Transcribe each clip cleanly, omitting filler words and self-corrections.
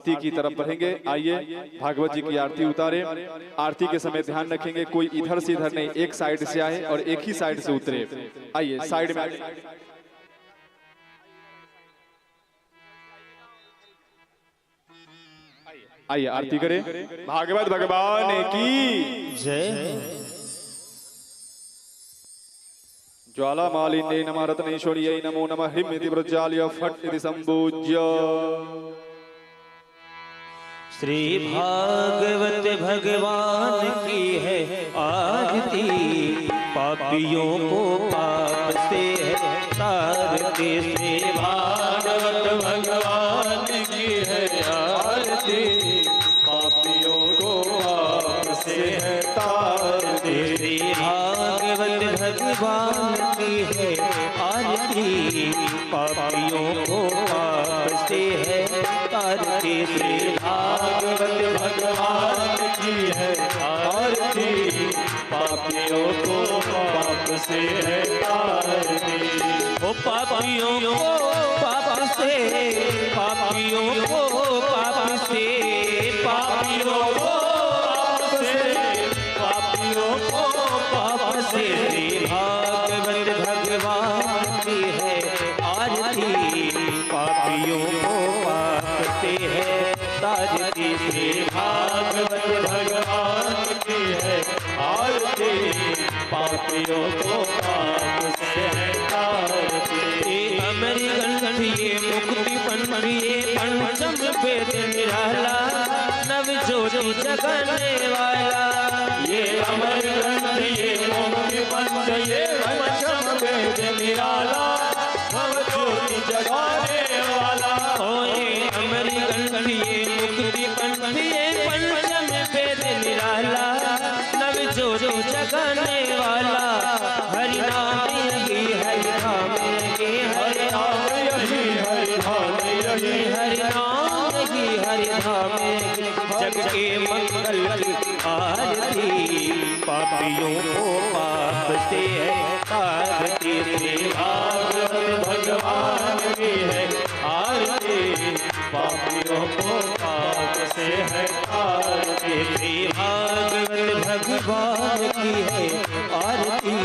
आरती की तरफ बढ़ेंगे। आइए भागवत जी की आरती उतारे। आरती के समय ध्यान रखेंगे कोई इधर से इधर नहीं, एक साइड से आए और एक ही साइड से उतरे। आइए साइड में आइए आरती करें। भागवत भगवान की जय। ज्वालामालिन्ये नमः रत्नेश्वर्यै नमो नमः ह्रीं इति प्रज्वाल्य फट् इति सम्पूज्य। श्री भागवत भगवान की है आरती, पापियों को पाप से है तारती। श्री भागवत भगवान की है आरती, पापियों को पाप से है तारती। श्री भागवत भगवान की है आरती, पापियों को पाप से है तारती। श्री भागवत भगवान की है आरती, पापियों को पाप से है तारती। ओ पापियों को पाप से, पापियों को पाप से, पापियों को पाप से, पापियों को पाप से। श्री भागवत भगवान की है आरती, पापियों को पाप से है तारती। श्री भागवत भगवान की है आरती, पापियों को पाप से है तारती। अमर ग्रंथ ये मुक्ति पंथ ये पंचम वेद निराला, नव ज्योति जगाने वाला। ये अमर ग्रंथ ये मुक्ति पंथ ये पंचम वेद निराला, नव ज्योति जगाने वाला। ओ ये अमर ग्रंथ ये मुक्ति पंथ ये पंचम वेद निराला, नव ज्योति जगाने वाला। हरि नाम यही हरि नाम यही हरि नाम यही हरि नाम यही हरि नाम यही हरि नाम यही। जग के मंगल की आरती, पापियों को पाप से है तारती। श्री भागवत भगवान की है आरती, पापियों को पाप से है तारती। श्री भागवत भगवान की है आरती,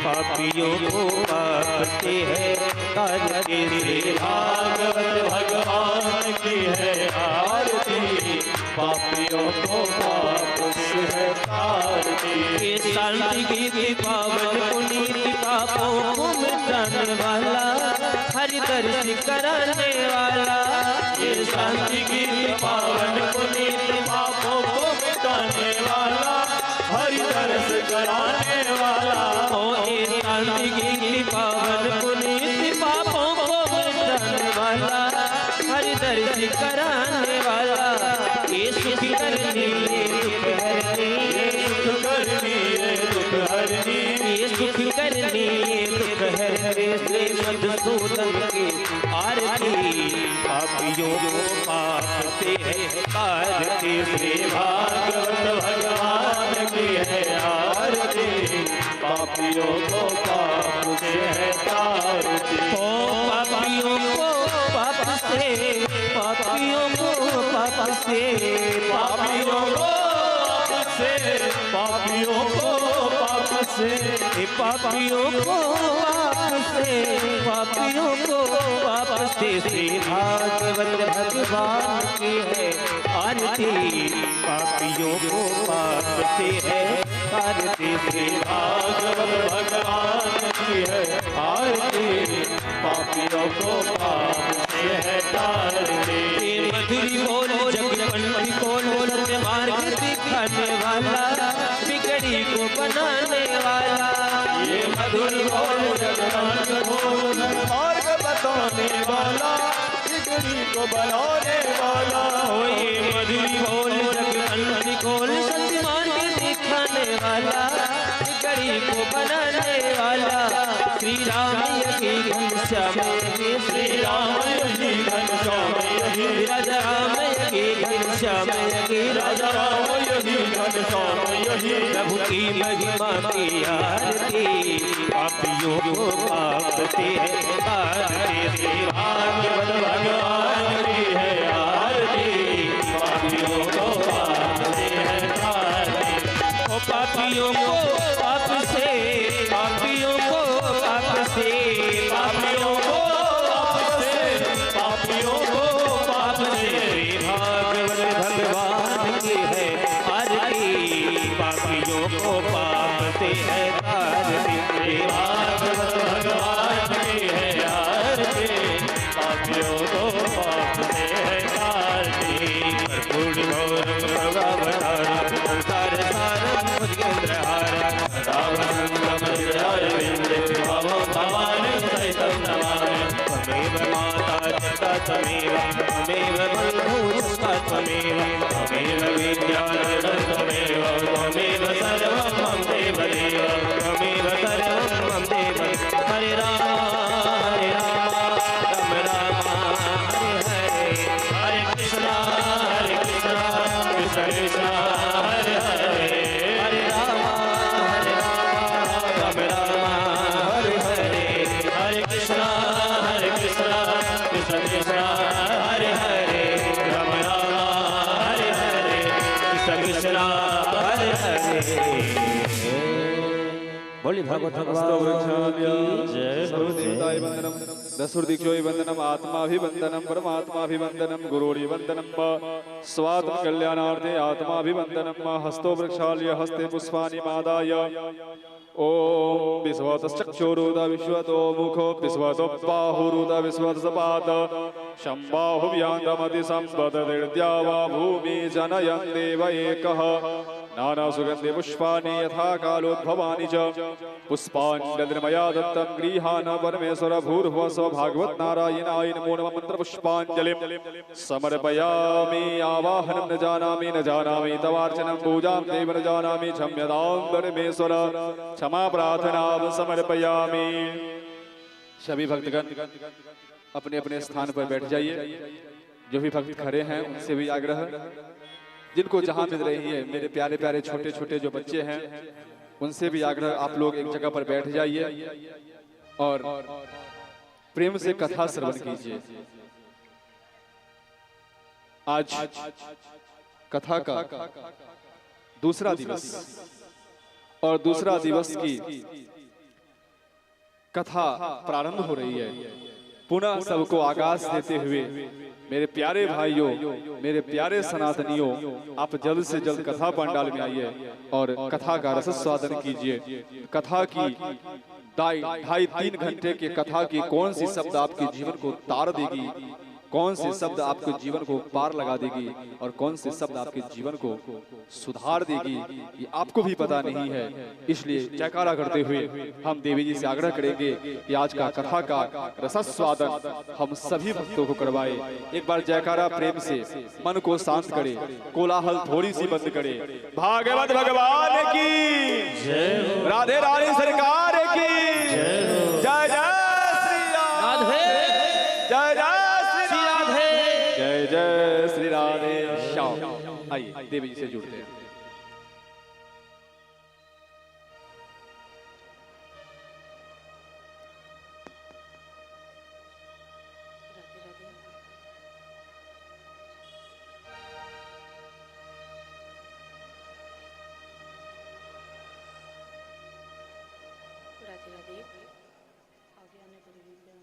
पापियों को पाप से है तारती। श्री भागवत भगवान की है आरती, पापियों को पाप से है तारती। शांति की पावन पुनीत पापों को मिटाने वाला, हरि दर्शन कराने वाला। ये शांति की पावन पुनीत पापों को मिटाने वाला, हरि दर्शन कराने वाला। ओ ये शांति की पावन पुनीत पापों को मिटाने वाला, हरि दर्शन कराने वाला। ये सुख करनी ये दुख हरनी, ये सुख करनी ये दुख हरनी, ये सुख करनी ये दुख हरनी। श्री मधुसूदन की आरती, पापियों को पाप से है तारती। श्री भागवत भगवान की है आरती, पापियों को पाप से है तारती। ओ पापियों को पाप से, पापियों को पाप से, पापियों को पाप से, पापियों को पाप से, पापियों को पाप से, पापियों को पाप से। श्री भागवत भगवान की है आरती, पापियों को पाप से है तारती। श्री भागवत भगवान की है आरती, पापियों को पाप से है तारती। मधुरी बोल जगदम्बी बोल सत्य मार्ग दिखाने वाला, बिगड़ी को बनाने वाला। ये मधुरी बोल जगदम्बी बोल मार्ग बताने वाला, बिगड़ी को बनाने वाला। ओ ये मधुरी बोल जगदम्बी बोल सत्य मार्ग दिखाने वाला, बिगड़ी को बनाने वाला। श्री राम यही घनश्याम यही, श्री राम यही घनश्याम यही, राजा राम यही घनश्याम यही, राजा राम यही घनश्याम यही। प्रभु की महिमा की आरती, पापियों को पाप से है तारती। श्री भागवत भगवान की है आरती, पापियों को पाप से, पापियों को पाप से, पापियों को पाप से, पापियों को पाप से। भागवत भगवान की है आरती, पापियों को पाप से है तारती। भागवत भगवान की है आरती, पापियों को पाप से है तारती। कर्पूर गौरम भगवतारम संसार सारम भुजगेन्द्रहारम रावणं मध्यराजविन्दे भवो भवानी सहितं नमामि। त्वमेव माता पिता त्वमेव, त्वमेव बन्धुः सखा त्वमेव, त्वमेव विद्याधरं त्वमेव, त्वमेव सर्वं मम देव देव, त्वमेव सर्वं मम देव। हरे राम राम राम हरे हरे, हरे कृष्ण कृष्ण कृष्ण हरे हरे, हरे राम राम राम हरे हरे, हरे कृष्ण कृष्ण कृष्ण हरे हरे, राम राम हरे हरे, कृष्ण कृष्ण हरे हरे। बोली भागवत भगवान जय। सर्वदेवताय वंदनम, दशुर्दिक्षोय वंदनम, आत्माभिवंदनम, परमात्माभिवंदनम, गुरोरिवंदनम, स्वात्म कल्याणार्थे आत्माभिवंदनम। हस्तो वृक्षाल्य हस्ते पुष्पाणि मादाय। ओम विश्वतश्चक्षुरुद विश्वतो मुखो विश्वतो बाहुरुद विश्वतसपाद शम्बाहुव्याङ्गमति सम्पदतिर्द्या वा भूमि जनयन् देव एकः। नाना सुगन्धि पुष्पाणि यथा कालोद्भवानि च पुष्पाण्डद्रमया दत्तं गृहाण परमेश्वर भूर्भुवः स्वः। भागवत नारायणाय नमो नमः। मंत्र पुष्पाञ्जलिं समर्पयामि। आवाहनं न जानामि न जानामि तवार्चनं पूजां देव न जानामि। क्षम्यतां परमेश्वर क्षमा प्रार्थना समर्पयामि। सभी भक्तगण अपने अपने स्थान पर बैठ जाइए। जो भी भक्त खड़े हैं उनसे भी आग्रह, जिनको जहां मिल रही है, मेरे प्यारे प्यारे छोटे छोटे जो बच्चे हैं उनसे भी आग्रह, आप लोग एक जगह पर बैठ जाइए और प्रेम से कथा श्रवण कीजिए। आज कथा का दूसरा दिवस और दूसरा दिवस की कथा प्रारंभ हो रही है। पुनः सबको आगाज देते हुए मेरे प्यारे भाइयों, मेरे प्यारे सनातनियों, आप जल्द से जल्द कथा पंडाल में आइए और कथा का रसस्वादन कीजिए। कथा की 2.5-3 घंटे के कथा की कौन सी शब्द आपके जीवन को तार देगी, कौन से शब्द आपके जीवन को पार लगा देगी और कौन से शब्द आपके जीवन को सुधार देगी, ये आपको भी पता नहीं है। इसलिए जयकारा करते हुए हम देवी जी से आग्रह करेंगे कि आज का कथा का रसस्वादन हम सभी भक्तों को करवाए। एक बार जयकारा प्रेम से मन को शांत करे, कोलाहल थोड़ी सी बंद करे। भागवत भगवान की जय, राधे रानी सरकार की जय, जय जय श्री राधे, जय जय जय जय श्री राधे श्याम। आइए देवी जी से जुड़ते हैं। राधे राधे। आगे आने पड़ेगी क्या?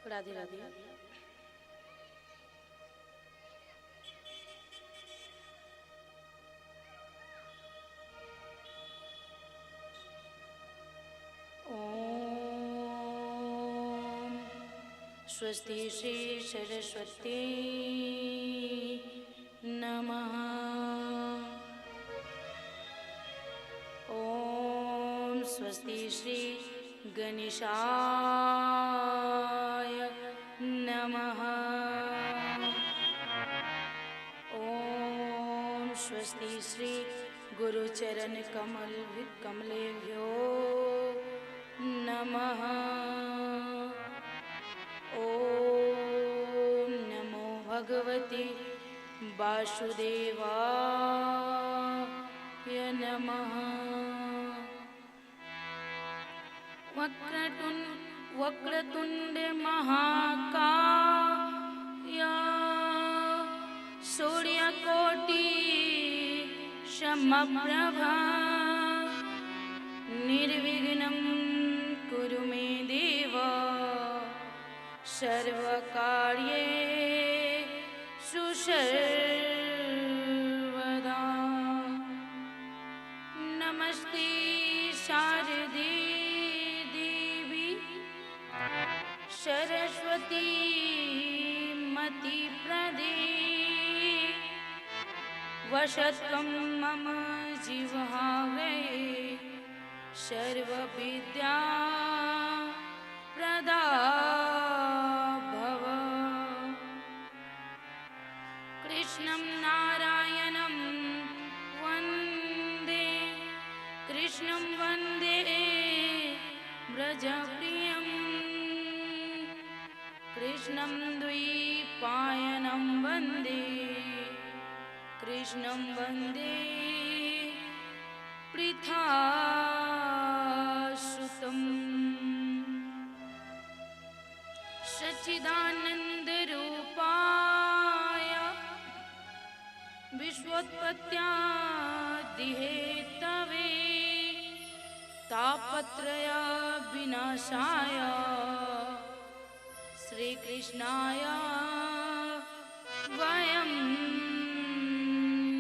राधे राधे। ओम स्वस्ति श्री सरस्वती नमः। ओम स्वस्ति श्री गणेशाय नमः। ओम स्वस्ति श्री गुरुचरण कमलेभ्यो नमः। ओम नमो भगवते वासुदेवाय नमः। वक्रतुंड महाकाय सूर्यकोटि समप्रभा निर्विघ्नं कुरु मे देव सर्वकार्येषु सर्वदा। नमस्ते शारदे देवी सरस्वती मति प्रदे वशत्वं मम जिह्वाग्रे सर्वविद्या प्रदा भव। कृष्णं नारायणं वन्दे कृष्णं वन्दे व्रजप्रियं कृष्णं द्वैपायनं वन्दे कृष्णं वन्दे पृथासुतम्। सच्चिदानन्दरूपाय विश्वोत्पत्त्यादिहेतवे तापत्रय विनाशाय श्रीकृष्णाय वयं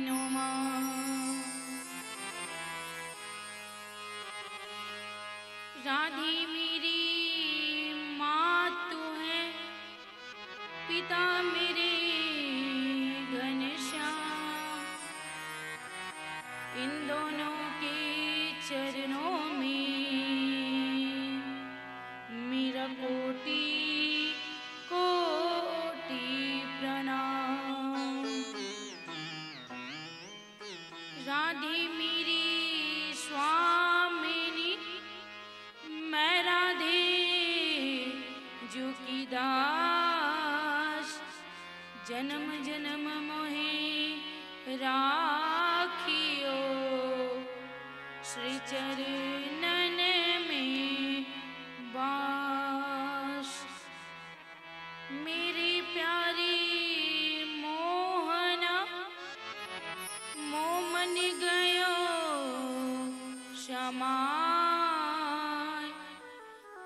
नमः। राधे मेरी मातु है पिता मेरे घनश्याम इन दोनों के चरणों में मेरा कोटि कोटि प्रणाम। राधे मेरी स्वामिनी मैं राधे जो की दास जन्म जन्म मोहे राखियो श्री चरणन में बास। मेरी प्यारी मोहना मोमन गयो क्षमा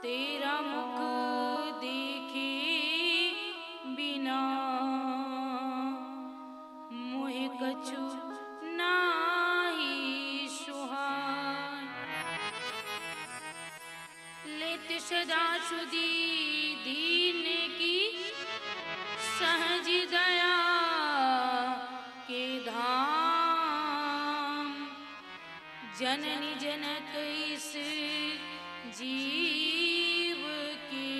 तेरा मुख देखे बिना मोहे कछु नाही सुहाय। लेत सदा सुधी दीन की सहज दया के धाम जननी जनक इस जीव के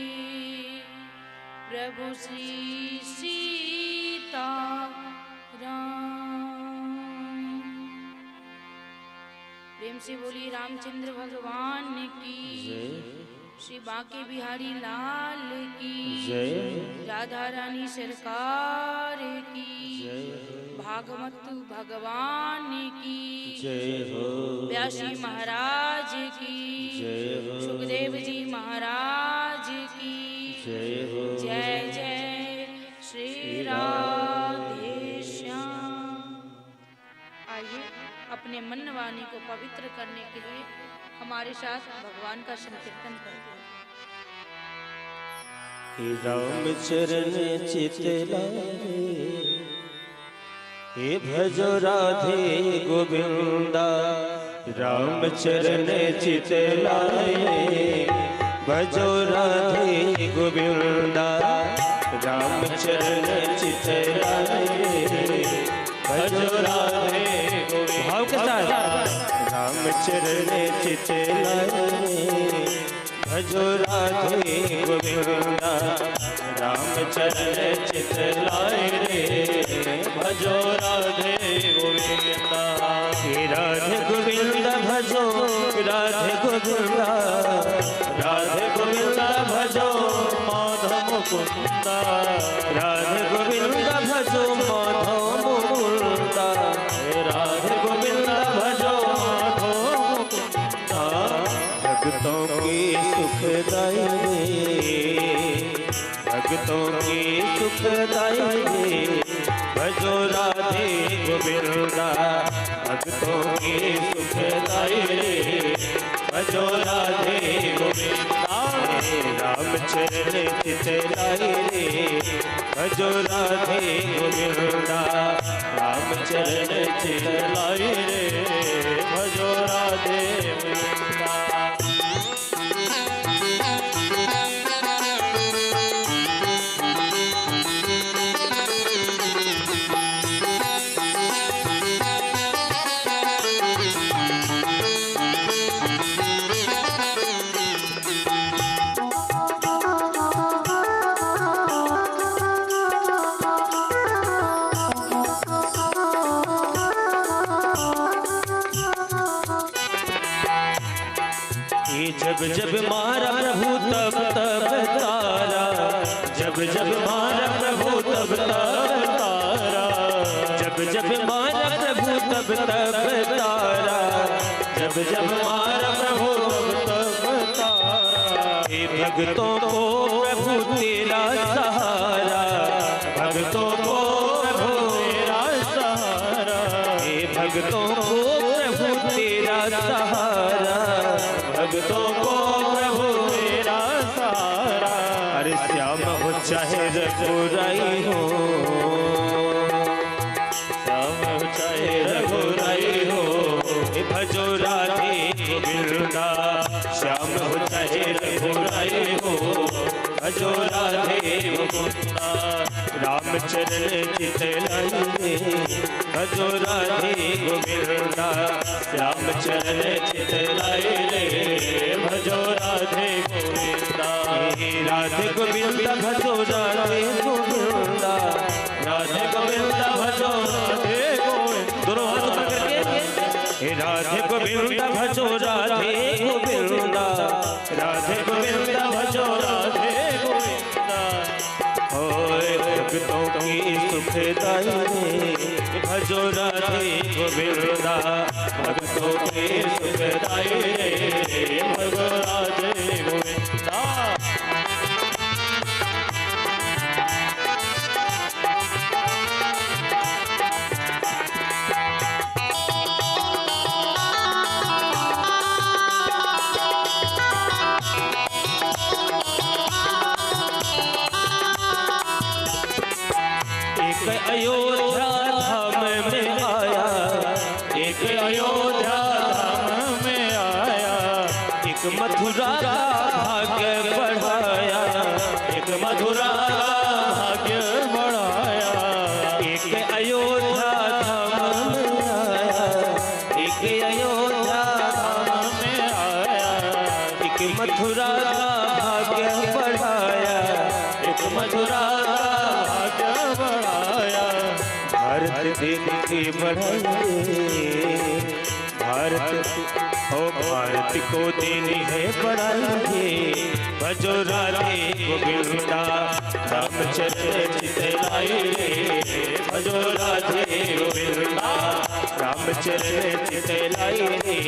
प्रभु श्री सीता राम। प्रेम से बोली रामचंद्र भगवान की श्री बांके बिहारी लाल की राधा रानी सरकार की भागवत भगवान की व्यासी महाराज की सुखदेव जी महाराज की जय जय श्री राधे श्याम। आइए अपने मन वाणी को पवित्र करने के लिए हमारे साथ भगवान का संकीर्तन करते हैं। राम चरण चितलारे हे भजो राधे गोविंदा। राम चरण चितलारे भजो राधे गोविंदा। राम चरण चितलारे भजो राधे गोविंदा। राम चरण चितलारे भजो राधे गोविंदा। राम चरण चितलारे भजो राधे गोविंदा। राधे गोविंदा भजो राधे गोविंदा। राधे गोविंदा भजो माधव मुकुंदा। राधे गोविंदा भजो माधव मुकुंदा। राधे गोविंदा भजो माधव मुकुंदा। भक्तों की सुखदाई रे भक्तों की सुखदाई रे भजो भजो राधे गोविंदा भक्तों की सुखदाई रे भजो राधे गोविंदा रामचरण चितलाई रे भजो राधे गोविंदा रामचरण चितलाई रे भजो राधे गोविंदा। जब जब मारा प्रभु तब तब तारा जब जब मारा प्रभु तब तब तारा जब जब मारा प्रभु तब तब तारा जब जब मारा प्रभु तब तब तारा हे भक्तों को प्रभु तेरा सहारा भक्तों को प्रभु तेरा सहारा हे भक्तों को प्रभु तेरा सहारा भक्तों को प्रभु तेरा सहारा। अरे श्याम हो चाहे रघुराई हो श्याम हो चाहे रघुराई हो भजो राधे गोविंदा श्याम हो चाहे रघुराई हो भजो राधे गोविंदा रामचरण चितलाई भजो राधे गोविंदा रामचरण चितलाई रे भजो राधे गोविंदा राधे गोविंदा भजो राधे गोविंदा राधे गोविंदा भजो राधे गोविंदा दोनों हाथ ऊपर करके राधे गोविंदा भजो राधे गोविंदा राधे गोविंदा भजो राधे गोविंदा भक्तों की सुखदाई रे भजो राधे गोविंदा भक्तों की सुखदाई रे भजो राधे गोविंदा। अयोध्या धाम में आया एक अयोध्या धाम में आया एक मथुरा का भाग्य बढ़ाया एक मथुरा का भाग्य बढ़ाया एक अयोध्या धाम में आया एक अयोध्या धाम में आया एक मथुरा का भाग्य बढ़ाया एक मथुरा का भाग्य बढ़ाया। भारत देवी बढ़ाइए भारत ओ भारत को देनी है बढ़ाइए भजो राधे गोविंदा रामचरण चितलाई रे भजो राधे गोविंदा रामचरण चितलाई रे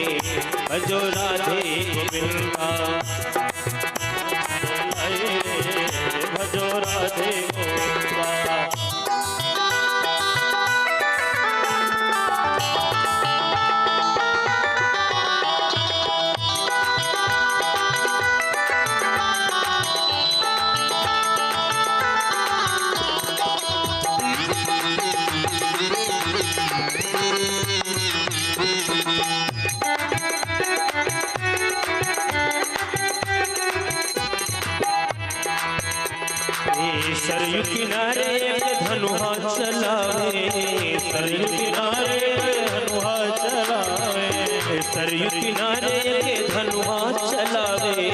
भजो राधे गोविंदा भजो राधे गोविंदा। सरयू किनारे धनुहा चलावे सरयू किनारे धनुहा चलावे सरयू किनारे धनुहा चलावे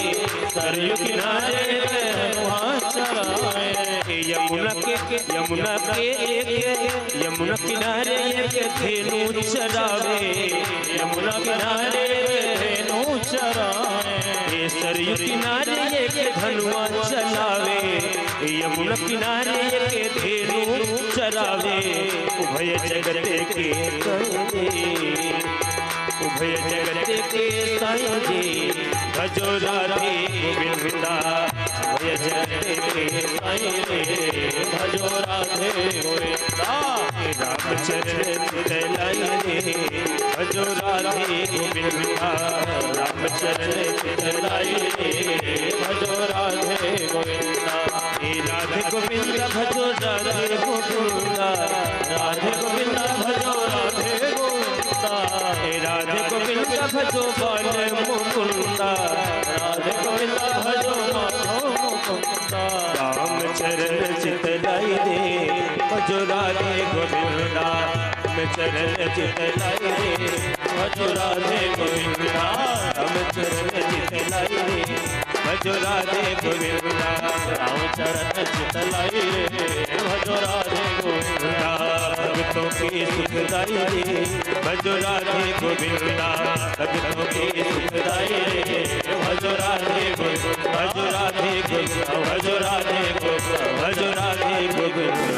सरयू किनारे धनुहा चलावे यमुना किनारे एक धेनु चरावे यमुना किनारे धेनु चरावे सरयू किनारे एक धनुआ चलावे यमुना किनारे एक धेनु चरावे उभय जगत के उभय जगत के साई भजो राधे गोविंदा उभय जगत साई रे भजो राधे गोविंदा रामचरण चितलाई रे भजो राधे गोविंदा रामचरण चितलाई रे भजो राधे गोविंदा राधे गोविंदा भजो राधे गोविंदा राधे गोविंदा भजो राधे गोविंदा राधे गोविंदा भजो बाल मुकुंदा राधे गोविंदा भजो माधव मुकुंदा रामचरण चितलाई रे भजो राधे गोविंदा रामचरण चितलाई रे भजो राधे गोविंदा रामचरण चितलाई रे भजो राधे गोविंदा रामचरण चितलाई रे भजो राधे गोविंदा भक्तों की सुखदाई रे भजो राधे गोविंदा भक्तों की सुखदाई रे भजो राधे गोविंदा भजो राधे गोविंदा भजो राधे गोविंदा भजो राधे गोविंदा।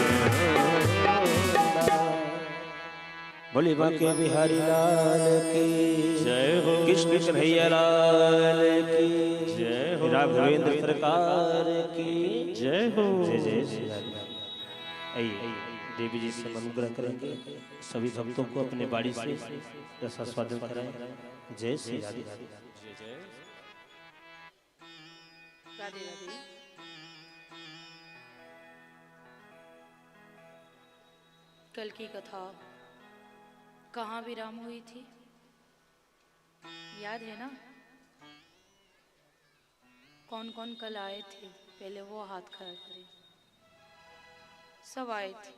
बोले बांके बिहारी लाल की जय हो, कृष्ण कन्हैया लाल की जय हो, राघवेंद्र सरकार की जय हो। जय जय श्री राधे। आइए देवी जी से अनुग्रह करेंगे, सभी भक्तों को अपने बाड़ी से रसास्वादन कराएं। जय श्री राधे। राधे राधे। कल की कथा कहाँ विराम हुई थी, याद है ना? कौन कौन कल आए थे, पहले वो हाथ खड़ा करें। सब आए थे,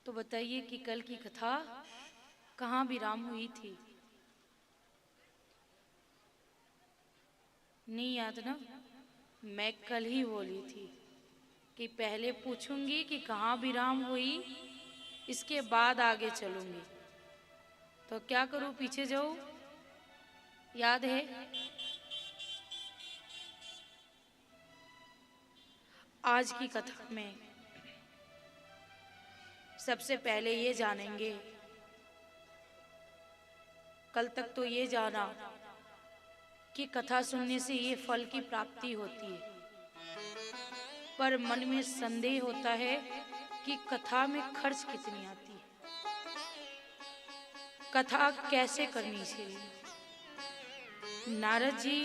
तो बताइए कि कल की कथा कहाँ विराम हुई थी? नहीं याद ना? मैं कल ही बोली थी कि पहले पूछूंगी कि कहाँ विराम हुई, इसके बाद आगे चलूंगी। तो क्या करूं, पीछे जाऊं? याद है? आज की कथा में सबसे पहले ये जानेंगे, कल तक तो ये जाना कि कथा सुनने से ये फल की प्राप्ति होती है, पर मन में संदेह होता है कि कथा में खर्च कितनी आती है, कथा कैसे करनी चाहिए। नारद जी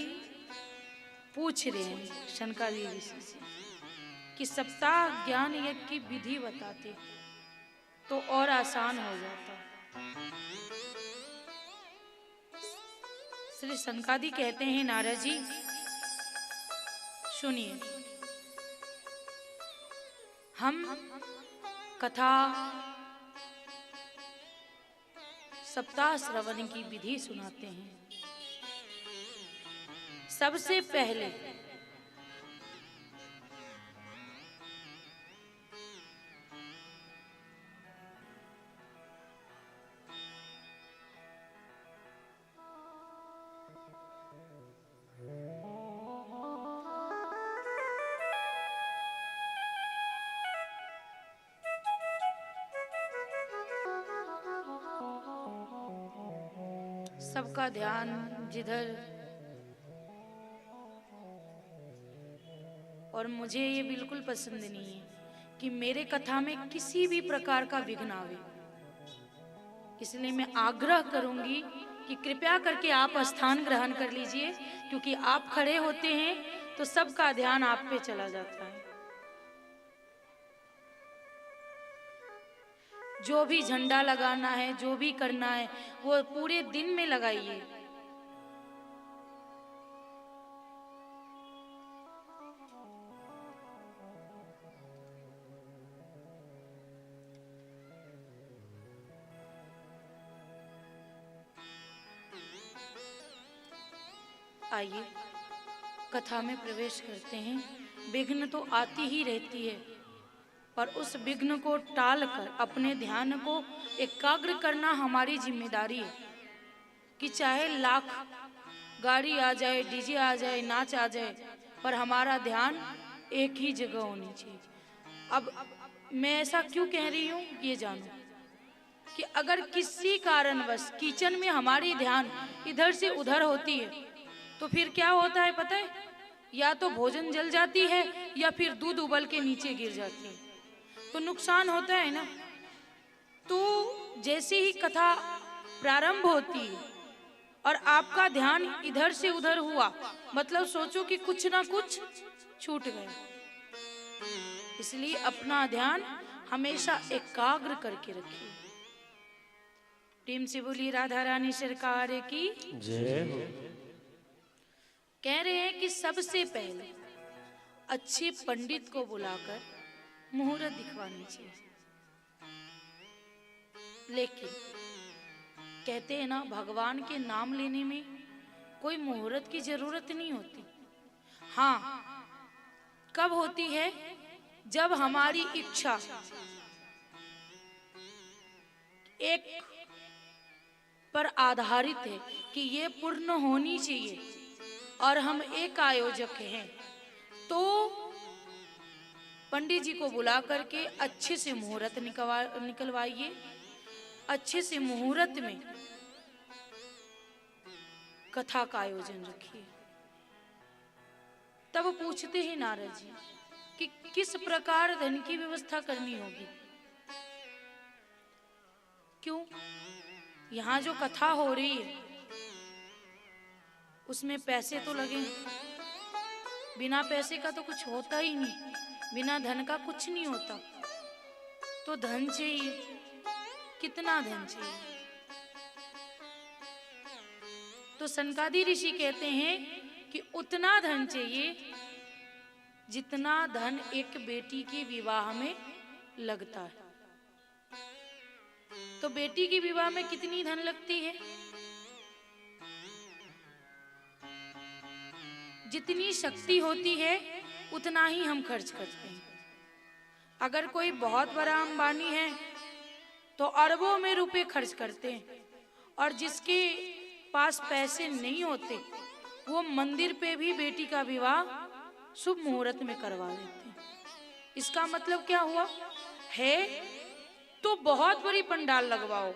पूछ रहे हैं शनकादि ऋषि से कि सप्ताह ज्ञान यज्ञ की विधि बताते तो और आसान हो जाता। श्री शनकादि कहते हैं, नारद जी सुनिए, हम कथा सप्ताह श्रवण की विधि सुनाते हैं। सबसे पहले सबका ध्यान जिधर, और मुझे ये बिल्कुल पसंद नहीं है कि मेरे कथा में किसी भी प्रकार का विघ्न आवे, इसलिए मैं आग्रह करूंगी कि कृपया करके आप स्थान ग्रहण कर लीजिए, क्योंकि आप खड़े होते हैं तो सबका ध्यान आप पे चला जाता है। जो भी झंडा लगाना है, जो भी करना है, वो पूरे दिन में लगाइए। आइए कथा में प्रवेश करते हैं। विघ्न तो आती ही रहती है, पर उस विघ्न को टालकर अपने ध्यान को एकाग्र करना हमारी जिम्मेदारी है। कि चाहे लाख गाड़ी आ जाए, डीजे आ जाए, नाच आ जाए, पर हमारा ध्यान एक ही जगह होनी चाहिए। अब मैं ऐसा क्यों कह रही हूँ ये जानो कि अगर किसी कारणवश किचन में हमारी ध्यान इधर से उधर होती है तो फिर क्या होता है पता है? या तो भोजन जल जाती है या फिर दूध उबल के नीचे गिर जाती है, तो नुकसान होता है ना। तो जैसे ही कथा प्रारंभ होती है और आपका ध्यान इधर से उधर हुआ, मतलब सोचो कि कुछ ना कुछ छूट गया। इसलिए अपना ध्यान हमेशा एकाग्र करके रखिए। प्रेम से बोलिए राधा रानी सरकार की जय हो। कह रहे हैं कि सबसे पहले अच्छे पंडित को बुलाकर मुहूर्त दिखवानी चाहिए। लेकिन कहते हैं ना, भगवान के नाम लेने में कोई मुहूर्त की जरूरत नहीं होती। हाँ, कब होती है? जब हमारी इच्छा एक पर आधारित है कि ये पूर्ण होनी चाहिए और हम एक आयोजक हैं, तो पंडित जी को बुला करके अच्छे से मुहूर्त निकलवाइए। अच्छे से मुहूर्त में कथा का आयोजन रखिए। तब पूछते हैं नारद जी कि किस प्रकार धन की व्यवस्था करनी होगी। क्यों? यहाँ जो कथा हो रही है उसमें पैसे तो लगे, बिना पैसे का तो कुछ होता ही नहीं, बिना धन का कुछ नहीं होता। तो धन चाहिए, कितना धन चाहिए? तो सनकादि ऋषि कहते हैं कि उतना धन चाहिए जितना धन एक बेटी के विवाह में लगता है। तो बेटी के विवाह में कितनी धन लगती है? जितनी शक्ति होती है उतना ही हम खर्च करते हैं। अगर कोई बहुत बड़ा अंबानी है तो अरबों में रुपए खर्च करते हैं, और जिसके पास पैसे नहीं होते वो मंदिर पे भी बेटी का विवाह शुभ मुहूर्त में करवा देते हैं। इसका मतलब क्या हुआ है? तो बहुत बड़ी पंडाल लगवाओ,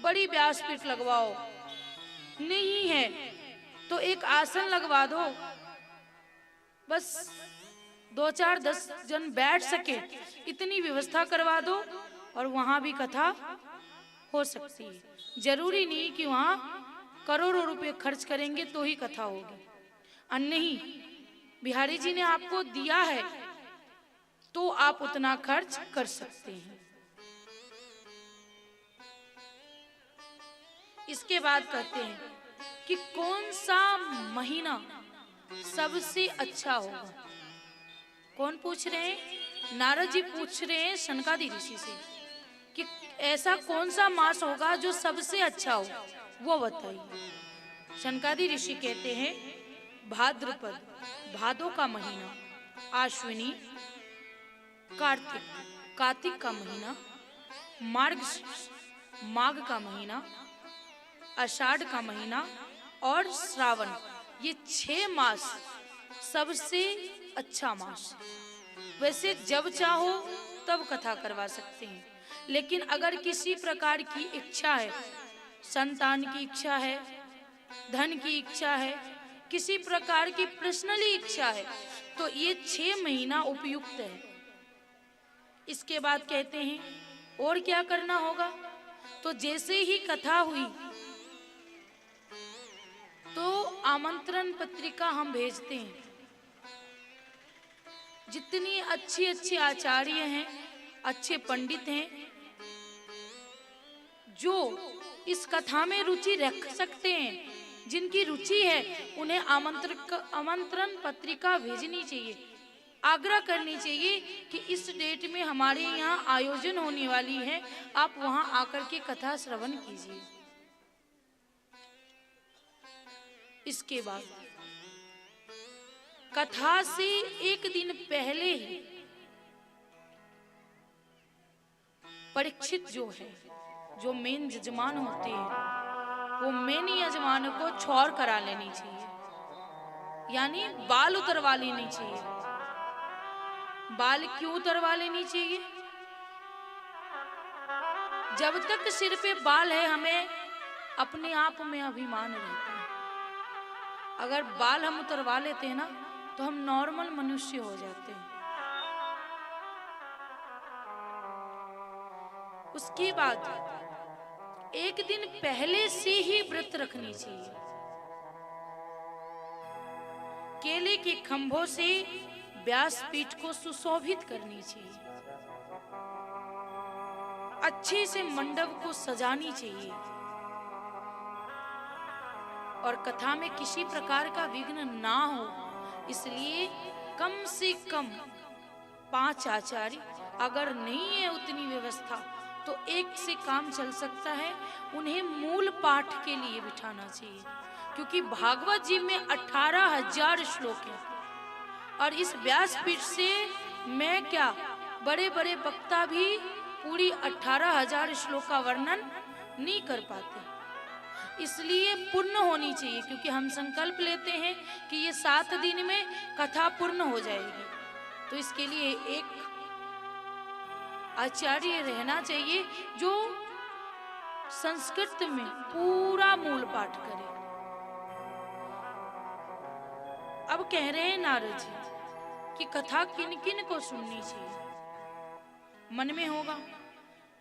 बड़ी व्यासपीठ लगवाओ, नहीं है तो एक आसन लगवा दो, बस 2-4-10 जन बैठ सके इतनी व्यवस्था करवा दो और वहां भी कथा हो सकती है। जरूरी नहीं कि वहां करोड़ों रुपए खर्च करेंगे तो ही कथा होगी। और नहीं, बिहारी जी ने आपको दिया है तो आप उतना खर्च कर सकते हैं। इसके बाद कहते हैं कि कौन सा महीना सबसे अच्छा होगा। कौन पूछ रहे हैं? नारद जी पूछ रहे हैं सनकादि ऋषि से कि ऐसा कौन सा मास होगा जो सबसे अच्छा हो, वो बताइए। सनकादि ऋषि कहते हैं भाद्रपद, भादो का महीना, आश्विनी, कार्तिक, कार्तिक का महीना, माघ का महीना, आषाढ़ का महीना और श्रावण, ये 6 मास सबसे अच्छा मास। वैसे जब चाहो तब कथा करवा सकते हैं, लेकिन अगर किसी प्रकार की इच्छा है, संतान की इच्छा है, धन की इच्छा है, किसी प्रकार की पर्सनली इच्छा है, तो ये 6 महीना उपयुक्त है। इसके बाद कहते हैं और क्या करना होगा। तो जैसे ही कथा हुई तो आमंत्रण पत्रिका हम भेजते हैं। जितनी अच्छे अच्छे आचार्य हैं, अच्छे पंडित हैं, जो इस कथा में रुचि रख सकते हैं, जिनकी रुचि है, उन्हें आमंत्रण पत्रिका भेजनी चाहिए, आग्रह करनी चाहिए कि इस डेट में हमारे यहाँ आयोजन होने वाली है, आप वहां आकर के कथा श्रवण कीजिए। इसके बाद कथा से एक दिन पहले ही परीक्षित जो है, जो मेन यजमान होते हैं, वो मेन यजमान को छौर करा लेनी चाहिए, यानी बाल उतरवा लेनी चाहिए। बाल क्यों उतरवा लेनी चाहिए? जब तक सिर पे बाल है हमें अपने आप में अभिमान रहता है। अगर बाल हम उतरवा लेते हैं ना, तो हम नॉर्मल मनुष्य हो जाते हैं। उसके बाद एक दिन पहले से ही व्रत रखनी चाहिए। केले के खंभों से व्यासपीठ को सुशोभित करनी चाहिए। अच्छे से मंडप को सजानी चाहिए और कथा में किसी प्रकार का विघ्न ना हो, इसलिए कम से कम 5 आचार्य, अगर नहीं है उतनी व्यवस्था तो एक से काम चल सकता है, उन्हें मूल पाठ के लिए बिठाना चाहिए। क्योंकि भागवत जी में 18,000 श्लोक हैं और इस व्यासपीठ से मैं क्या, बड़े बड़े वक्ता भी पूरी 18,000 श्लोक का वर्णन नहीं कर पाते। इसलिए पूर्ण होनी चाहिए, क्योंकि हम संकल्प लेते हैं कि ये 7 दिन में कथा पूर्ण हो जाएगी। तो इसके लिए एक आचार्य रहना चाहिए जो संस्कृत में पूरा मूल पाठ करे। अब कह रहे हैं नारद जी कि कथा किन किन को सुननी चाहिए। मन में होगा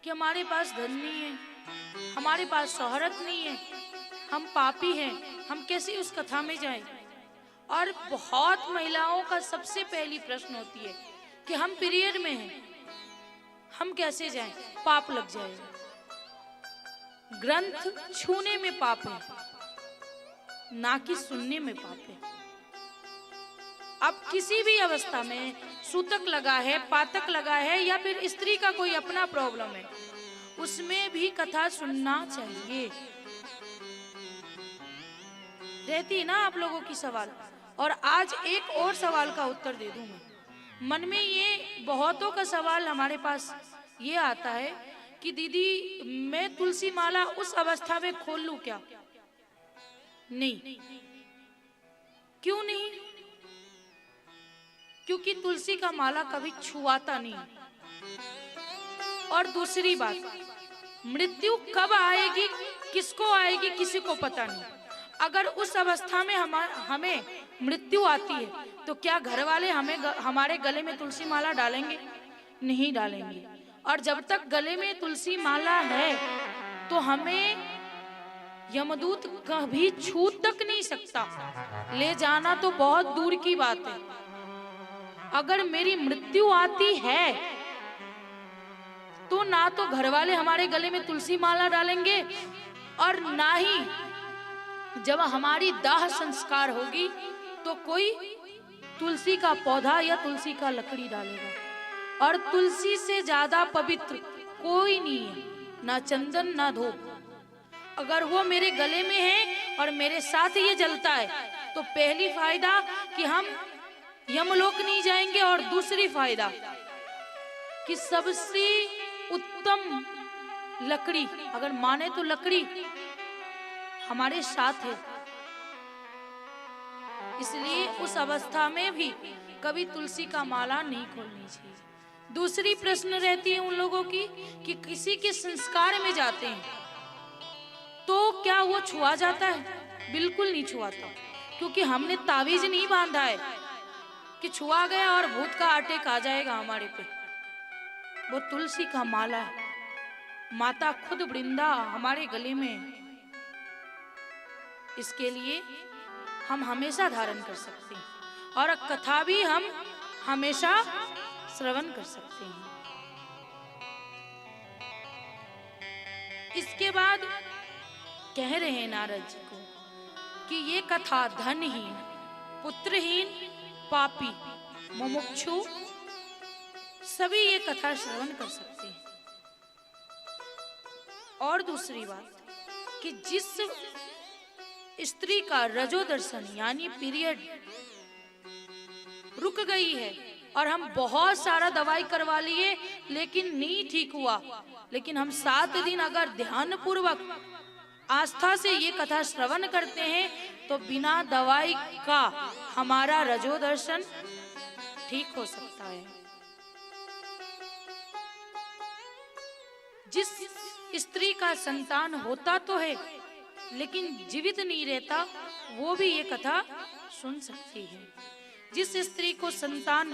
कि हमारे पास धन नहीं है, हमारे पास शोहरत नहीं है, हम पापी हैं, हम कैसे उस कथा में जाएं। और बहुत महिलाओं का सबसे पहली प्रश्न होती है कि हम पीरियड में हैं, हम कैसे जाएं, पाप लग जाएगा। ग्रंथ छूने में पाप है, ना कि सुनने में पाप है। अब किसी भी अवस्था में सूतक लगा है, पातक लगा है, या फिर स्त्री का कोई अपना प्रॉब्लम है, उसमें भी कथा सुनना चाहिए। रहती है ना आप लोगों की सवाल। और आज एक और सवाल का उत्तर दे दूं मैं। मन में ये बहुतों का सवाल हमारे पास ये आता है कि दीदी मैं तुलसी माला उस अवस्था में खोल लूं क्या? नहीं। क्यों नहीं? क्योंकि तुलसी का माला कभी छुआता नहीं। और दूसरी बात, मृत्यु कब आएगी, किसको आएगी, किसी को पता नहीं। अगर उस अवस्था में हमें मृत्यु आती है तो क्या घर वाले हमारे गले में तुलसी माला डालेंगे? नहीं डालेंगे। और जब तक गले में तुलसी माला है तो हमें यमदूत कभी छू तक नहीं सकता, ले जाना तो बहुत दूर की बात है। अगर मेरी मृत्यु आती है तो ना तो घर वाले हमारे गले में तुलसी माला डालेंगे और ना ही जब हमारी दाह संस्कार होगी तो कोई तुलसी का पौधा या तुलसी का लकड़ी डालेगा। और तुलसी से ज्यादा पवित्र कोई नहीं है, ना चंदन ना धूप। अगर वो मेरे गले में है और मेरे साथ ये जलता है तो पहली फायदा कि हम यमलोक नहीं जाएंगे, और दूसरी फायदा कि सबसे उत्तम लकड़ी, अगर माने तो लकड़ी हमारे साथ है। इसलिए उस अवस्था में भी कभी तुलसी का माला नहीं खोलनी चाहिए। दूसरी प्रश्न रहती है उन लोगों की कि किसी के संस्कार में जाते हैं तो क्या वो छुआ जाता है? बिल्कुल नहीं छुआता, क्योंकि हमने तावीज नहीं बांधा है कि छुआ गया और भूत का अटैक आ जाएगा हमारे पे। वो तुलसी का माला है, माता खुद वृंदा हमारे गले में है। इसके लिए हम हमेशा धारण कर सकते हैं और कथा भी हम हमेशा श्रवण कर सकते हैं। इसके बाद कह रहे हैं नारद जी को कि ये कथा धनहीन, पुत्रहीन, पापी, मुमुक्षु सभी ये कथा श्रवण कर सकते हैं। और दूसरी बात कि जिस स्त्री का रजो दर्शन यानी पीरियड रुक गई है और हम बहुत सारा दवाई करवा लिए लेकिन नहीं ठीक हुआ, लेकिन हम 7 दिन अगर ध्यान पूर्वक आस्था से ये कथा श्रवण करते हैं तो बिना दवाई का हमारा रजो दर्शन ठीक हो सकता है। जिस स्त्री का संतान होता तो है लेकिन जीवित नहीं रहता, वो भी ये कथा सुन सकती है। जिस स्त्री को संतान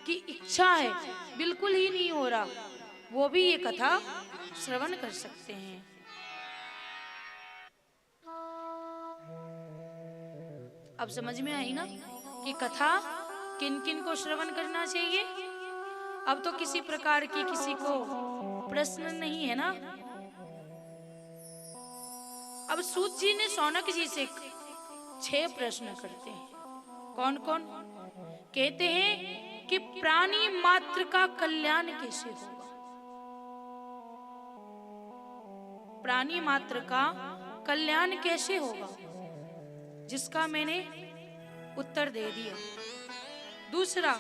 की इच्छा है, बिल्कुल ही नहीं हो रहा, वो भी ये कथा श्रवण कर सकते हैं। अब समझ में आई ना कि कथा किन किन को श्रवण करना चाहिए। अब तो किसी प्रकार की किसी को प्रश्न नहीं है ना। अब सूत जी ने शौनक जी से 6 प्रश्न करते हैं। कौन कौन? कहते हैं कि प्राणी मात्र का कल्याण कैसे होगा, प्राणी मात्र का कल्याण कैसे होगा, जिसका मैंने उत्तर दे दिया। दूसरा,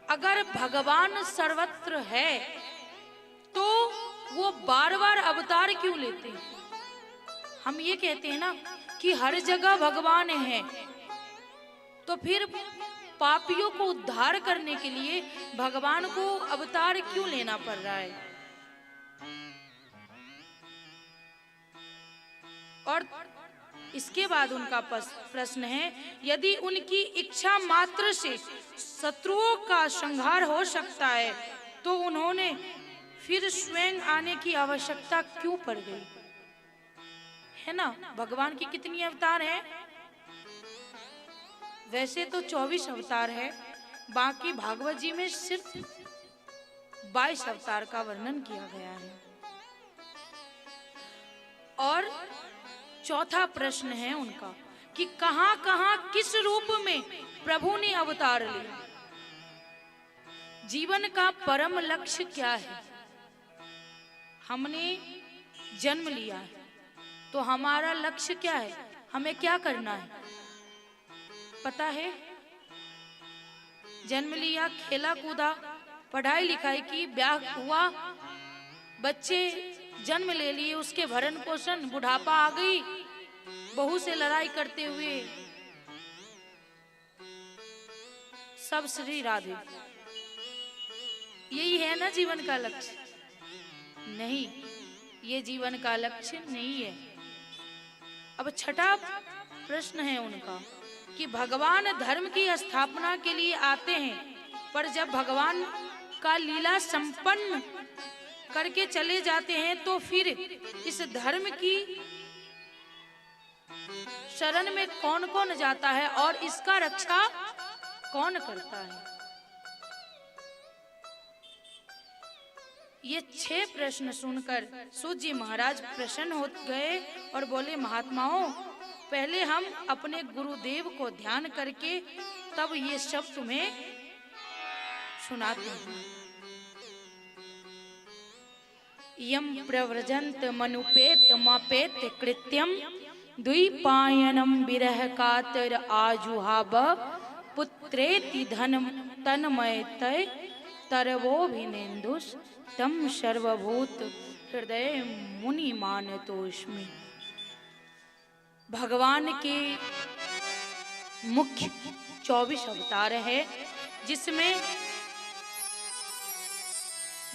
अगर भगवान सर्वत्र है तो वो बार बार अवतार क्यों लेते हैं? हम ये कहते हैं ना कि हर जगह भगवान है, तो फिर पापियों को उद्धार करने के लिए भगवान को अवतार क्यों लेना पड़ रहा है? और इसके बाद उनका प्रश्न है, यदि उनकी इच्छा मात्र से शत्रुओं का संहार हो सकता है तो उन्होंने फिर स्वयं आने की आवश्यकता क्यों पड़ गई? है ना, भगवान की कितनी अवतार है? वैसे तो 24 अवतार है, बाकी भागवत जी में सिर्फ 22 अवतार का वर्णन किया गया है। और चौथा प्रश्न है उनका कि कहां कहां किस रूप में प्रभु ने अवतार लिया, जीवन का परम लक्ष्य क्या है? हमने जन्म लिया है तो हमारा लक्ष्य क्या है, हमें क्या करना है पता है? जन्म लिया, खेला कूदा, पढ़ाई लिखाई की, ब्याह हुआ, बच्चे जन्म ले लिए, उसके भरण पोषण, बुढ़ापा आ गई, बहू से लड़ाई करते हुए सब श्री राधे, यही है ना जीवन का लक्ष्य? नहीं, ये जीवन का लक्ष्य नहीं है। अब छठा प्रश्न है उनका कि भगवान धर्म की स्थापना के लिए आते हैं, पर जब भगवान का लीला संपन्न करके चले जाते हैं तो फिर इस धर्म की शरण में कौन कौन जाता है और इसका रक्षा कौन करता है? ये 6 प्रश्न सुनकर सूत जी महाराज प्रसन्न हो गए और बोले, महात्माओं, पहले हम अपने गुरुदेव को ध्यान करके तब ये सब तुम्हें सुनाते हैं। यम प्रव्रजंत मनुपेत मपेत कृत्यम द्विपायनम विरह कातर आजुहाब पुत्रेति धन तन्मयतय तरवोभिनेन्दुष तम सर्वभूत हृदय मुनि मानतोस्मि। भगवान के मुख्य 24 अवतार है, जिसमें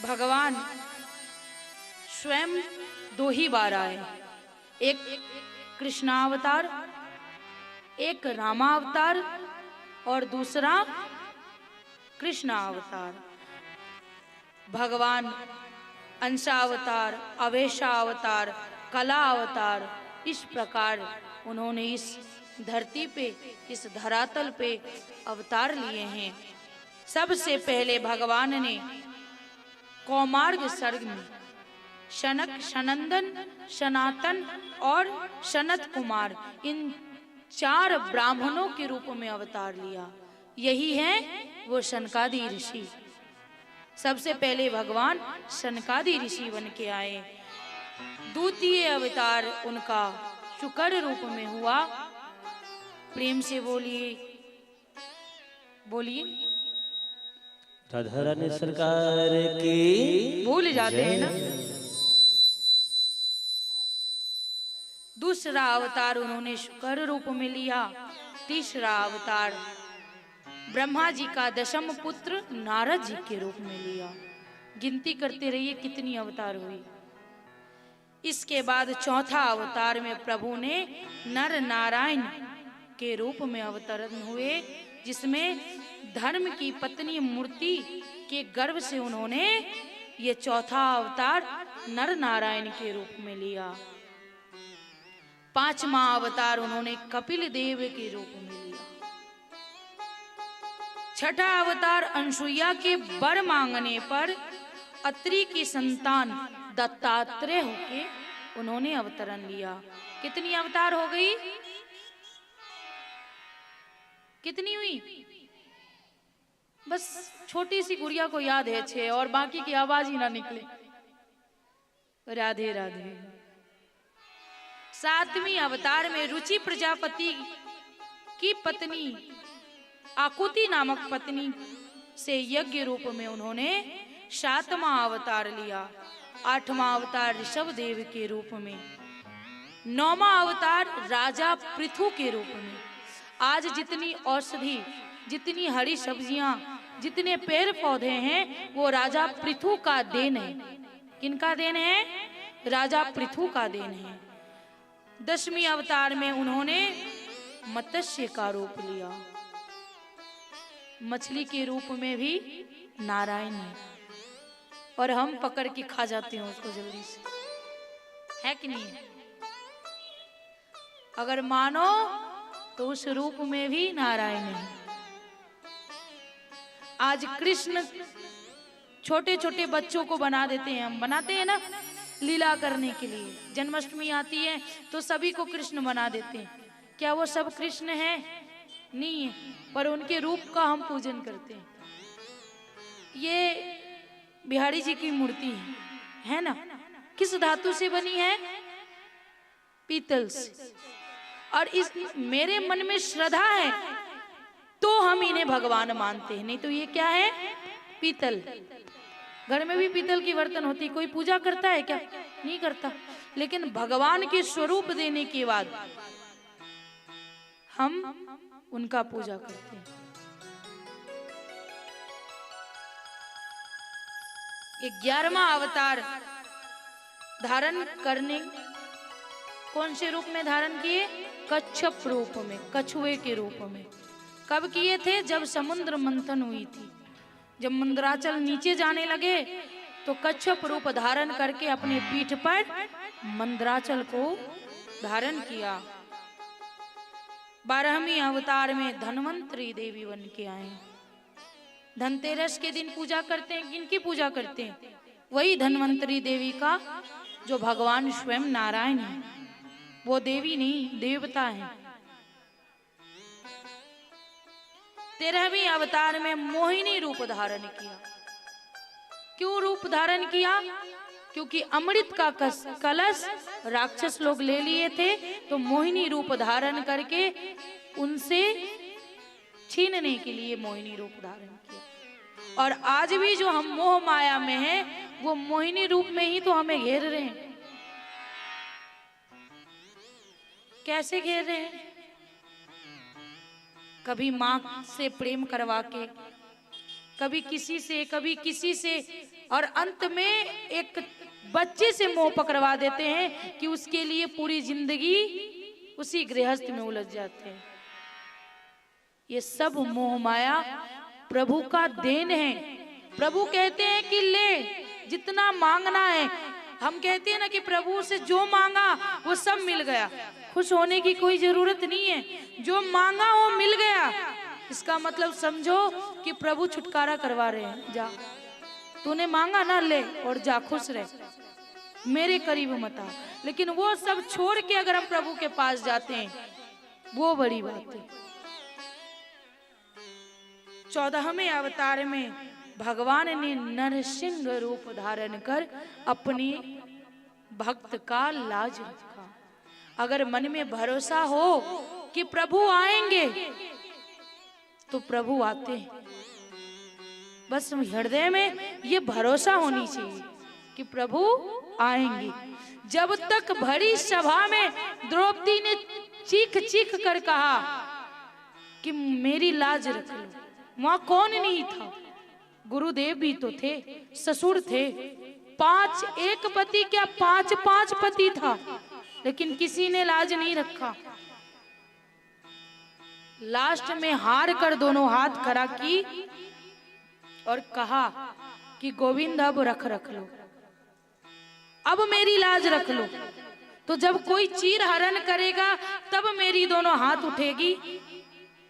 भगवान स्वयं 2 ही बार आए, एक कृष्णावतार, एक रामावतार और दूसरा कृष्णावतार। भगवान अंशावतार, अवेशावतार, कला अवतार, इस प्रकार उन्होंने इस धरती पे, इस धरातल पे अवतार लिए हैं। सबसे पहले भगवान ने कौमार्ग सर्ग में शनक, सनंदन, सनातन और सनत कुमार, इन 4 ब्राह्मणों के रूप में अवतार लिया। यही है वो सनकादि ऋषि। सबसे पहले भगवान सनकादि ऋषि बन के आए। द्वितीय अवतार उनका शुकर रूप में हुआ। प्रेम से बोलिए, बोलिए। राधा रानी सरकार की। भूल जाते हैं ना। दूसरा अवतार उन्होंने शुकर रूप में लिया। तीसरा अवतार ब्रह्मा जी का 10म पुत्र नारद जी के रूप में लिया। गिनती करते रहिए कितनी अवतार हुई। इसके बाद चौथा अवतार में प्रभु ने नर नारायण के रूप में अवतरण हुए, जिसमें धर्म की पत्नी मूर्ति के गर्भ से उन्होंने ये चौथा अवतार नर नारायण के रूप में लिया। पांचवा अवतार उन्होंने कपिल देव के रूप में लिया। छठा अवतार अनसुईया के वर मांगने पर अत्रि की संतान दत्तात्रेय होके उन्होंने अवतरण लिया। कितनी अवतार हो गई? कितनी हुई? बस छोटी सी गुड़िया को याद है 6 और बाकी की आवाज ही ना निकले। राधे राधे। 7वीं अवतार में रुचि प्रजापति की पत्नी आकुति नामक पत्नी से यज्ञ रूप में उन्होंने 7वां अवतार लिया। 8वां अवतार ऋषभ देव के रूप में। 9वां अवतार राजा पृथु के रूप में। आज जितनी औषधि, जितनी हरी सब्जियां, जितने पेड़ पौधे हैं वो राजा पृथु का देन है। किनका देन है? राजा पृथु का देन है। 10वीं अवतार में उन्होंने मत्स्य का रूप लिया। मछली के रूप में भी नारायण है और हम पकड़ के खा जाते हैं उसको जल्दी से, है कि नहीं? अगर मानो तो उस रूप में भी नारायण है। आज कृष्ण छोटे छोटे बच्चों को बना देते हैं, हम बनाते हैं ना लीला करने के लिए। जन्माष्टमी आती है तो सभी को कृष्ण बना देते हैं। क्या वो सब कृष्ण है? नहीं है, पर उनके रूप का हम पूजन करते हैं। ये बिहारी जी की मूर्ति है ना? किस धातु से बनी है? पीतल से। और इस मेरे मन में श्रद्धा है तो हम इन्हें भगवान मानते हैं, नहीं तो ये क्या है? पीतल। घर में भी पीतल की बर्तन होती, कोई पूजा करता है क्या? नहीं करता। लेकिन भगवान के स्वरूप देने के बाद हम उनका पूजा करते हैं। 11वां अवतार धारण करने कौन से रूप में धारण किए? कच्छप रूप में, कछुए के रूप में। कब किए थे? जब समुद्र मंथन हुई थी, जब मंदराचल नीचे जाने लगे तो कच्छप रूप धारण करके अपने पीठ पर मंदराचल को धारण किया। 12वीं अवतार में धन्वंतरी देवी बन के आए। धनतेरस के दिन पूजा करते हैं, किनकी पूजा करते हैं? वही धन्वंतरी देवी का जो भगवान स्वयं नारायण है। वो देवी नहीं, देवता है। 13वीं अवतार में मोहिनी रूप धारण किया। क्यों रूप धारण किया? क्योंकि अमृत का कलश राक्षस लोग ले लिए थे, तो मोहिनी रूप धारण करके उनसे छीनने के लिए मोहिनी रूप धारण किया। और आज भी जो हम मोह माया में हैं, वो मोहिनी रूप में ही तो हमें घेर रहे हैं। कैसे घेर रहे हैं? कभी माँ से प्रेम करवा के, कभी किसी से, और अंत में एक बच्चे से मोह पकड़वा देते हैं कि उसके लिए पूरी जिंदगी उसी गृहस्थ में उलझ जाते हैं। ये सब मोह माया प्रभु का देन है। प्रभु कहते हैं कि ले जितना मांगना है। हम कहते हैं ना कि प्रभु से जो मांगा वो सब मिल गया। खुश होने की कोई जरूरत नहीं है, जो मांगा वो मिल गया। इसका मतलब समझो कि प्रभु छुटकारा करवा रहे हैं। जा, तूने मांगा ना, ले और जा, खुश रह, मेरे करीब मत आ। लेकिन वो सब छोड़ के अगर हम प्रभु के पास जाते हैं, वो बड़ी बात है। 14वें अवतार में भगवान ने नरसिंह रूप धारण कर अपने भक्त का लाज रखा। अगर मन में भरोसा हो कि प्रभु आएंगे तो प्रभु आते हैं। बस हृदय में ये भरोसा होनी चाहिए कि प्रभु आएंगे। जब तक भरी सभा में द्रौपदी ने चीख चीख कर कहा कि मेरी लाज रख लो, वहां कौन नहीं था? गुरुदेव भी तो थे, ससुर थे, 5 एक पति क्या 5 पति था, लेकिन किसी ने लाज नहीं रखा। लास्ट में हार कर दोनों हाथ खड़ा की और कहा कि गोविंद अब रख लो, अब मेरी लाज रख लो। तो जब कोई चीर हरण करेगा तब मेरी दोनों हाथ उठेगी,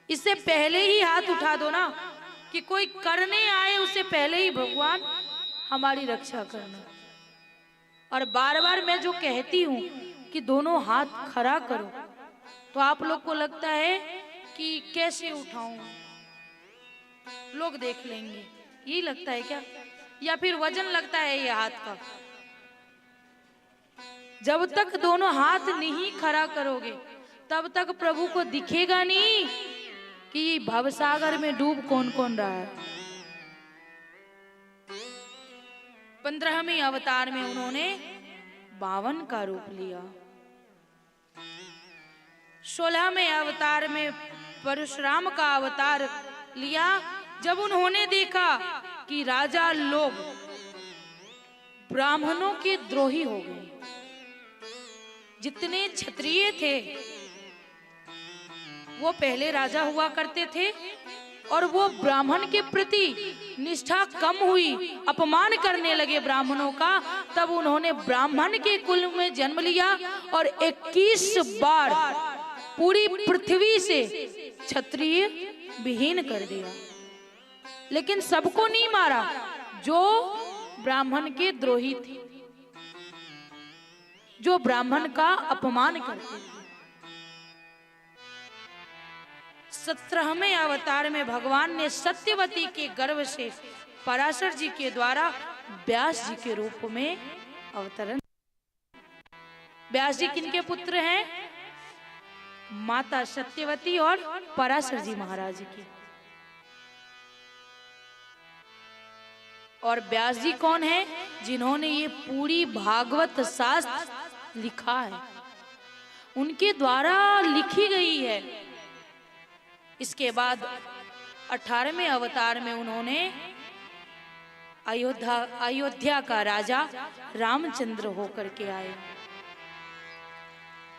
इससे पहले ही हाथ उठा दो ना, कि कोई करने आए उससे पहले ही भगवान हमारी रक्षा करना। और बार बार मैं जो कहती हूँ कि दोनों हाथ खड़ा करो, तो आप लोग को लगता है कि कैसे उठाऊं, लोग देख लेंगे, यही लगता है क्या? या फिर वजन लगता है ये हाथ का? जब तक दोनों हाथ नहीं खड़ा करोगे तब तक प्रभु को दिखेगा नहीं कि भवसागर में डूब कौन कौन रहा है। 15वें अवतार में उन्होंने 52 का रूप लिया। 16वें अवतार में परशुराम का अवतार लिया। जब उन्होंने देखा कि राजा लोग ब्राह्मणों के द्रोही हो गए, जितने क्षत्रिय थे वो पहले राजा हुआ करते थे और वो ब्राह्मण के प्रति निष्ठा कम हुई, अपमान करने लगे ब्राह्मणों का, तब उन्होंने ब्राह्मण के कुल में जन्म लिया और 21 बार पूरी पृथ्वी से क्षत्रिय विहीन कर दिया। लेकिन सबको नहीं मारा, जो ब्राह्मण के द्रोही थे, जो ब्राह्मण का अपमान करते थे। 17वें अवतार में भगवान ने सत्यवती के गर्भ से पराशर जी के द्वारा व्यास जी के रूप में अवतरण। व्यास जी किनके पुत्र हैं? माता सत्यवती और पराशर जी महाराज की। और व्यास जी कौन है? जिन्होंने ये पूरी भागवत शास्त्र लिखा है, उनके द्वारा लिखी गई है। इसके बाद 18वें अवतार में उन्होंने अयोध्या का राजा रामचंद्र होकर के आए।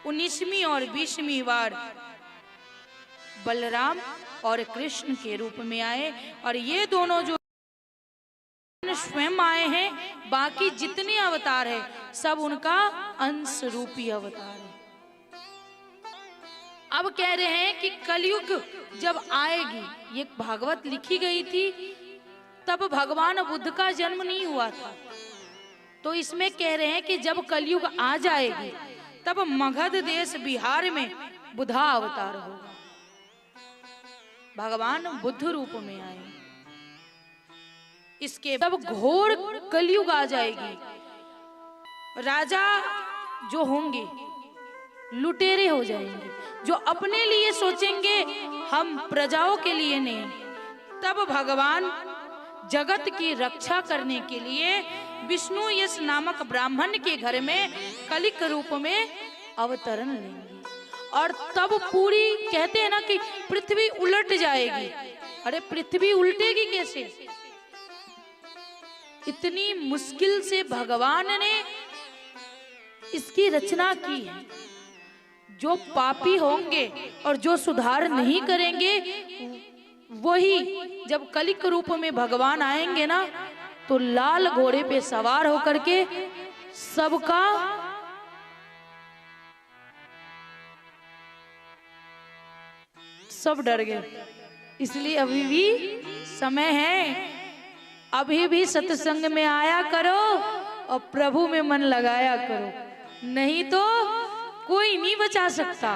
19वीं और 20वीं बार बलराम और कृष्ण के रूप में आए। और ये दोनों जो स्वयं आए हैं, बाकी जितने अवतार है सब उनका अंश रूपी अवतार है। अब कह रहे हैं कि कलयुग जब आएगी, ये भागवत लिखी गई थी तब भगवान बुद्ध का जन्म नहीं हुआ था, तो इसमें कह रहे हैं कि जब कलयुग आ जाएगी तब मगध देश बिहार में बुद्धा अवतार होगा। भगवान बुद्ध रूप में आए। इसके तब घोर कलयुग आ जाएगी। राजा जो होंगे लुटेरे हो जाएंगे, जो अपने लिए सोचेंगे, हम प्रजाओं के लिए नहीं। तब भगवान जगत की रक्षा करने के लिए विष्णु यश नामक ब्राह्मण के घर में कलिक रूप में अवतरण लेंगे। और तब पूरी कहते हैं ना कि पृथ्वी उलट जाएगी। अरे पृथ्वी उल्टेगी कैसे? इतनी मुश्किल से भगवान ने इसकी रचना की है। जो पापी होंगे और जो सुधार नहीं करेंगे, वही जब कलिक रूप में भगवान आएंगे ना, तो लाल घोड़े पे सवार होकर के सबका सब डर गए। इसलिए अभी भी समय है, अभी भी सत्संग में आया करो और प्रभु में मन लगाया करो, नहीं तो कोई नहीं बचा सकता।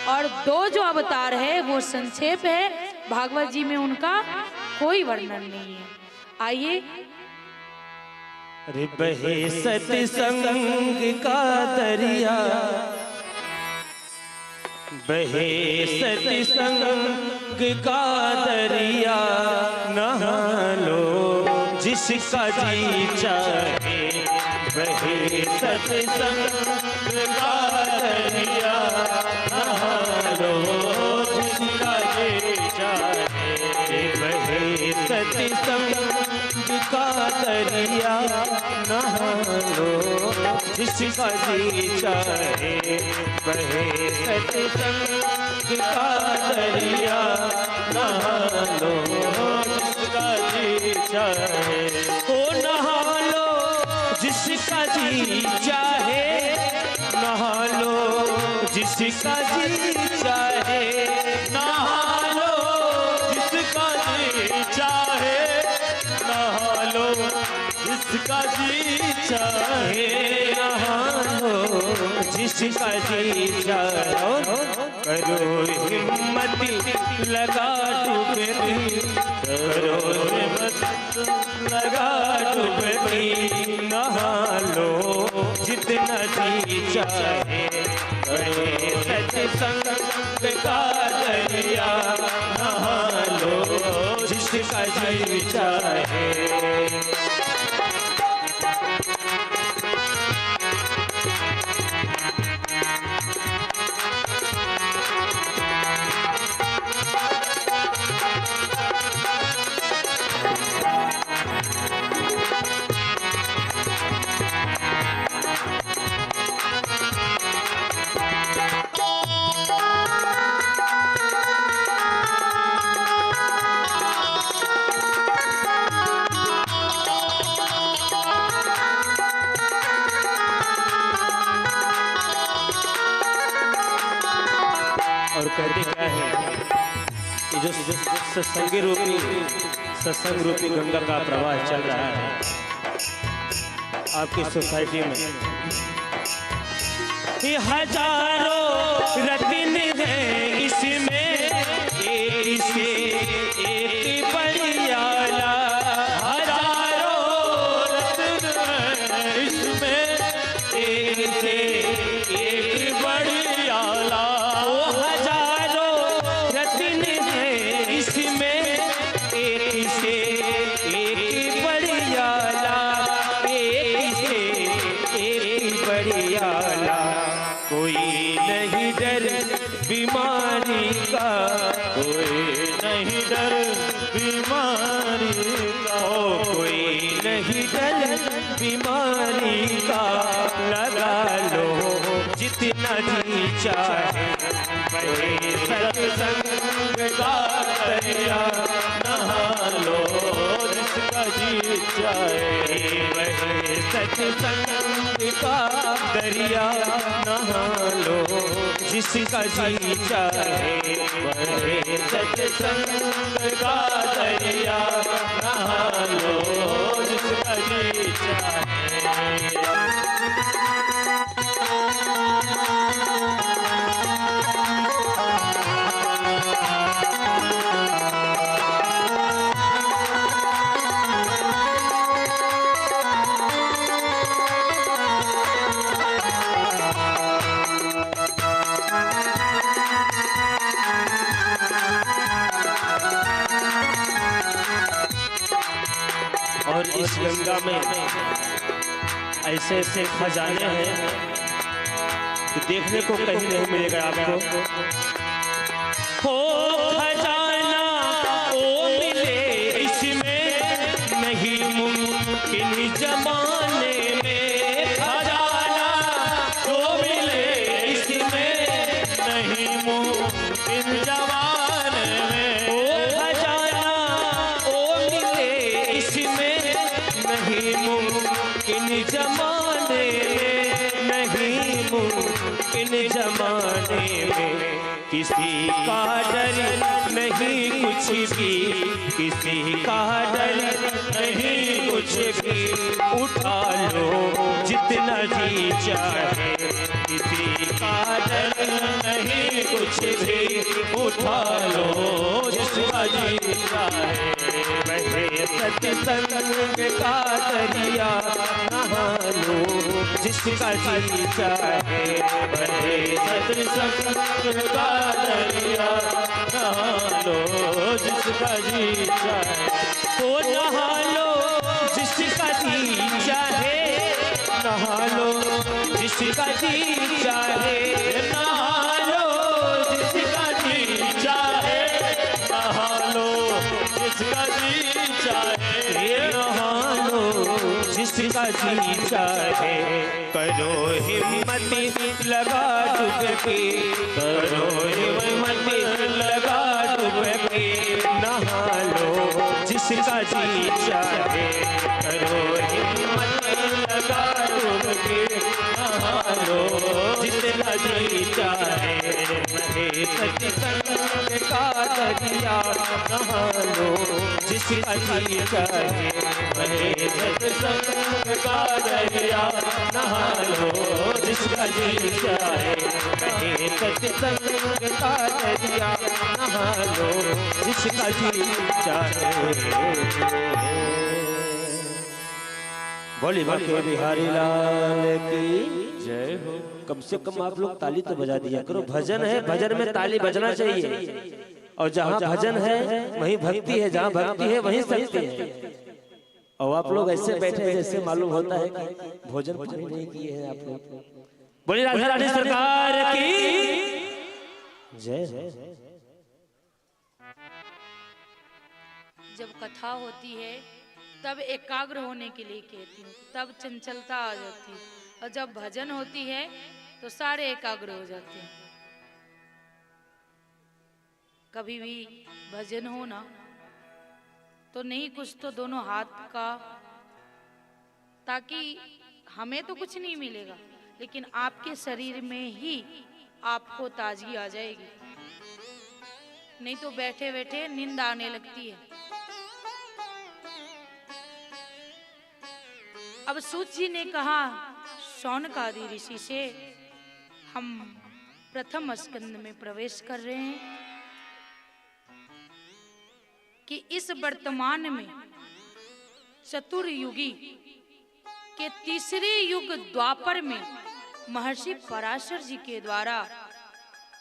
और दो जो अवतार है वो संक्षेप है, भागवत जी में उनका कोई वर्णन नहीं है। आइए। रे बहे सत्संग का दरिया, बहे सत्संग का दरिया, नहा लो जिसका जी चाहे। बहे सत्संग का दरिया, नहा लो जिसका जी चाहे। बहे सत्संग का दरिया नहा लो, जिसका जी चाहे बहे सत्संग का दरिया नहा लो, जिसका जी चाहे ओ नहा लो, जिसका जी चाहे नहा लो, जिसका जी चाहे नहा लो, जिसका जी चाहे नहा लो, जिसका जी चाहे नहा लो, जिसका जी चाहे करो हिम्मत लगा डूबती, करो हिम्मत लगा डूबती, नहा लो जितना जी चाहे, करे सत्संग का दरिया नहा लो, जिसका जी चाहे। और कहते क्या है कि जो सत्संग रूपी गंगा का प्रवाह चल रहा है आपकी सोसाइटी में, ये हजारों रत्न है इसमें, एक से एक बड़ियाला, हजारों रत्न है इसमें, एक से एक बड़ियाला, कोई नहीं डर बीमारी का, कोई नहीं डर बीमारी का, कोई नहीं डर बीमारी का, लगा लो जितना जी चाहे, बहे सत्संग का दरिया नहा लो, जिसका जी चाहे, बहे सत्संग का दरिया नहा लो, जिसका जी चाहे, बहे सत्संग का दरिया नहा लो, जिसका जी चाहे। और इस गंगा में ऐसे ऐसे खजाने हैं कि देखने को कहीं नहीं मिलेगा आपको। हो खजाना ओ मिले इसमें, नहीं मुमकिन जमाने में, खजाना ओ मिले इसमें, नहीं मुमकिन जमाने में, ओ खजाना ओ मिले इसमें, नहीं मुमकिन जमाने में, नहीं मुमकिन जमाने में, किसी का डर नहीं कुछ भी, किसी का डर नहीं कुछ भी, उठा लो जितना जी चाहे, किसी का डर नहीं कुछ भी, उठा लो जिसका जी चाहे, बहे सत्संग का दरिया नहा लो, जिसका जी चाहे, बहे सत्संग का दरिया नहा लो, जिसका जी चाहे, ओ नहा लो जिसका जी चाहे, नहा लो जिसका जी चाहे, नहा लो जिसका जी चाहे, नहा लो जिसका जी चाहे, नहा जिसका जी चाहे करो हिम्मत लगा डुबकी, करो हिम्मत लगा डुबकी, नहा लो जिसका जी चाहे करो हिम्मत लगा डुबकी, नहा लो जिसका जी चाहे महेश संग का दरिया, नहा लो जिसका जी चाहे महेश संग का दरिया, नहा लो जिसका जी चाहे महेश संग का दरिया, नहा लो जिसका जी चाहे। बोली बाके बिहारी लाल की जय हो। कम से कम आप लोग ताली तो बजा दिया करो, भजन है, भजन में ताली बजना चाहिए, और जहाँ भजन है वहीं भक्ति है, जहाँ भक्ति है वहीं शक्ति है। और आप लोग ऐसे बैठे हैं जैसे मालूम होता है कि भोजन पानी नहीं किए हैं आप लोग। बोली राधा रानी सरकार की जय। जब कथा होती है तब एकाग्र होने के लिए कहती हूँ, तब चंचलता आ जाती है, और जब भजन होती है तो सारे एकाग्र हो जाते हैं। कभी भी भजन हो ना तो नहीं कुछ तो दोनों हाथ का, ताकि हमें तो कुछ नहीं मिलेगा लेकिन आपके शरीर में ही आपको ताजगी आ जाएगी, नहीं तो बैठे बैठे नींद आने लगती है। अब सूत जी ने कहा शौनक आदि ऋषि से, हम प्रथम स्कंद में प्रवेश कर रहे हैं कि इस वर्तमान में चतुर्युगी के तीसरे युग द्वापर में महर्षि पराशर जी के द्वारा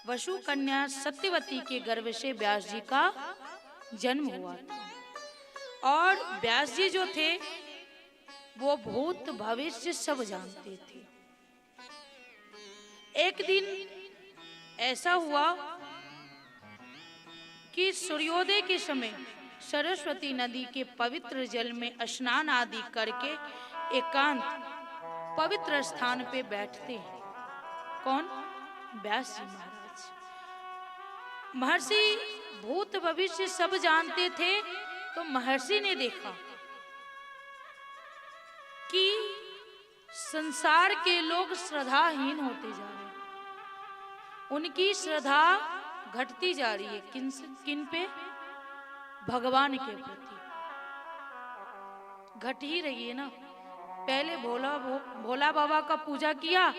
वसु कन्या सत्यवती के गर्भ से व्यास जी का जन्म हुआ था। और व्यास जी जो थे वो भूत भविष्य सब जानते थे। एक दिन ऐसा हुआ कि सूर्योदय के समय सरस्वती नदी के पवित्र जल में स्नान आदि करके एकांत पवित्र स्थान पे बैठते हैं। कौन? व्यास जी महाराज। महर्षि भूत भविष्य सब जानते थे, तो महर्षि ने देखा कि संसार के लोग श्रद्धाहीन होते जा रहे हैं, उनकी श्रद्धा घटती जा रही है। किन पे? भगवान के प्रति घट ही रही है ना। पहले भोला बाबा का पूजा किया,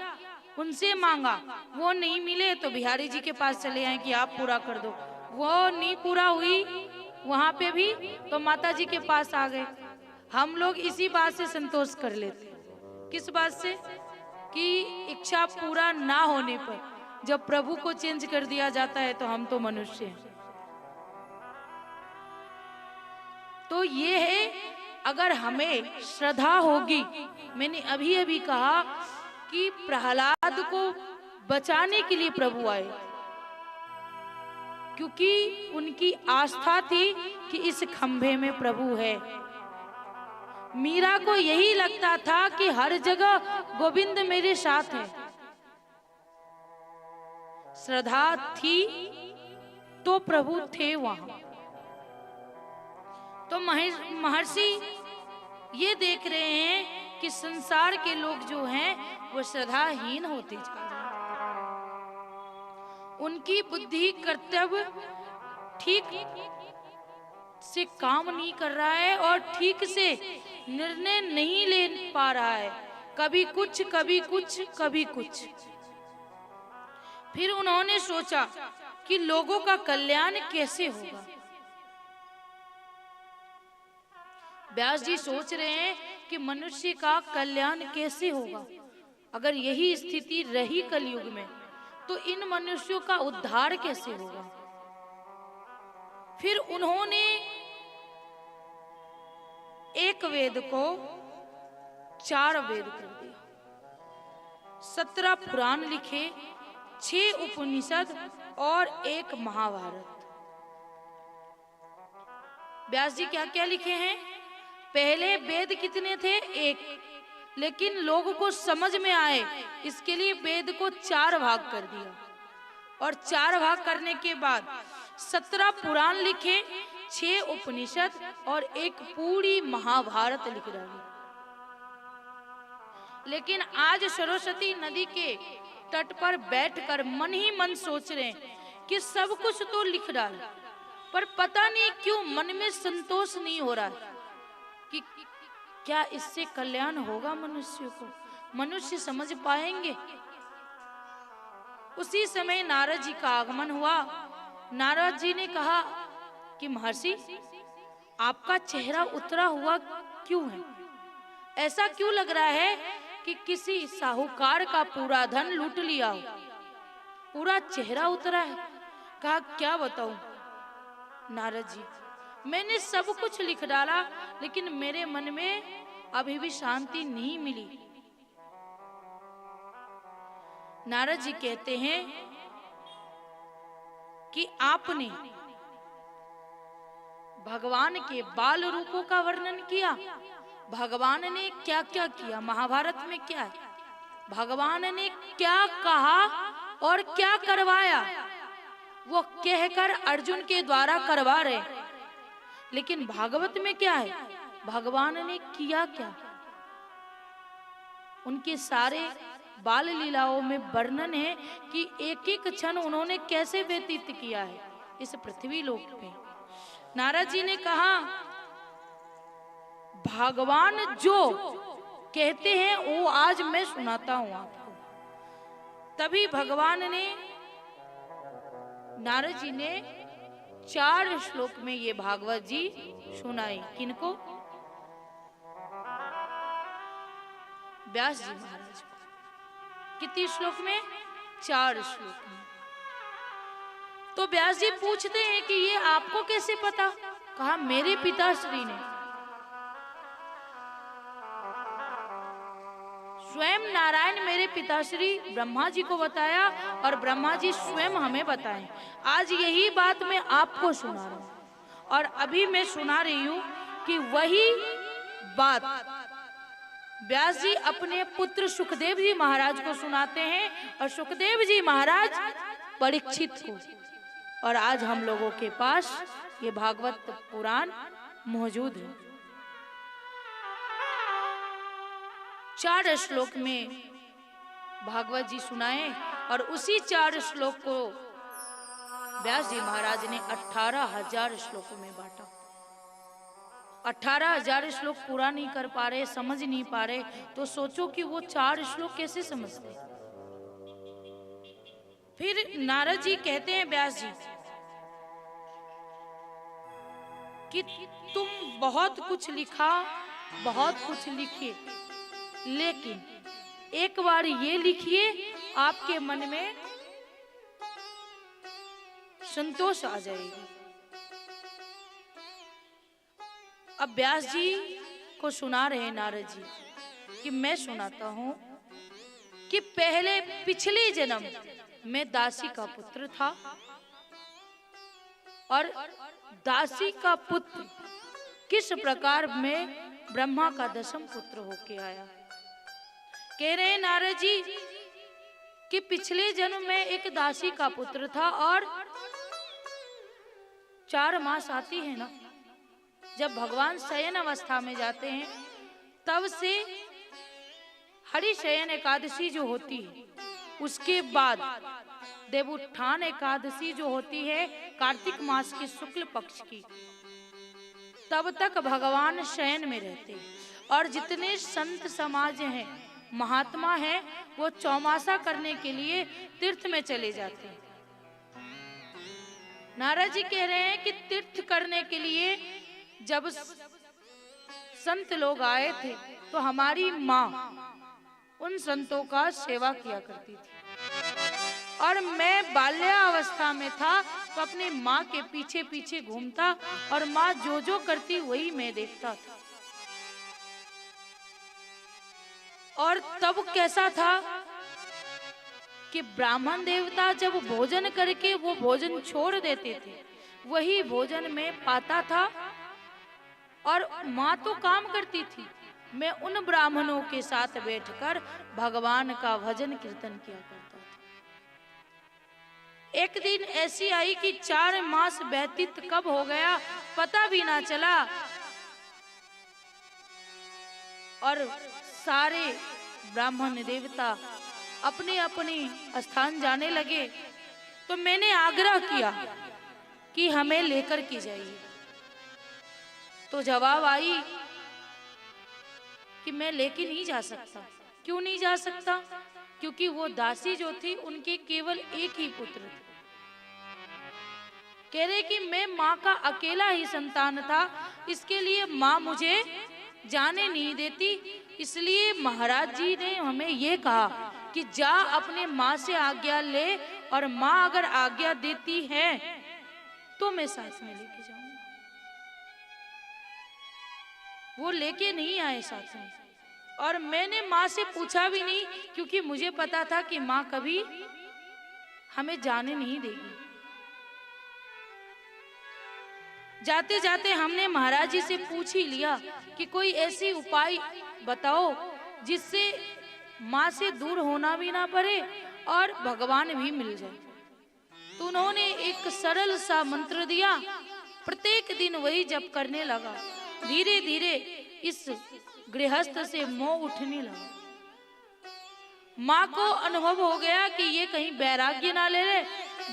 उनसे मांगा, वो नहीं मिले तो बिहारी जी के पास चले आए कि आप पूरा कर दो, वो नहीं पूरा हुई वहां पे भी तो माता जी के पास आ गए। हम लोग इसी बात से संतोष कर लेते। किस बात से? कि इच्छा पूरा ना होने पर जब प्रभु को चेंज कर दिया जाता है तो हम तो मनुष्य हैं। तो ये है, अगर हमें श्रद्धा होगी, मैंने अभी अभी कहा कि प्रहलाद को बचाने के लिए प्रभु आए, क्योंकि उनकी आस्था थी कि इस खंभे में प्रभु है। मीरा को यही लगता था कि हर जगह गोविंद मेरे साथ है। श्रद्धा थी तो प्रभु थे वहां। तो महर्षि ये देख रहे हैं कि संसार के लोग जो हैं वो श्रद्धाहीन होते जा रहे हैं। उनकी बुद्धि कर्तव्य ठीक से काम नहीं कर रहा है और ठीक से निर्णय नहीं ले पा रहा है। कभी कुछ कभी कुछ कभी कुछ। फिर उन्होंने सोचा कि लोगों का कल्याण कैसे होगा। व्यास जी सोच रहे हैं कि मनुष्य का कल्याण कैसे होगा। अगर यही स्थिति रही कलयुग में तो इन मनुष्यों का उद्धार कैसे होगा। फिर उन्होंने एक वेद को 4 वेद कर दिया, 17 पुराण लिखे, 6 उपनिषद और 1 महाभारत। व्यास जी क्या क्या लिखे हैं? पहले वेद कितने थे? एक, लेकिन लोगों को समझ में आए इसके लिए वेद को 4 भाग कर दिया, और 4 भाग करने के बाद 17 पुराण लिखे, 6 उपनिषद और एक पूरी महाभारत लिख डाली। लेकिन आज सरस्वती नदी के तट पर बैठकर मन ही मन सोच रहे हैं कि सब कुछ तो लिख डाला, पर पता नहीं क्यों मन में संतोष नहीं हो रहा कि क्या इससे कल्याण होगा मनुष्य को, मनुष्य समझ पाएंगे। उसी समय नारद जी का आगमन हुआ। नारद जी ने कहा कि महर्षि, आपका चेहरा उतरा हुआ क्यों है? ऐसा क्यों लग रहा है कि किसी साहूकार का पूरा धन लूट लिया हो, पूरा चेहरा उतरा है। कहा क्या बताऊं नारद जी, मैंने सब कुछ लिख डाला, लेकिन मेरे मन में अभी भी शांति नहीं मिली। नारद जी कहते हैं कि आपने भगवान के बाल रूपों का वर्णन किया, भगवान ने क्या क्या किया, महाभारत में क्या है, भगवान ने क्या कहा और क्या करवाया, वो कहकर अर्जुन के द्वारा करवा रहे। लेकिन भागवत में क्या है, भगवान ने किया क्या? उनके सारे बाल लीलाओं में वर्णन है कि एक एक क्षण उन्होंने कैसे व्यतीत किया है इस पृथ्वी लोक पे। नारद जी ने कहा भगवान जो कहते हैं वो आज मैं सुनाता हूं आपको। तभी भगवान ने, नारद जी ने 4 श्लोक में ये भागवत जी सुनाई। किनको? व्यास जी महाराज को। कितने श्लोक में? 4 श्लोक में। तो व्यास जी पूछते हैं कि ये आपको कैसे पता? कहा मेरे पिताश्री ने, स्वयं नारायण मेरे पिताश्री ब्रह्मा जी को बताया और ब्रह्मा जी स्वयं हमें बताएं। आज यही बात मैं आपको सुना रहा हूं, और अभी मैं सुना रही हूं कि वही बात व्यास जी अपने पुत्र सुखदेव जी महाराज को सुनाते हैं, और सुखदेव जी महाराज परीक्षित को। और आज हम लोगों के पास ये भागवत पुराण मौजूद है। 4 श्लोक में भागवत जी सुनाए, और उसी 4 श्लोक को व्यास जी महाराज ने 18,000 श्लोकों में बांटा। 18,000 श्लोक पूरा नहीं कर पा रहे, समझ नहीं पा रहे, तो सोचो कि वो 4 श्लोक कैसे समझते। फिर नारद जी कहते हैं व्यास जी कि तुम बहुत कुछ लिखा, बहुत कुछ लिखे, लेकिन एक बार ये लिखिए, आपके मन में संतोष आ जाएगी। अब व्यास जी को सुना रहे नारद जी कि मैं सुनाता हूं कि पहले पिछले जन्म में दासी का पुत्र था, और दासी का पुत्र किस प्रकार में ब्रह्मा का 10वां पुत्र होके आया। कह रहे हैं नारद जी कि पिछले जन्म में एक दासी का पुत्र था, और 4 मास आती है ना, जब भगवान शयन अवस्था में जाते हैं, तब से हरिशयन एकादशी जो होती है, उसके बाद देवोत्थान एकादशी जो होती है कार्तिक मास की शुक्ल पक्ष की, तब तक भगवान शयन में रहते हैं। और जितने संत समाज हैं, महात्मा हैं, वो चौमासा करने के लिए तीर्थ में चले जाते हैं। नारद जी कह रहे हैं कि तीर्थ करने के लिए जब संत लोग आए थे, तो हमारी माँ उन संतों का सेवा किया करती थी, और मैं बाल्यावस्था में था तो अपनी माँ के पीछे पीछे घूमता, और माँ जो जो करती वही मैं देखता था। और तब कैसा था कि ब्राह्मण देवता जब भोजन करके वो भोजन छोड़ देते थे, वही भोजन में पाता था, और माँ तो काम करती थी, मैं उन ब्राह्मणों के साथ बैठकर भगवान का भजन कीर्तन किया करता था। एक दिन ऐसी आई कि 4 मास व्यतीत कब हो गया पता भी ना चला, और सारे ब्राह्मण देवता अपने अपने स्थान जाने लगे। तो मैंने आग्रह किया कि हमें लेकर के जाइए। तो जवाब आई कि मैं लेके नहीं जा सकता। क्यों नहीं जा सकता? क्योंकि वो दासी जो थी उनके केवल एक ही पुत्र थे। कह रहे कि मैं माँ का अकेला ही संतान था, इसके लिए माँ मुझे जाने नहीं देती। इसलिए महाराज जी ने हमें ये कहा कि जा अपने माँ से आज्ञा ले, और माँ अगर आज्ञा देती है तो मैं साथ में लेके जाऊंगा। वो लेके नहीं आए साथ में, और मैंने माँ से पूछा भी नहीं, क्योंकि मुझे पता था कि माँ कभी हमें जाने नहीं देगी। जाते जाते हमने महाराज जी से पूछ ही लिया कि कोई ऐसी उपाय बताओ जिससे माँ से दूर होना भी ना पड़े और भगवान भी मिल जाए। तो उन्होंने एक सरल सा मंत्र दिया, प्रत्येक दिन वही जप करने लगा। धीरे धीरे इस गृहस्थ से मोह उठने लगा। माँ को अनुभव हो गया कि ये कहीं वैराग्य ना ले ले।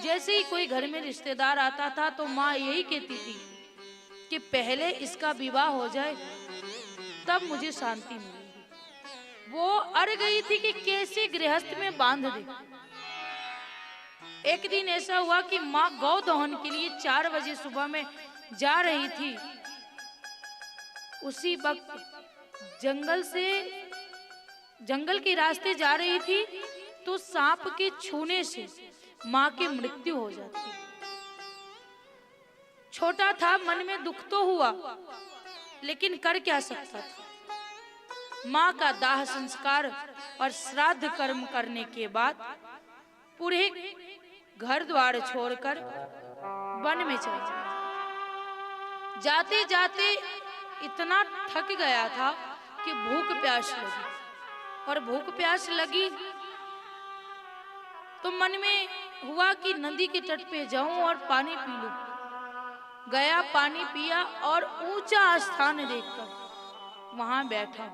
जैसे ही कोई घर में रिश्तेदार आता था तो माँ यही कहती थी कि पहले इसका विवाह हो जाए तब मुझे शांति मिलेगी। वो अड़ गई थी कि कैसे गृहस्थ में बांध दे। एक दिन ऐसा हुआ कि माँ गौ दहन के लिए 4 बजे सुबह में जा रही थी। उसी वक्त जंगल के रास्ते जा रही थी तो सांप के छूने से माँ की मृत्यु हो जाती। छोटा था, मन में दुख तो हुआ, लेकिन कर क्या सकता था। माँ का दाह संस्कार और श्राद्ध कर्म करने के बाद पूरे घर द्वार छोड़कर वन में चल गया। जाते जाते इतना थक गया था कि भूख प्यास लगी, और भूख प्यास लगी तो मन में हुआ कि नदी के तट पे जाऊं और पानी पी लूं। गया, पानी पिया और ऊंचा स्थान देखकर वहां बैठा।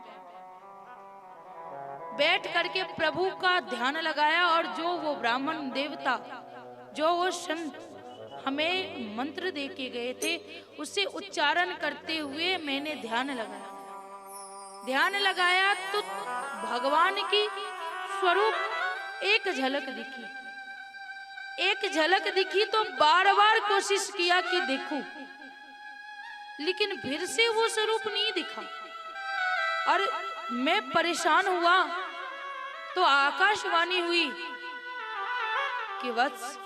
बैठ करके प्रभु का ध्यान लगाया, और जो वो ब्राह्मण देवता, जो वो संत हमें मंत्र दे के गए थे, उसे उच्चारण करते हुए मैंने ध्यान लगाया तो भगवान की स्वरूप एक झलक दिखी तो बार बार कोशिश किया कि देखूं, लेकिन फिर से वो स्वरूप नहीं दिखा। और मैं परेशान हुआ तो आकाशवाणी हुई कि वत्स,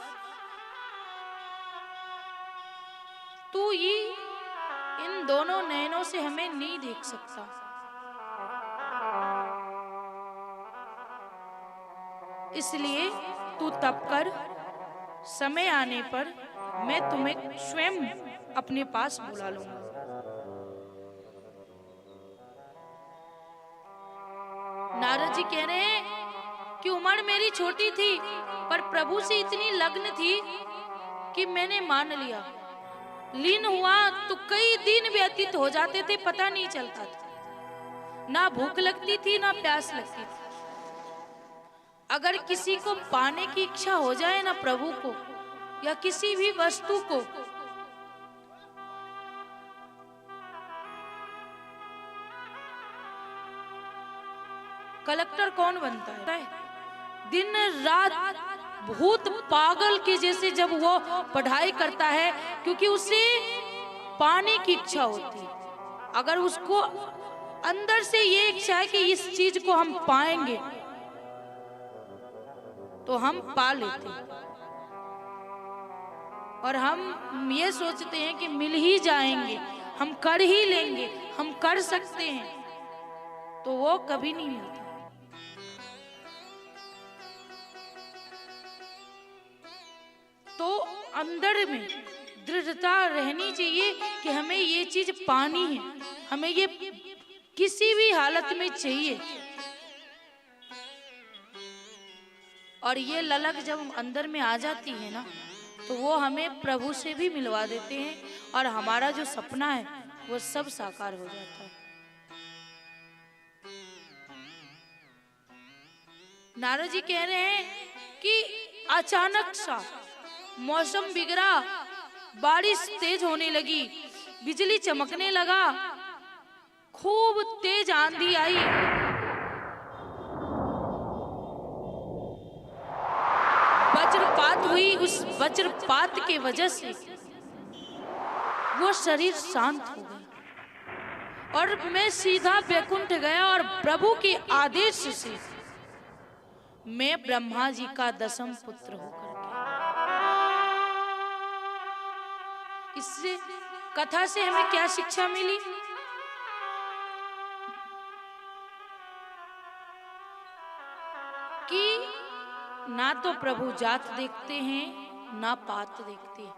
तू ये इन दोनों नयनों से हमें नहीं देख सकता। इसलिए तू तप कर, समय आने पर मैं तुम्हें स्वयं अपने पास बुला लूंगा। नारद जी कह रहे हैं कि उम्र मेरी छोटी थी, पर प्रभु से इतनी लग्न थी कि मैंने मान लिया। लीन हुआ तो कई दिन व्यतीत हो जाते थे, पता नहीं चलता था। ना भूख लगती थी, ना प्यास लगती थी। अगर किसी को पाने की इच्छा हो जाए ना प्रभु को या किसी भी वस्तु को, कलेक्टर कौन बनता है? दिन रात भूत पागल के जैसे जब वो पढ़ाई करता है, क्योंकि उसे पाने की इच्छा होती है। अगर उसको अंदर से ये इच्छा है कि इस चीज को हम पाएंगे तो हम पा लेते हैं, और हम ये सोचते हैं कि मिल ही जाएंगे, हम कर ही लेंगे, हम कर सकते हैं, तो वो कभी नहीं मिलता। तो अंदर में दृढ़ता रहनी चाहिए कि हमें ये चीज पानी है, हमें ये किसी भी हालत में चाहिए। और ये ललक जब अंदर में आ जाती है ना, तो वो हमें प्रभु से भी मिलवा देते हैं और हमारा जो सपना है वो सब साकार हो जाता है। नारद जी कह रहे हैं कि अचानक सा मौसम बिगड़ा, बारिश तेज होने लगी, बिजली चमकने लगा, खूब तेज आंधी आई, वज्रपात हुई। उस वज्रपात के वजह से वो शरीर शांत हो गया और मैं सीधा वैकुंठ गया और प्रभु के आदेश से मैं ब्रह्मा जी का 10वां पुत्र होकर गया। इससे कथा से हमें क्या शिक्षा मिली? कि ना तो प्रभु जात देखते हैं ना पात देखते हैं,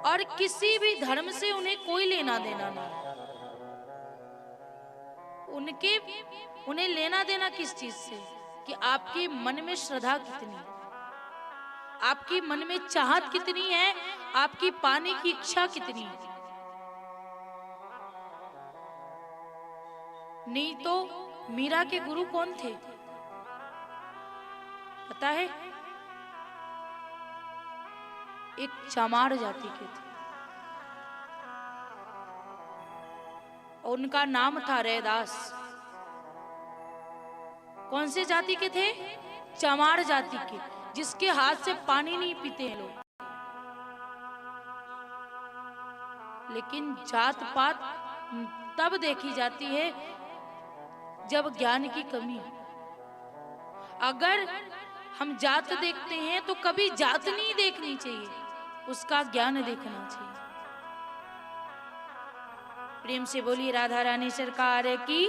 और किसी भी धर्म से उन्हें कोई लेना देना नहीं। उन्हें लेना देना किस चीज से? कि आपके मन में श्रद्धा कितनी, आपकी मन में चाहत कितनी है, आपकी पाने की इच्छा कितनी है। नहीं तो मीरा के गुरु कौन थे पता है? एक चमार जाति के थे, उनका नाम था रैदास। कौन से जाति के थे? चमार जाति के, जिसके हाथ से पानी नहीं पीते हैं लोग। लेकिन जात पात तब देखी जाती है जब ज्ञान की कमी हो। अगर हम जात देखते हैं तो कभी जात नहीं देखनी चाहिए, उसका ज्ञान देखना चाहिए। प्रेम से बोलिए राधा रानी सरकार की।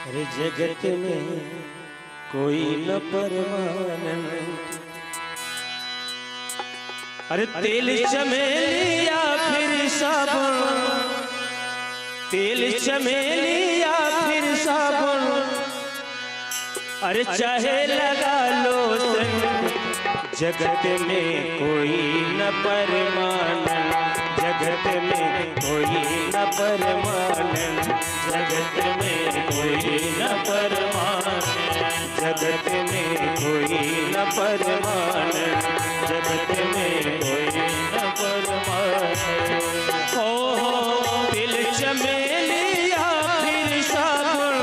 अरे जगत में कोई न परमानंद, अरे तेल चमेली या फिर साबुन, तेल चमेली या फिर साबुन, अरे चाहे लगा लो जगत में कोई न परमानंद, जगत में कोई न परमानंद, जगत में कोई न परमानंद, जगत में कोई न परमानंद, जगत में कोई न परमानंद। ओ दिल चमेली या फिर साबुन,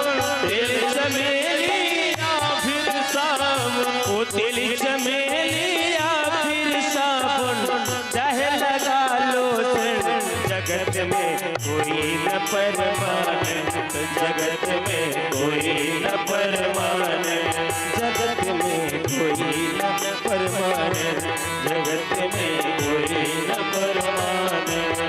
दिल चमेली या फिर साबुन, ओ दिल चमेली या फिर साबुन, चाहे लगा लो जगत में कोई न परमानंद, जगत में कोई न परमानंद, जगत में कोई न परमानंद, जगत में कोई न परमानंद।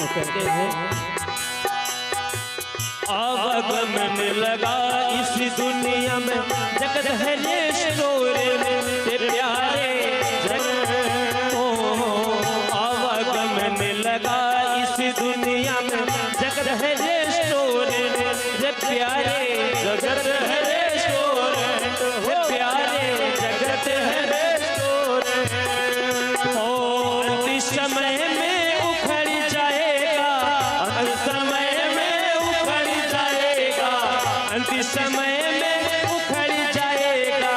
कहते हैं आवागमन लगा इस दुनिया में, जगत है ये शोर ते प्यारे जगत। ओ आवागमन लगा इस दुनिया में, जगत है ये शोर ते प्यारे, जगत है ये शोर ते प्यारे, जगत है ये शोर। ओ अंतिम समय में समय में उखड़ जाएगा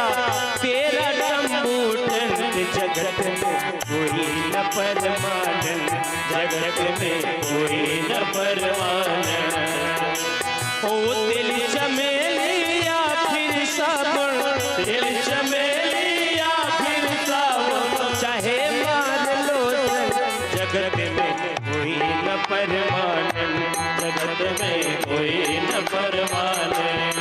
तेरा डंबूटन, जगत में कोई न परमानंद, जगत में कोई न परमानंद। ओ दिल चमेली या फिर साबुन, दिल चमेली या जगत में कोई न परमानंद, जगत में कोई न परमानंद।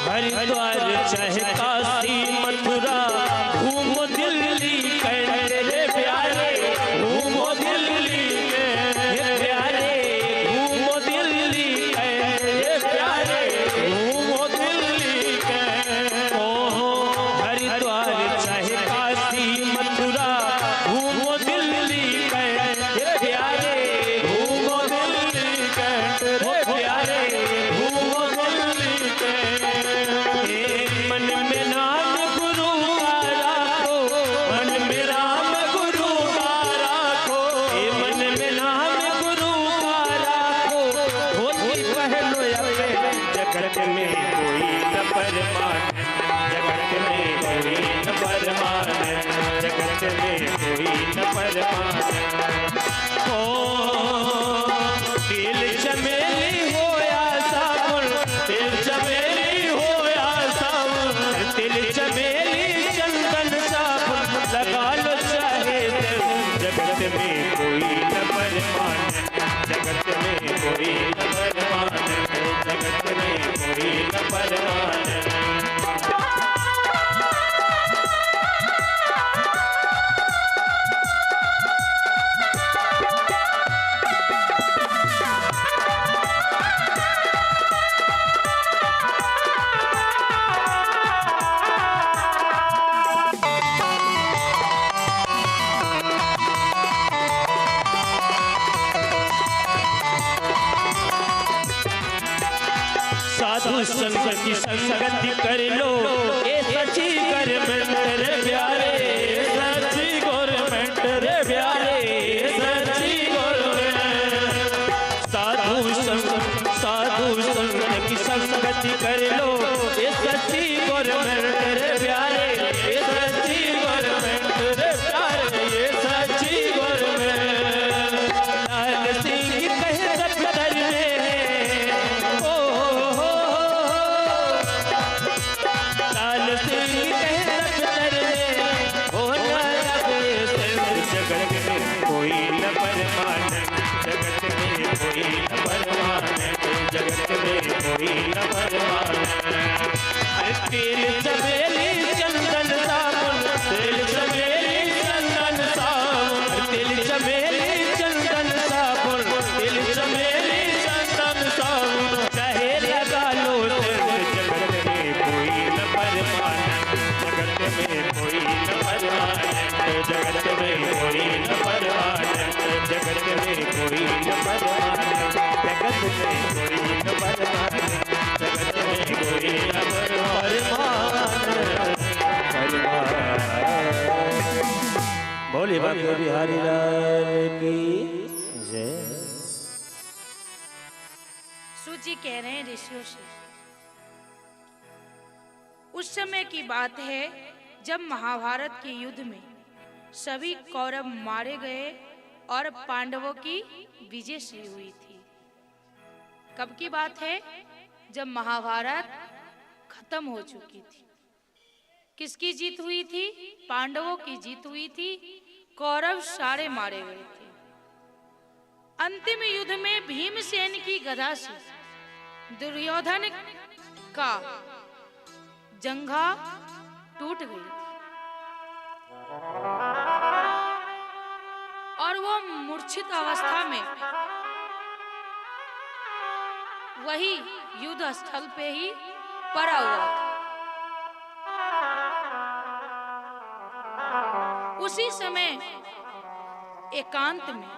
हरिद्वार चाहे काशी मथुरा, घूमो दिल्ली कैंट रे प्यारे, घूमो दिल्ली के प्यारे, घूमो दिल्ली कैंट रे प्यारे, घूमो दिल्ली के। ओहो हरिद्वार चाहे काशी मथुरा, घूमो दिल्ली कैंट रे प्यारे, घूमो दिल्ली कैंट रे प्यारे, घूमो दिल्ली के। मन में नाम गुरु का राखो, मन में राम गुरु का राखो, मन में नाम गुरु का राखो, होती पहलो अपने जगत में कोई न परमानंद, जगत में कोई न परमानंद, जगत में कोई न परमानंद। ओ तिल चमेली हो या साबुन, तिल चमेली हो या साबुन, तिल चमेली चंदन साबुन लगा लो चाहे दिल, जगत में कोई न परमानंद, जगत में कोई न परमानंद, जगत में कोई न परमानंद। साधु संत की संगति कर लो, ये सच्ची गवर्नमेंट रे प्यारे, सच्ची गवर्नमेंट रे प्यारे, सच्ची गवर्नमेंट। साधु संत की संगति कर लो, ये सच्ची गवर्नमेंट रे प्यारे, ये सच्ची गवर्नमेंट रे प्यारे, ये सच्ची गवर्नमेंट। लाल सिंह कहे दफ्तर में, ओ लाल सिंह कहे दफ्तर में, ओ जगत में कोई न परमानंद, जगत में कोई न परमानंद, जगत में कोई न परमानंद। तेल चमेली चंदन साबुन, तेल चमेली चंदन साबुन, तेल चमेली चंदन साबुन, तेल चमेली चंदन साबुन चाहे लगा लो तेल, जगत में कोई न परमानंद, जगत में कोई न परमानंद, जगत में कोई न परमानंद, जगत में कोई न परमानंद, जगत में कोई न परमानंद, जगत में कोई न बोले बाबा बिहारी लाल की जय। सूची कह रहे हैं ऋषियों से, उस समय की बात है जब महाभारत के युद्ध में सभी कौरव मारे गए और पांडवों की विजय श्री हुई थी। कब की बात है? जब महाभारत खत्म हो चुकी थी। किसकी जीत हुई थी? पांडवों की जीत हुई थी। कौरव सारे मारे गए थे। अंतिम युद्ध में भीमसेन की गदा से दुर्योधन का जंघा टूट गई थी और वो मूर्छित अवस्था में वही युद्ध स्थल पे ही पड़ा हुआ था। उसी समय एकांत में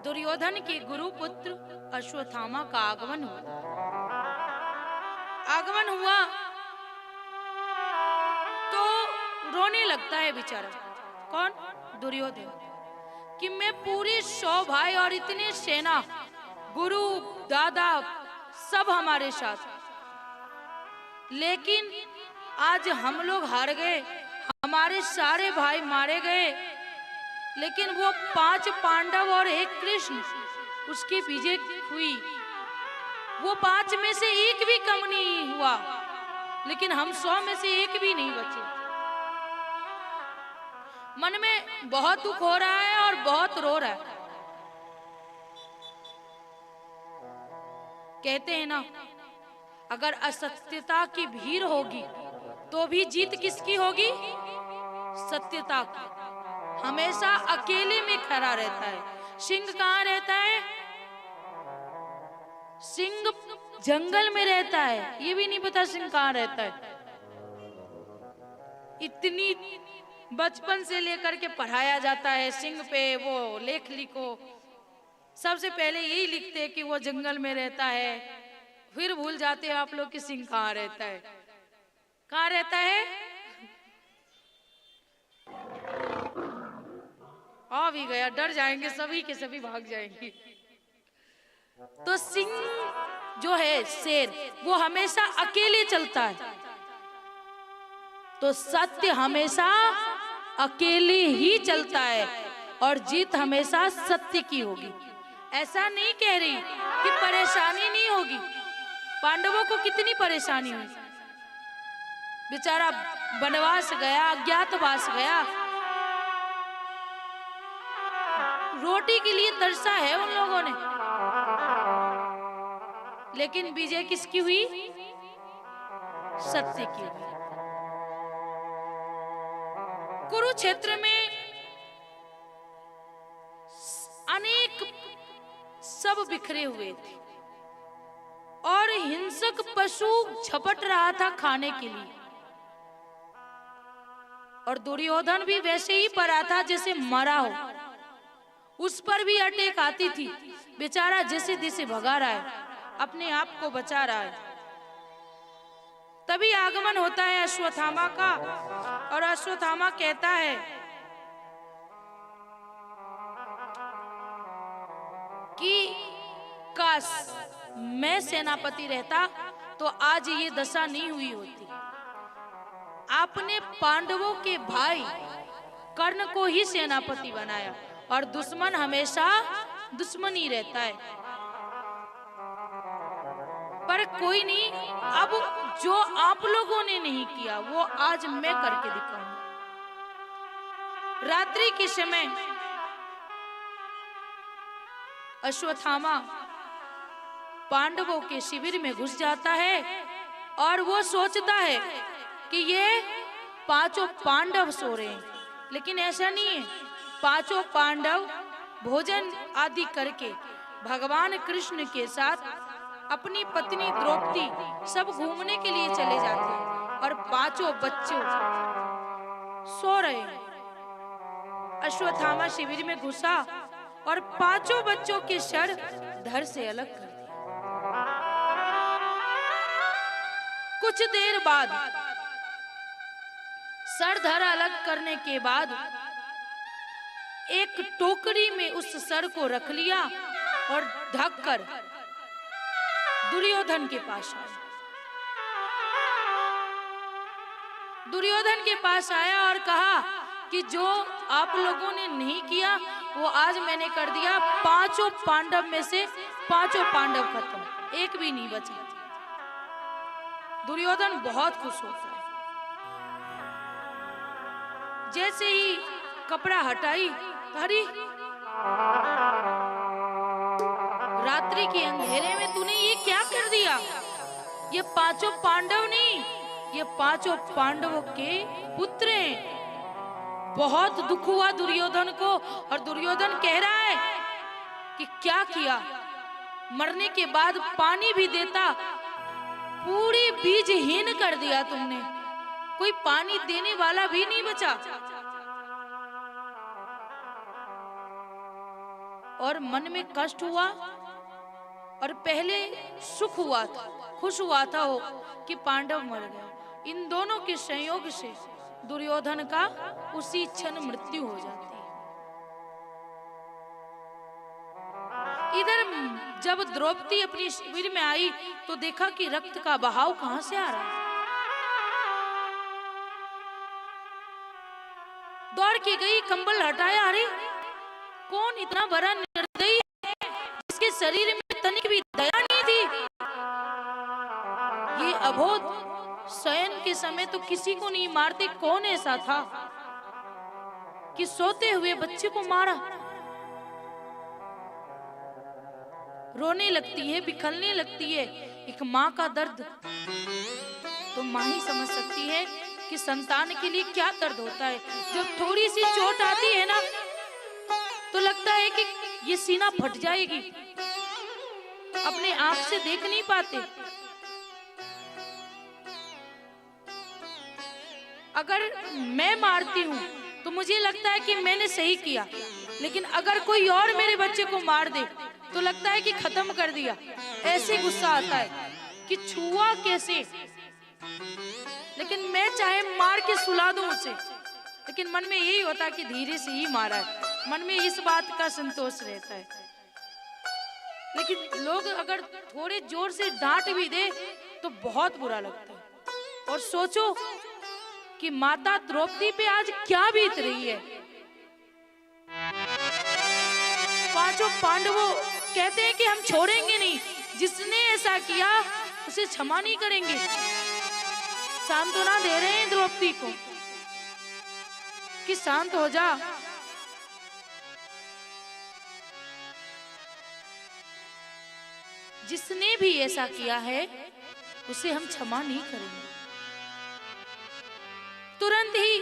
दुर्योधन के गुरु पुत्र अश्वत्थामा का आगमन हुआ तो रोने लगता है बेचारा। कौन? दुर्योधन। कि मैं पूरे 100 भाई और इतने सेना, गुरु दादा सब हमारे साथ, लेकिन आज हम लोग हार गए, हमारे सारे भाई मारे गए, लेकिन वो 5 पांडव और 1 कृष्ण उसकी विजय हुई। वो 5 में से 1 भी कम नहीं हुआ, लेकिन हम 100 में से 1 भी नहीं बचे। मन में बहुत दुख हो रहा है और बहुत रो रहा है। कहते हैं ना, अगर असत्यता की भीड़ होगी तो भी जीत किसकी होगी? सत्यता की। हमेशा अकेले में खड़ा रहता है। सिंह कहाँ रहता है? सिंह जंगल में रहता है, ये भी नहीं पता सिंह कहाँ रहता है। इतनी बचपन से लेकर के पढ़ाया जाता है सिंह पे, वो लेख लिखो, सबसे पहले यही लिखते हैं कि वो जंगल में रहता है, फिर भूल जाते हैं आप लोग कि सिंह कहाँ रहता है। कहाँ रहता है? आ भी गया, डर जाएंगे सभी के सभी, भाग जाएंगे। तो सिंह जो है, शेर, वो हमेशा अकेले चलता है। तो सत्य हमेशा अकेले ही चलता है और जीत हमेशा सत्य की होगी। ऐसा नहीं कह रही कि परेशानी नहीं होगी। पांडवों को कितनी परेशानी हुई, बेचारा वनवास गया, अज्ञातवास गया, रोटी के लिए तरसा है उन लोगों ने, लेकिन विजय किसकी हुई? सत्य की हुई। कुरुक्षेत्र में अनेक सब बिखरे हुए थे और हिंसक पशु झपट रहा था खाने के लिए, और दुर्योधन भी वैसे ही पड़ा था जैसे मरा हो। उस पर भी अटैक आती थी, बेचारा जैसे तैसे भगा रहा है, अपने आप को बचा रहा है। तभी आगमन होता है अश्वत्थामा का, और अश्वत्थामा कहता है कि काश मैं सेनापति रहता तो आज ये दशा नहीं हुई होती। आपने पांडवों के भाई कर्ण को ही सेनापति बनाया, और दुश्मन हमेशा दुश्मन ही रहता है। पर कोई नहीं, अब जो आप लोगों ने नहीं किया वो आज मैं करके दिखाऊंगा। रात्रि के समय अश्वत्थामा पांडवों के शिविर में घुस जाता है और वो सोचता है कि ये 5 पांडव सो रहे हैं, लेकिन ऐसा नहीं है। 5 पांडव भोजन आदि करके भगवान कृष्ण के साथ अपनी पत्नी द्रौपदी सब घूमने के लिए चले जाते हैं, और 5 बच्चों सो रहे हैं। अश्वत्थामा शिविर में घुसा और 5 बच्चों के सर धड़ से अलग कर दिया। कुछ देर बाद सर धड़ अलग करने के बाद एक टोकरी में उस सर को रख लिया और ढककर दुर्योधन के पास आया। दुर्योधन के पास आया और कहा कि जो आप लोगों ने नहीं किया वो आज मैंने कर दिया। 5 पांडव में से 5 पांडव खत्म, एक भी नहीं बचा। दुर्योधन बहुत खुश होता है। जैसे ही कपड़ा हटाई, अरे रात्रि के अंधेरे में तूने ये क्या कर दिया? ये 5 पांडव नहीं, ये 5 पांडवों के पुत्र हैं। बहुत दुख हुआ दुर्योधन को, और दुर्योधन कह रहा है कि क्या किया, मरने के बाद पानी भी देता, पूरी बीजहीन कर दिया तुमने, कोई पानी देने वाला भी नहीं बचा। और मन में कष्ट हुआ और पहले सुख हुआ था, खुश हुआ था वो कि पांडव मर गए। इन दोनों के संयोग से दुर्योधन का उसी क्षण मृत्यु हो जाती है। इधर जब द्रौपदी अपनी शिविर में आई तो देखा कि रक्त का बहाव कहां से आ रहा है। दौड़ के गई, कंबल हटाया, अरे कौन इतना बड़ा निर्दयी है जिसके शरीर में तनिक भी दया नहीं थी। ये अबोध शयन के समय तो किसी को नहीं मारते, कौन ऐसा था कि सोते हुए बच्चे को मारा। रोने लगती है, बिखरने लगती है। एक माँ का दर्द तो माँ ही समझ सकती है कि संतान के लिए क्या दर्द होता है। जब थोड़ी सी चोट आती है ना तो लगता है कि ये सीना फट जाएगी, अपने आंख से देख नहीं पाते। अगर मैं मारती हूँ तो मुझे लगता है कि मैंने सही किया, लेकिन अगर कोई और मेरे बच्चे को मार दे तो लगता है कि खत्म कर दिया। ऐसे गुस्सा आता है कि छुआ कैसे, लेकिन मैं चाहे मार के सुला दूं उसे, लेकिन मन में यही होता है कि धीरे से ही मारा है। मन में इस बात का संतोष रहता है। लेकिन लोग अगर थोड़े जोर से डांट भी दे तो बहुत बुरा लगता है। और सोचो कि माता द्रौपदी पे आज क्या बीत रही है। पांचों पांडवों कहते हैं कि हम छोड़ेंगे नहीं, जिसने ऐसा किया उसे क्षमा नहीं करेंगे। सांत्वना दे रहे हैं द्रौपदी को कि शांत हो जा। जिसने भी ऐसा किया है उसे हम क्षमा नहीं करेंगे। तुरंत ही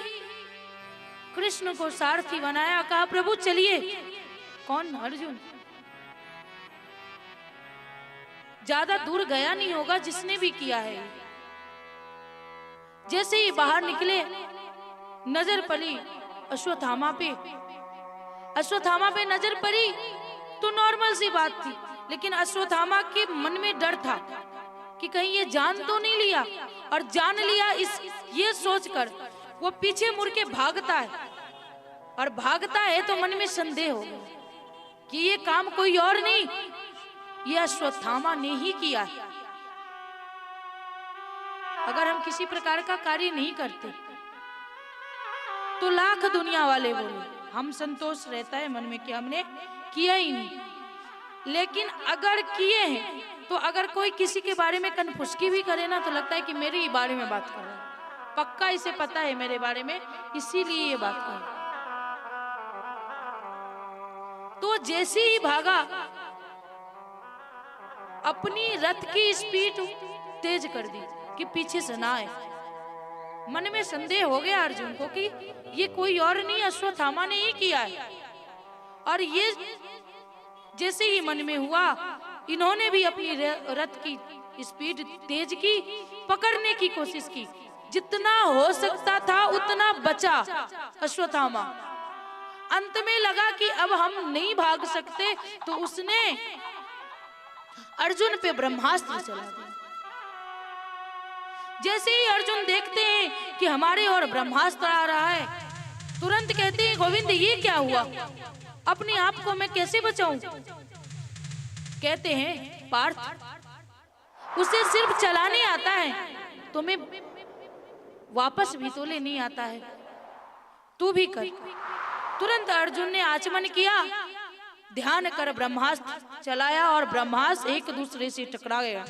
कृष्ण को सारथी बनाया, कहा प्रभु चलिए। कौन? अर्जुन। ज्यादा दूर गया नहीं होगा जिसने भी किया है। जैसे ही बाहर निकले नजर पड़ी अश्वत्थामा पे। अश्वत्थामा पे नजर पड़ी तो नॉर्मल सी बात थी, लेकिन अश्वत्थामा के मन में डर था कि कहीं ये जान तो नहीं लिया। और जान लिया ये सोचकर वो पीछे मुड़ के भागता है, और भागता है तो मन में संदेह हो गया कि ये काम कोई और नहीं, ये अश्वत्थामा ने ही किया है। अगर हम किसी प्रकार का कार्य नहीं करते तो लाख दुनिया वाले बोले, हम संतोष रहता है मन में कि हमने किया ही नहीं। लेकिन अगर किए हैं तो अगर कोई किसी के बारे में कनफुसकी भी करे ना तो लगता है कि मेरे ही बारे में बात कर रहा है, पक्का इसे पता है मेरे बारे में, इसीलिए ये बात कर रहा है। तो जैसे ही भागा अपनी रथ की स्पीड तेज कर दी कि पीछे से ना आए। मन में संदेह हो गया अर्जुन को कि ये कोई और नहीं अश्वत्थामा ने ही किया है। और ये जैसे ही मन में हुआ, इन्होंने भी अपनी रथ की स्पीड तेज की, पकड़ने की कोशिश की। जितना हो सकता था उतना बचा अश्वत्थामा। अंत में लगा कि अब हम नहीं भाग सकते तो उसने अर्जुन पे ब्रह्मास्त्र चला दिया। जैसे ही अर्जुन देखते हैं कि हमारे और ब्रह्मास्त्र आ रहा है, तुरंत कहते हैं गोविंद ये क्या हुआ, अपने आप को मैं कैसे बचाऊं। कहते हैं पार्थ उसे सिर्फ चलाने आता है, तुम्हें वापस भी तो ले नहीं आता है, तू भी कर। तुरंत अर्जुन ने आचमन किया, ध्यान कर ब्रह्मास्त्र चलाया और ब्रह्मास्त्र एक दूसरे से टकरा गया।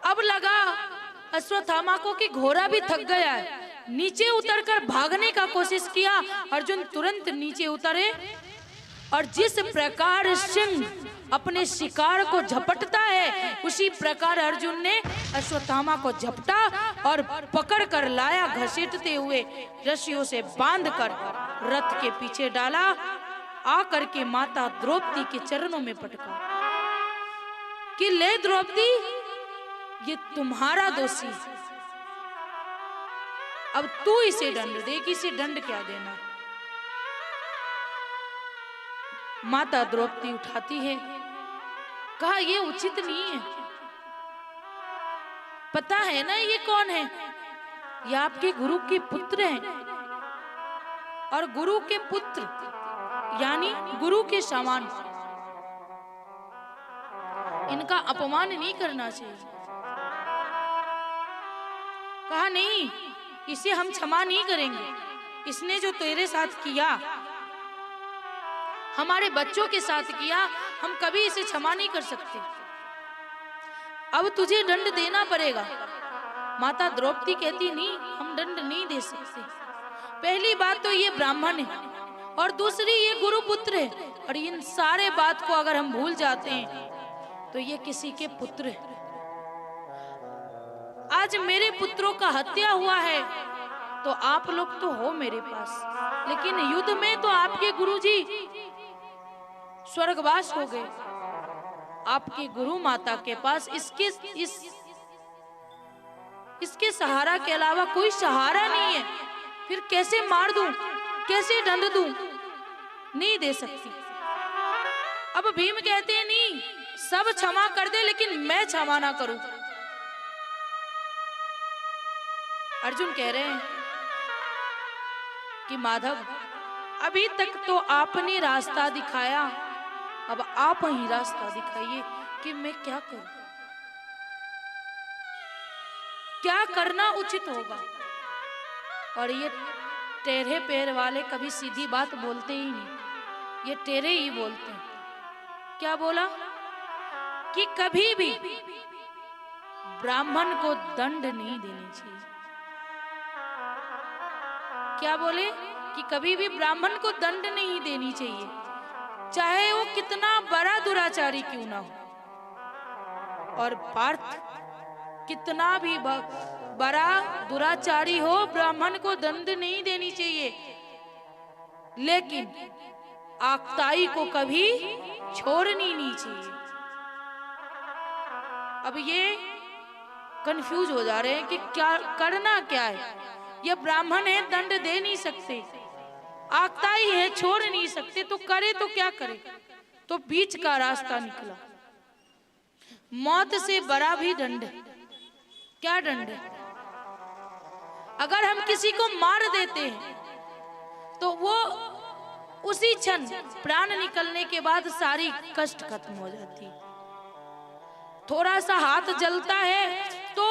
अब लगा अश्वत्थामा को कि घोड़ा भी थक गया है, नीचे उतरकर भागने का कोशिश किया। अर्जुन तुरंत नीचे उतरे और जिस प्रकार सिंह अपने शिकार को झपटता है उसी प्रकार अर्जुन ने अश्वत्थामा को झपटा और पकड़कर लाया, घसीटते हुए रस्सियों से बांधकर रथ के पीछे डाला, आकर के माता द्रौपदी के चरणों में पटका कि ले द्रौपदी ये तुम्हारा दोषी, अब तू इसे दंड दे कि इसे दंड क्या देना। माता द्रौपदी उठाती है, कहा ये उचित नहीं है। पता है ना ये कौन है? ये आपके गुरु के पुत्र हैं, और गुरु के पुत्र यानी गुरु के समान, इनका अपमान नहीं करना चाहिए। कहा नहीं, इसे हम क्षमा नहीं करेंगे। इसने जो तेरे साथ किया, हमारे बच्चों के साथ किया, हम कभी इसे क्षमा नहीं कर सकते। अब तुझे दंड देना पड़ेगा। माता द्रौपदी कहती नहीं, हम दंड नहीं दे सकते। पहली बात तो ये ब्राह्मण है, और दूसरी ये गुरु पुत्र है, और इन सारे बात को अगर हम भूल जाते हैं तो ये किसी के पुत्र है। आज मेरे पुत्रों का हत्या हुआ है तो आप लोग तो हो मेरे पास, लेकिन युद्ध में तो आपके गुरुजी स्वर्गवास हो गए। आपकी गुरु माता के पास इसके सहारा के अलावा कोई सहारा नहीं है। फिर कैसे मार दूं, कैसे दंड दूं? नहीं दे सकती। अब भीम कहते हैं नहीं, सब क्षमा कर दे लेकिन मैं क्षमा ना करूं। अर्जुन कह रहे हैं कि माधव, अभी तक तो आपने रास्ता दिखाया, अब आप ही रास्ता दिखाइए कि मैं क्या करूं, क्या करना उचित होगा। और ये टेढ़े पैर वाले कभी सीधी बात बोलते ही नहीं, ये टेढ़े ही बोलते हैं। क्या बोला कि कभी भी ब्राह्मण को दंड नहीं देनी चाहिए। क्या बोले कि कभी भी ब्राह्मण को दंड नहीं देनी चाहिए, चाहे वो कितना बड़ा दुराचारी क्यों ना हो। और पार्थ कितना भी बड़ा दुराचारी हो, ब्राह्मण को दंड नहीं देनी चाहिए, लेकिन आक्ताई को कभी छोड़नी नहीं चाहिए। अब ये कंफ्यूज हो जा रहे हैं कि क्या करना क्या है। ये ब्राह्मण है, दंड दे नहीं सकते, आक्ताई है, छोड़ नहीं सकते, तो करे तो क्या करे। तो बीच का रास्ता निकला। मौत से बड़ा भी दंड है। क्या दंड है? अगर हम किसी को मार देते हैं तो वो उसी क्षण प्राण निकलने के बाद सारी कष्ट खत्म हो जाती है। थोड़ा सा हाथ जलता है तो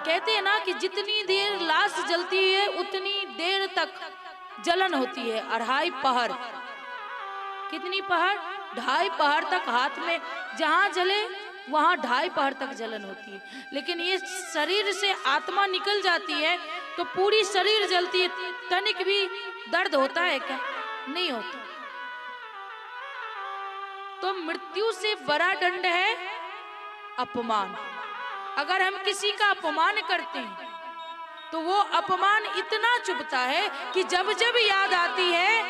कहते हैं ना कि जितनी देर लाश जलती है उतनी देर तक जलन होती है। 2.5 पहर, कितनी पहर? 2.5 पहर तक हाथ में जहां जले वहां 2.5 पहर तक जलन होती है। लेकिन ये शरीर से आत्मा निकल जाती है तो पूरी शरीर जलती है। तनिक भी दर्द होता है क्या? नहीं होता। तो मृत्यु से बड़ा दंड है अपमान। अगर हम किसी का अपमान करते हैं तो वो अपमान इतना चुभता है कि जब जब याद आती है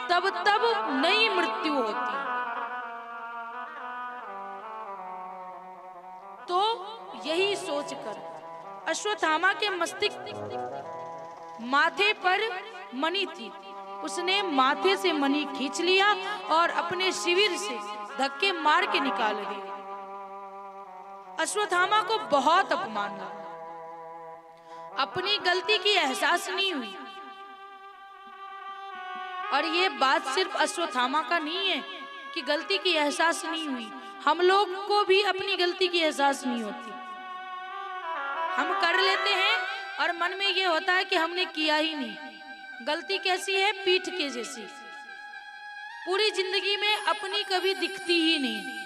तब तब नई मृत्यु होती है। तो यही सोचकर अश्वत्थामा के मस्तिष्क माथे पर मणि थी, उसने माथे से मणि खींच लिया और अपने शिविर से धक्के मार के निकाल दिए। अश्वत्थामा को बहुत अपमान लगा, अपनी गलती की एहसास नहीं हुई। और ये बात सिर्फ अश्वत्थामा का नहीं है कि गलती की एहसास नहीं हुई, हम लोग को भी अपनी गलती की एहसास नहीं होती। हम कर लेते हैं और मन में ये होता है कि हमने किया ही नहीं। गलती कैसी है? पीठ के जैसी, पूरी जिंदगी में अपनी कभी दिखती ही नहीं।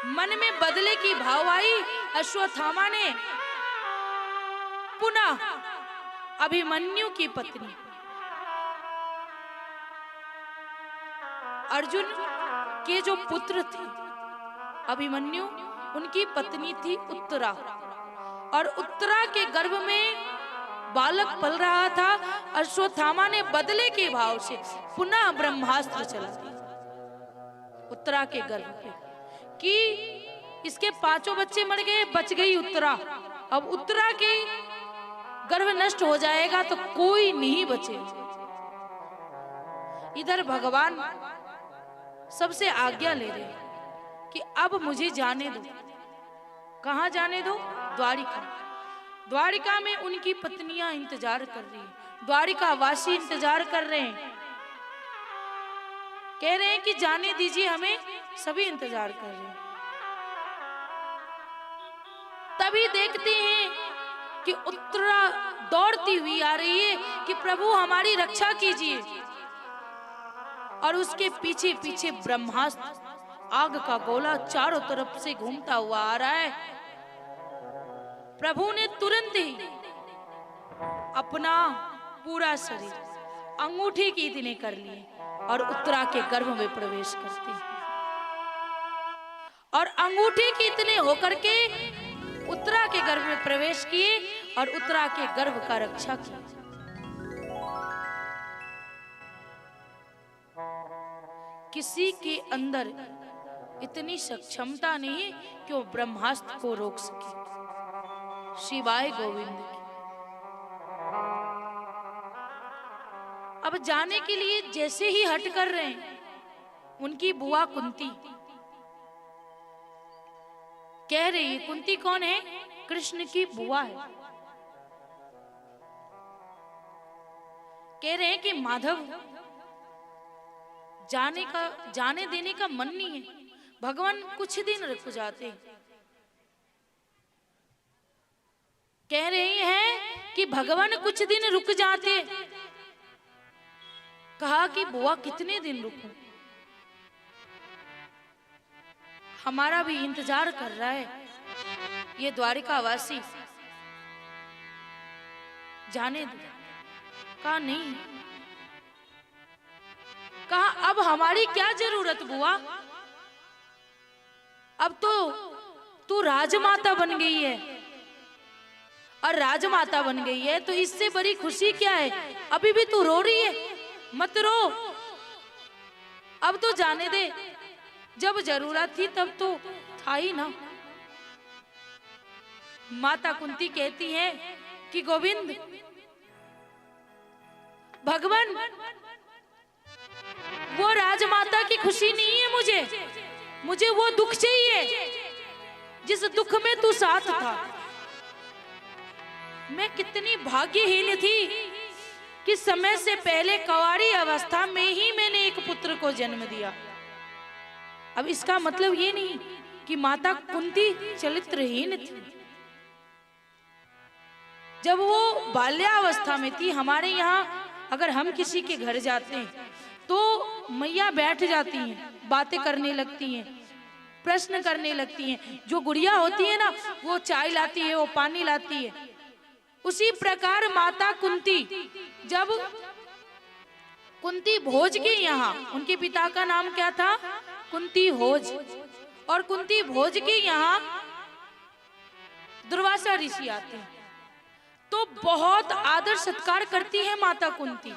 मन में बदले की भाव आई। अश्वत्थामा ने पुनः अभिमन्यु की पत्नी अर्जुन के जो पुत्र थे अभिमन्यु, उनकी पत्नी थी उत्तरा, और उत्तरा के गर्भ में बालक पल रहा था। अश्वत्थामा ने बदले के भाव से पुनः ब्रह्मास्त्र चला दिया उत्तरा के गर्भ पे कि इसके 5 बच्चे मर गए, बच गई उत्तरा। अब उत्तरा के गर्भ नष्ट हो जाएगा तो कोई नहीं बचे। इधर भगवान सबसे आज्ञा ले रहे कि अब मुझे जाने दो। कहां जाने दो? द्वारिका। द्वारिका में उनकी पत्नियां इंतजार कर रही हैं, द्वारिका वासी इंतजार कर रहे हैं, कह रहे हैं कि जाने दीजिए हमें, सभी इंतजार कर रहे हैं। तभी देखते हैं कि उत्तरा दौड़ती हुई आ रही है कि प्रभु हमारी रक्षा कीजिए, और उसके पीछे पीछे ब्रह्मास्त्र आग का गोला चारों तरफ से घूमता हुआ आ रहा है। प्रभु ने तुरंत ही अपना पूरा शरीर अंगूठी की इतने कर लिए और उत्तरा के गर्भ में प्रवेश करते हैं, और अंगूठी की इतने होकर के उत्तरा के गर्भ में प्रवेश किए और उत्तरा के गर्भ का रक्षा किया। किसी के अंदर इतनी सक्षमता नहीं कि वो ब्रह्मास्त्र को रोक सके। शिवाय गोविंद की। अब जाने के लिए जैसे ही हट कर रहे हैं, उनकी बुआ कुंती कह रही है, कुंती कौन है? कृष्ण की बुआ है। कह रहे हैं कि माधव जाने देने का मन नहीं है, भगवान कुछ दिन रुक जाते। कह रही हैं कि भगवान कुछ दिन रुक जाते। कहा कि बुआ कितने दिन रुकूं, हमारा भी इंतजार कर रहा है ये द्वारिका वासी, जाने दो। कहा नहीं। कहा अब हमारी क्या जरूरत बुआ, अब तो तू राजमाता बन गई है, और राजमाता बन गई है तो इससे बड़ी खुशी क्या है? अभी भी तू रो रही है, मत रो, अब तो जाने दे, जब जरूरत थी तब तो था ही ना। माता कुंती कहती है कि गोविंद, भगवान वो राजमाता की खुशी नहीं है, मुझे वो दुख चाहिए जिस दुख में तू साथ था। मैं कितनी भाग्यहीन थी कि समय से पहले कुंवारी अवस्था में ही मैंने एक पुत्र को जन्म दिया। अब इसका मतलब ये नहीं कि माता कुंती चरित्रहीन थी। जब वो बाल्यावस्था में थी, हमारे यहाँ अगर हम किसी के घर जाते हैं तो मैया बैठ जाती हैं, बातें करने लगती हैं, प्रश्न करने लगती हैं। जो गुड़िया होती है ना, वो चाय लाती है, वो पानी लाती है। उसी प्रकार माता कुंती, जब कुंती भोज के यहाँ, उनके पिता का नाम क्या था? कुंती भोज, और कुंती भोज के यहाँ दुर्वासा ऋषि आते हैं तो बहुत आदर सत्कार करती है माता कुंती,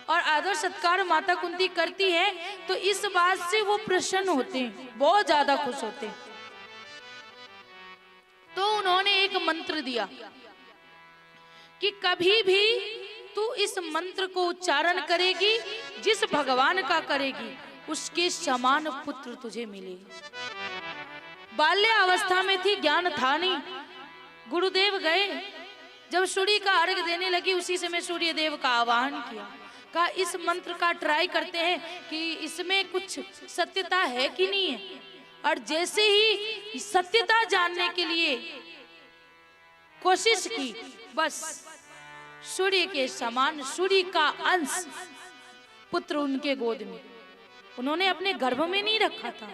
और आदर सत्कार माता कुंती करती है तो इस बात से वो प्रसन्न होते हैं, बहुत ज्यादा खुश होते हैं। तो उन्होंने एक मंत्र दिया कि कभी भी तू इस मंत्र को उच्चारण करेगी, जिस भगवान का करेगी उसके समान पुत्र तुझे मिलेगा। बाल्य अवस्था में थी, ज्ञान था नहीं। गुरुदेव गए, जब सूर्य का अर्घ देने लगी उसी समय सूर्य देव का आवाहन किया। कहा इस मंत्र का ट्राई करते हैं कि इसमें कुछ सत्यता है कि नहीं है। और जैसे ही सत्यता जानने के लिए कोशिश की, बस सूर्य के समान, सूर्य का अंश पुत्र उनके गोद में। उन्होंने अपने गर्भ में नहीं रखा था,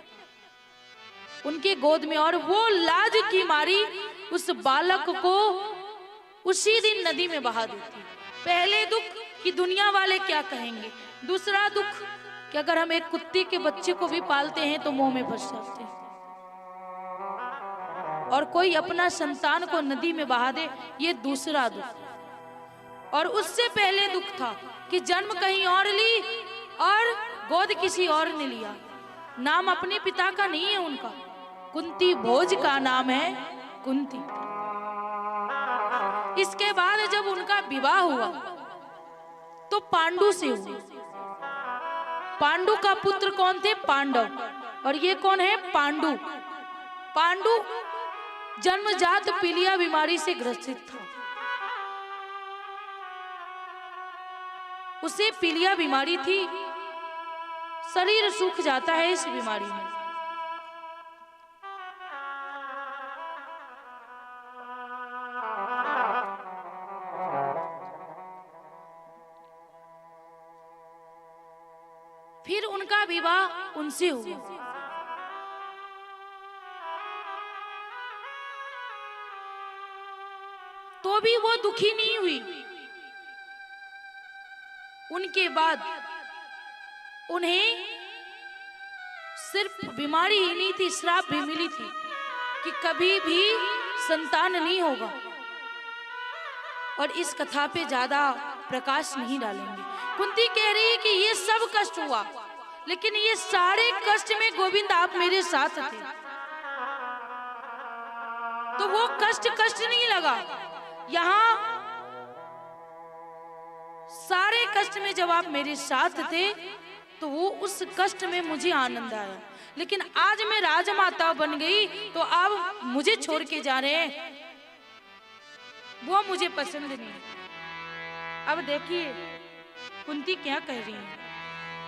उनके गोद में। और वो लाज की मारी उस बालक को उसी दिन नदी में बहा देती। पहले दुख कि दुनिया वाले क्या कहेंगे, दूसरा दुख कि अगर हम एक कुत्ते के बच्चे को भी पालते हैं तो मुंह में फंस जाते हैं, और कोई अपना संतान को नदी में बहा दे, ये दूसरा दुख। और उससे पहले दुख था कि जन्म कहीं और ली और गोद किसी और ने लिया। नाम अपने पिता का नहीं है उनका, कुंती भोज का नाम है कुंती। इसके बाद जब उनका विवाह हुआ तो पांडु से हुआ। पांडु का पुत्र कौन थे? पांडव। और ये कौन है? पांडु। पांडु जन्मजात पीलिया बीमारी से ग्रसित था। उसे पीलिया बीमारी थी, शरीर सूख जाता है इस बीमारी में। फिर उनका विवाह उनसे हुआ। तो भी वो दुखी नहीं हुई। उनके बाद उन्हें सिर्फ बीमारी ही नहीं थी, श्राप भी मिली थी कि कभी भी संतान नहीं होगा। और इस कथा पे ज्यादा प्रकाश नहीं डालेंगे। कुंती कह रही है कि ये सब कष्ट हुआ, लेकिन ये सारे कष्ट में गोविंद आप मेरे साथ थे। तो वो कष्ट नहीं लगा। यहाँ सारे कष्ट में जब आप मेरे साथ थे तो वो उस कष्ट में मुझे आनंद आया। लेकिन आज मैं राजमाता बन गई तो आप मुझे छोड़ के जा रहे हैं, वो मुझे पसंद नहीं। अब देखिए कुंती क्या कह रही है।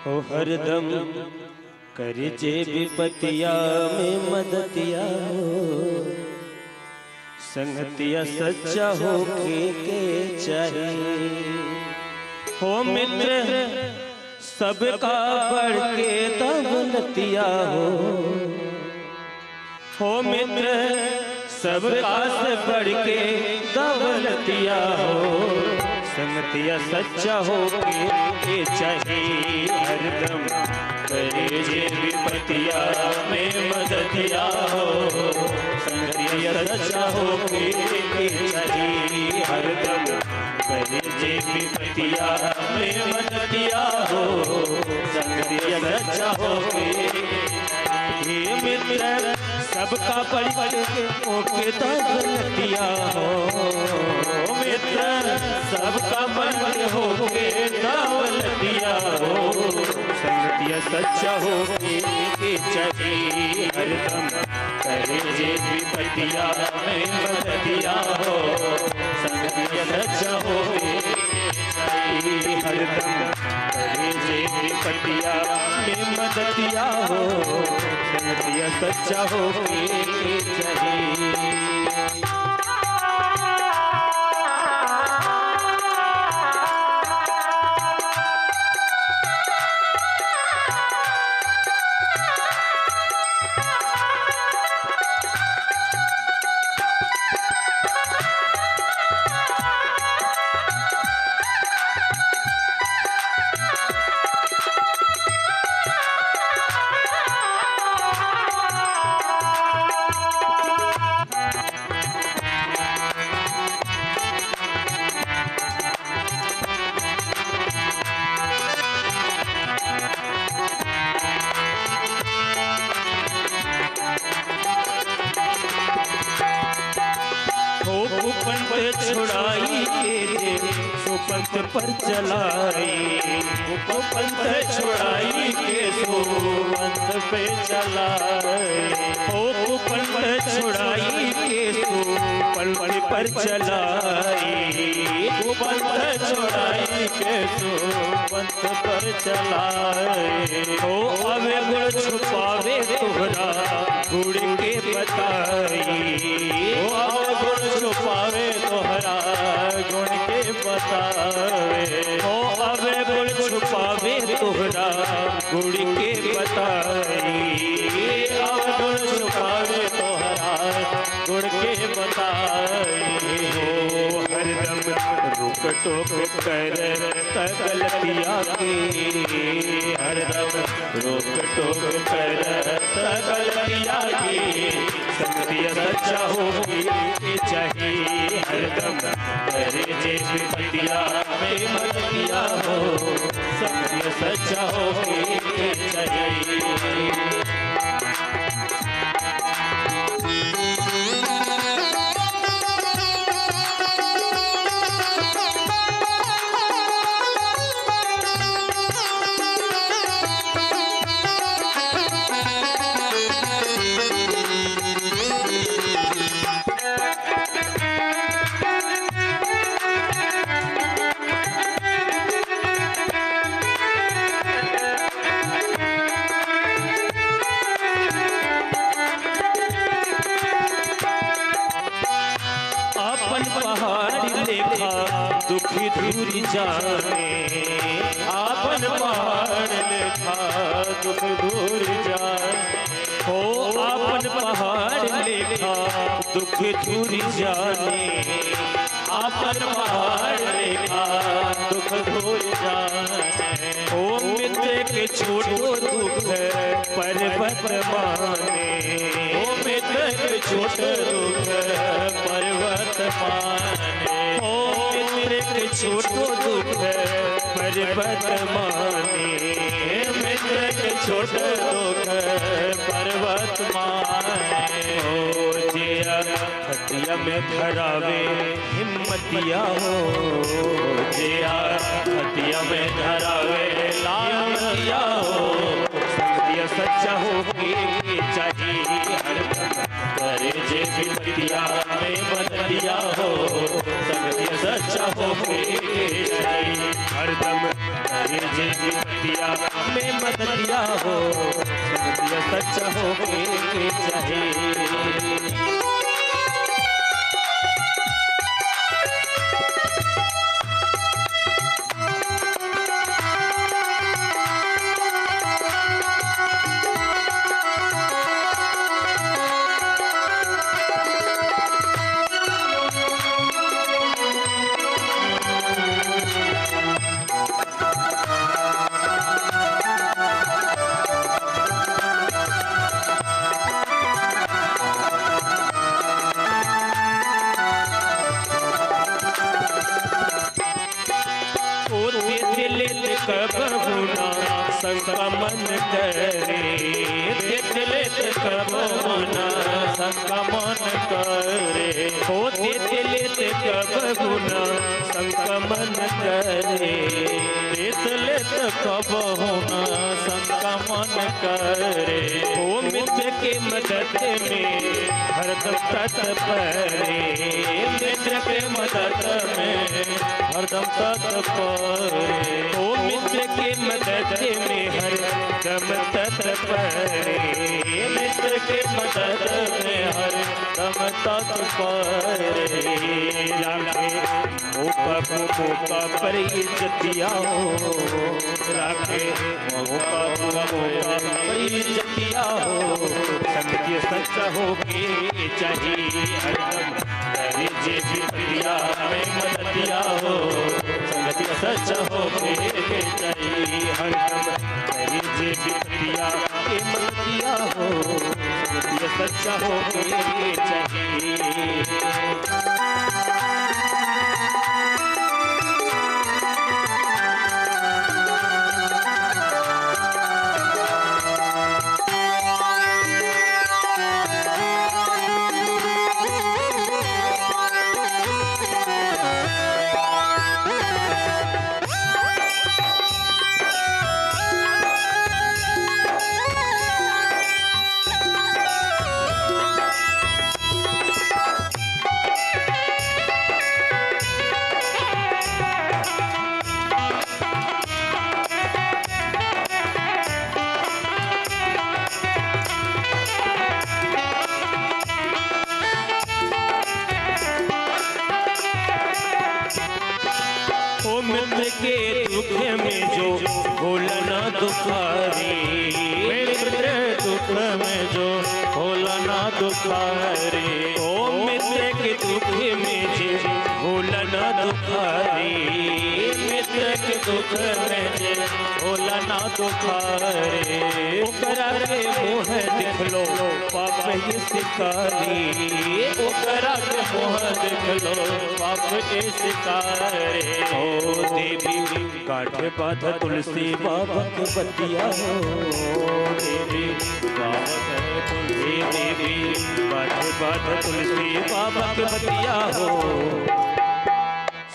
हो हरदम कर जे विपतिया में मदतिया हो, संगतिया सच्चा हो के चाहे। हो मित्र सबका बढ़ के दौलतिया हो मित्र सबका से बढ़ के दौलतिया हो, संगतिया सच्चा हो के चाहिए। हरदम करे जे विपतिया में मदतिया हो, संगतिया सच्चा हो के चाहिए। हरदम करे जे विपतिया में मदतिया हो, संगतिया सच्चा हो के मित्र सबका पढ़ के ओके दौलतिया हो मित्र सबका पढ़ के होके दौलतिया हो, संगतिया सच्चा हो के चाहिए। हरदम करे जे विपतिया में मदतिया हो, संगतिया सच्चा हो के चाहिए। हरदम करे जे विपतिया में मदतिया हो, संगतिया सच्चा हो के चाहिए। छुड़ाई के सो पंथ पर चलाई, वो पंथ छुड़ाई के सो पंथ पे चलाए। वो पंथ छुड़ाई के सो पंथ पर चलाई, वो पंथ छुड़ाई के सो पंथ पर चलाए। ओ अवे गुण छुपावे तोहरा गुड़ के बताई, ओ अवे गुण छुपावे तोहरा गुण के बतावे। ओ अवे गुण छुपावे तोहरा गुण के बताई, अवे गुण छुपावे तोहरा गुण के बताई। हो हरदम रुक टोक कर गलतिया के, हरदम रुक टोक कर गलतिया के, संगतिया सच्चा हो के चाहिए। हरदम करे जे विपतिया में मदतिया हो, संगतिया सच्चा हो के चाहिए। जाने, आपन पहाड़ लेखा दुख दूर जाए। हो आपन पहाड़ लेखा दुख दूर जाने, आपन पहाड़ लेखा दुख दूर जाने। ओ मित्र के छोटो दुख पर्वत माने, ओ मित्र के छोटो दुख पर्वत माने। ओ मित्र के छोटो दुख पर्वत माने, मित्र के छोटो दुख पर्वत माने। ओ जिया हतिया में धरावे हिम्मतिया हो, जिया हतिया में धरावे लालतिया हो। संगतिया सच्चा हो के चाहिए हरदम, करे जे बिटिया में बदलिया हो। संगतिया सच्चा हो के चाहिए हरदम, करे जे बिटिया में बदलिया हो। संगतिया सच्चा हो के चाहिए। संगमन करे दिले कबहुना, संगमन करे होते दिले कबहुना, संगमन करे दिले कबहुना, संगमन करे। ओ मित्र के मदद में हरदम तत्परे, मित्र के मदद में हरदम तत्परे। ओ मित्र के मदद में हरदम तत्परे, मित्र के मदद में हरदम तत्परे। राखे मौका पर इज्जतिया हो, राखे मौका पर इज्जतिया हो। संगति सच्चा हो के चाहिए हरदम, करे जे बिटिया में मददिया हो। संगति सच्चा हो के चाहिए हरदम, करे जे बिटिया में मददिया हो। संगति सच्चा हो के चाहिए। मित्र के दुख में जो होला ना दुखारी, मित्र दुख में जो होला ना दुखारी। ओ मित्र के दुख में जो होला ना दुखारी, मित्र के दुख में जो होला ना दुखारी। ओकरा के मुँह देख लो पाप ही शिकारी, ओकरा के मुँह देख लो पाप के शिकारी। ओ देवी काठे बाधा तुलसी बाबा के बतिया हो, देवी देवी काठे बाधा तुलसी बाबा के बतिया हो।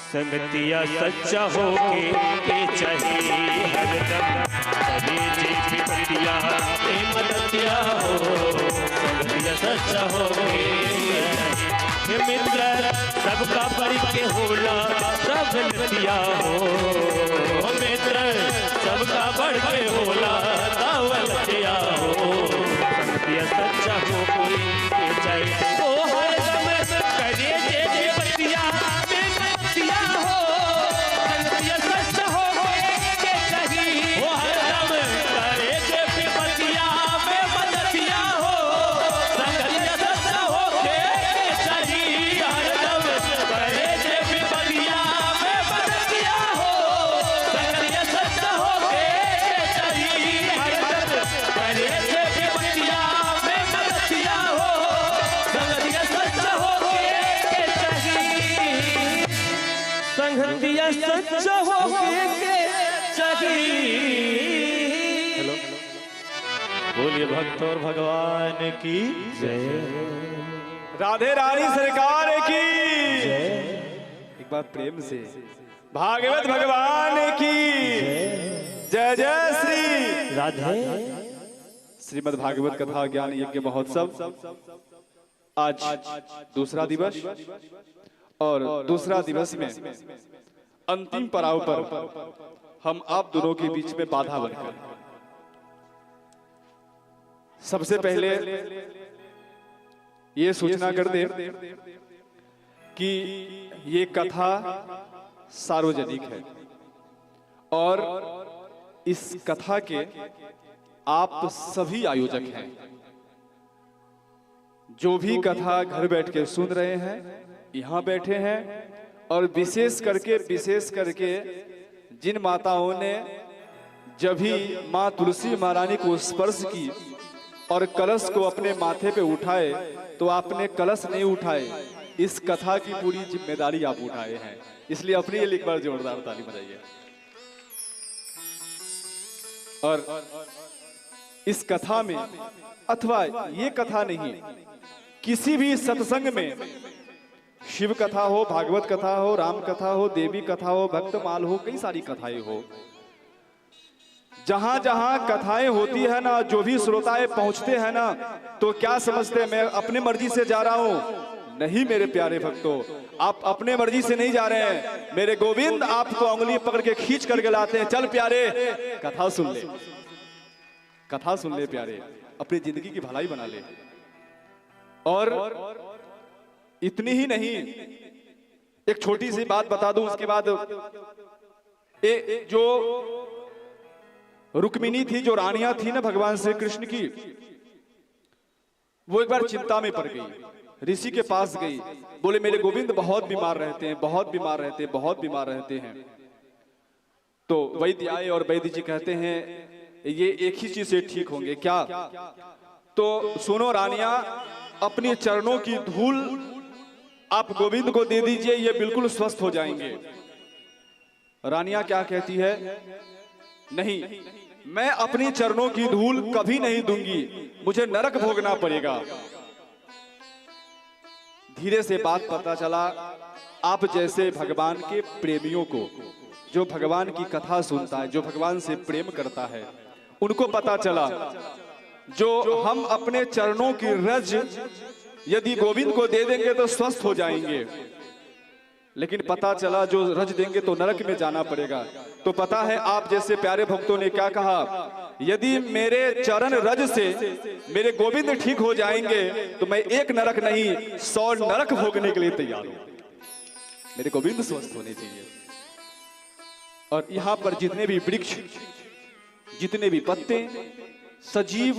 संगतिया सच्चा हो के चाहिए हरदम, करे जे बतिया में मददिया हो। संगतिया सच्चा हो के मित्र सबका परि के होला सब नतिया हो। मित्र सबका बढ़ के होला दावतिया हो। संगतिया सच्चा हो के चाहिए ओ हरदम करे जे बतिया में मतिया हो। बोलिए भक्त और भगवान की जय। राधे रानी सरकार की एक बार प्रेम से भागवत भगवान की जय जय श्री राधे। श्रीमद् भागवत कथा ज्ञान यज्ञ महोत्सव आज दूसरा दिवस और दूसरा दिवस में अंतिम पड़ाव पर हम आप दोनों के बीच में बाधा बनकर सबसे पहले ये सूचना कर दे कि ये कथा सार्वजनिक है और इस कथा के आप सभी आयोजक हैं। जो भी कथा घर बैठ के सुन रहे हैं, यहाँ बैठे हैं, और विशेष करके जिन माताओं ने जब ही माँ तुलसी महारानी को स्पर्श की और कलश को अपने माथे पे उठाए, तो आपने कलश नहीं उठाए, इस कथा की पूरी जिम्मेदारी आप उठाए हैं। इसलिए अपने लिए एक बार जोरदार ताली बजाइए। और इस कथा में, अथवा ये कथा नहीं, किसी भी सत्संग में, शिव कथा हो, भागवत कथा हो, राम कथा हो, देवी कथा हो, भक्तमाल हो, कई सारी कथाएं हो, जहां जहां कथाएं होती है ना, जो भी श्रोताएं पहुंचते हैं ना, तो क्या समझते हैं मैं अपने मर्जी से जा रहा हूं? नहीं मेरे प्यारे भक्तों, आप अपने मर्जी से नहीं जा रहे हैं। मेरे गोविंद आपको उंगली पकड़ के खींच करके लाते हैं, चल प्यारे कथा सुन ले, कथा सुन ले प्यारे, अपनी जिंदगी की भलाई बना ले। और इतनी ही नहीं, एक छोटी सी बात बता दूं, उसके बाद जो रुक्मिणी थी, जो रानियां थी ना भगवान श्री कृष्ण की, वो एक बार चिंता में पड़ गई, ऋषि के पास गई, बोले मेरे गोविंद बहुत बीमार रहते हैं, बहुत बीमार रहते हैं, बहुत बीमार रहते हैं। तो वैद्य आए और वैद्य जी कहते हैं ये एक ही चीज से ठीक होंगे। क्या? तो सुनो रानियां, अपने चरणों की धूल आप गोविंद को दे दीजिए, ये बिल्कुल स्वस्थ हो जाएंगे। रानियां क्या कहती है? नहीं, मैं अपनी चरणों की धूल कभी नहीं दूंगी, मुझे नरक भोगना पड़ेगा। धीरे से बात पता चला, आप जैसे भगवान के प्रेमियों को, जो भगवान की कथा सुनता है, जो भगवान से प्रेम करता है, उनको पता चला जो हम अपने चरणों की रज यदि गोविंद को दे देंगे तो स्वस्थ हो जाएंगे, लेकिन पता चला जो रज देंगे तो नरक में जाना पड़ेगा। तो पता है आप जैसे प्यारे भक्तों ने क्या कहा? यदि मेरे चरण रज से मेरे गोविंद ठीक हो जाएंगे तो मैं एक नरक नहीं 100 नरक भोगने के लिए तैयार हूं। मेरे गोविंद स्वस्थ होने चाहिए। और यहां पर जितने भी वृक्ष, जितने भी पत्ते, सजीव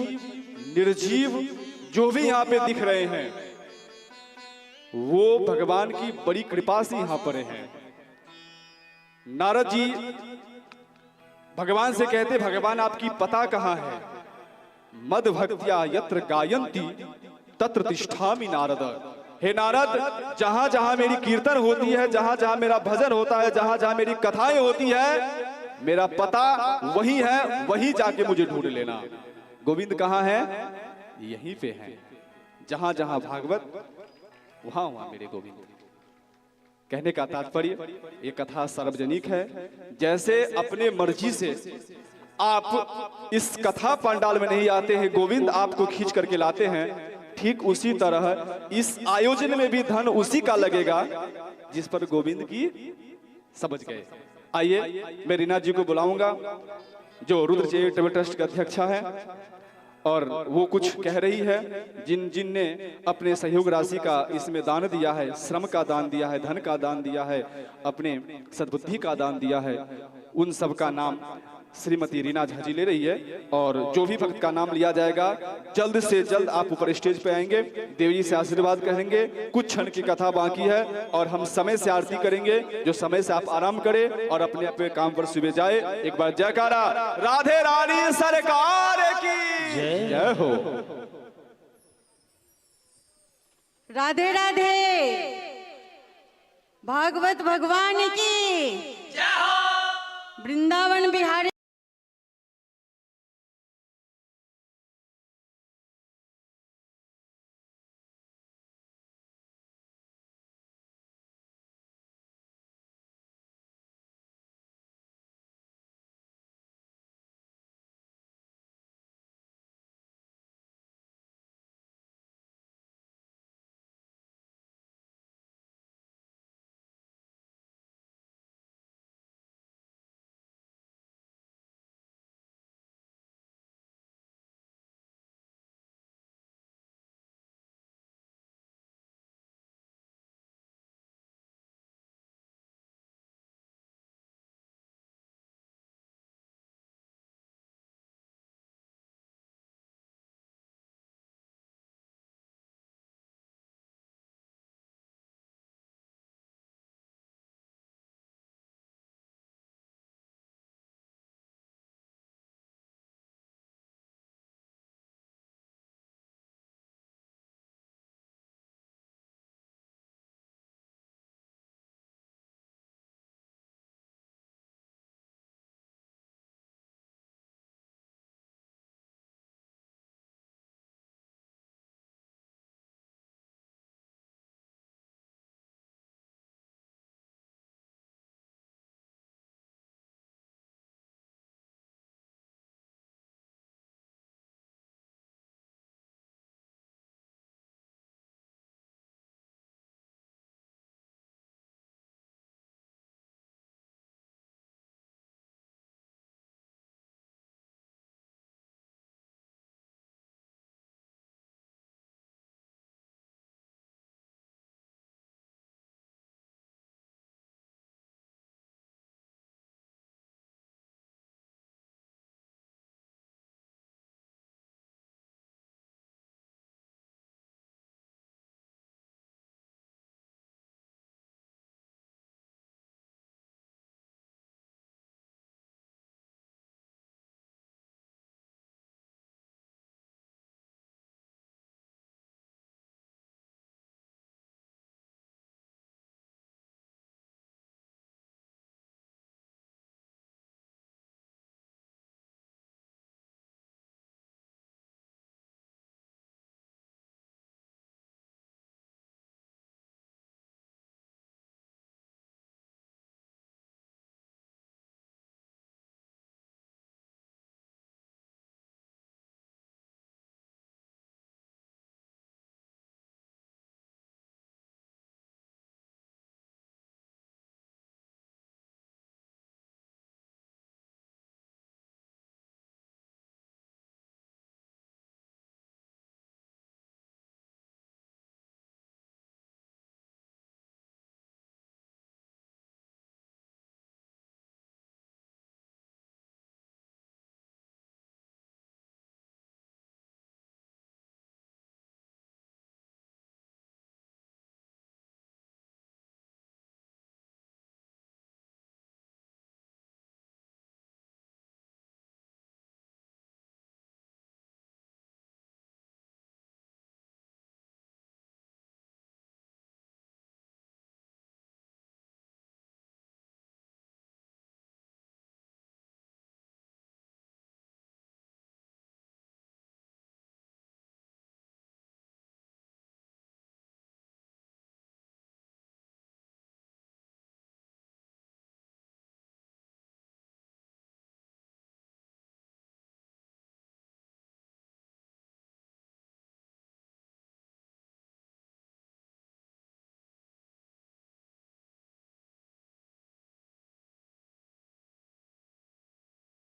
निर्जीव जो भी यहां पे दिख रहे हैं, वो भगवान की बड़ी कृपा से यहां पर हैं। नारद जी भगवान से कहते, भगवान आपकी पता कहां है? मद भक्त्या यत्र गायन्ति तत्र तिष्ठामि नारद। हे नारद, जहां जहां मेरी कीर्तन होती है, जहां जहां मेरा भजन होता है, जहां जहां मेरी कथाएं होती है, मेरा पता वही है, वहीं जाके मुझे ढूंढ लेना। गोविंद कहां है? यहीं पे है। जहां जहां भागवत, वहां वहां मेरे गोविंद। कहने का तात्पर्य, ये कथा सार्वजनिक है। जैसे अपने मर्जी से आप इस कथा पंडाल में नहीं आते हैं, गोविंद आपको खींच करके लाते हैं, ठीक उसी तरह इस आयोजन में भी धन उसी का लगेगा जिस पर गोविंद की समझ गए। आइए मैं रीना जी को बुलाऊंगा, जो रुद्र चैरिटेबल ट्रस्ट के अध्यक्षा है, और वो कुछ कह रही है। जिन ने अपने सहयोग राशि का इसमें दान दिया है, श्रम का दान दिया है, धन का दान दिया है, अपने सद्बुद्धि का दान दिया है, उन सब का नाम श्रीमती रीना झा जी ले रही है। और जो भी भक्त का नाम लिया जाएगा, जल्द से जल्द आप ऊपर स्टेज पे आएंगे, देवी से आशीर्वाद करेंगे। कुछ क्षण की कथा बाकी है और हम समय से आरती करेंगे। जो समय से आप आराम करें और अपने अपने काम पर सुबह जाए। एक बार जयकारा राधे रानी सरकार की जय हो। राधे राधे, भागवत भगवान की जय हो। वृंदावन बिहारी।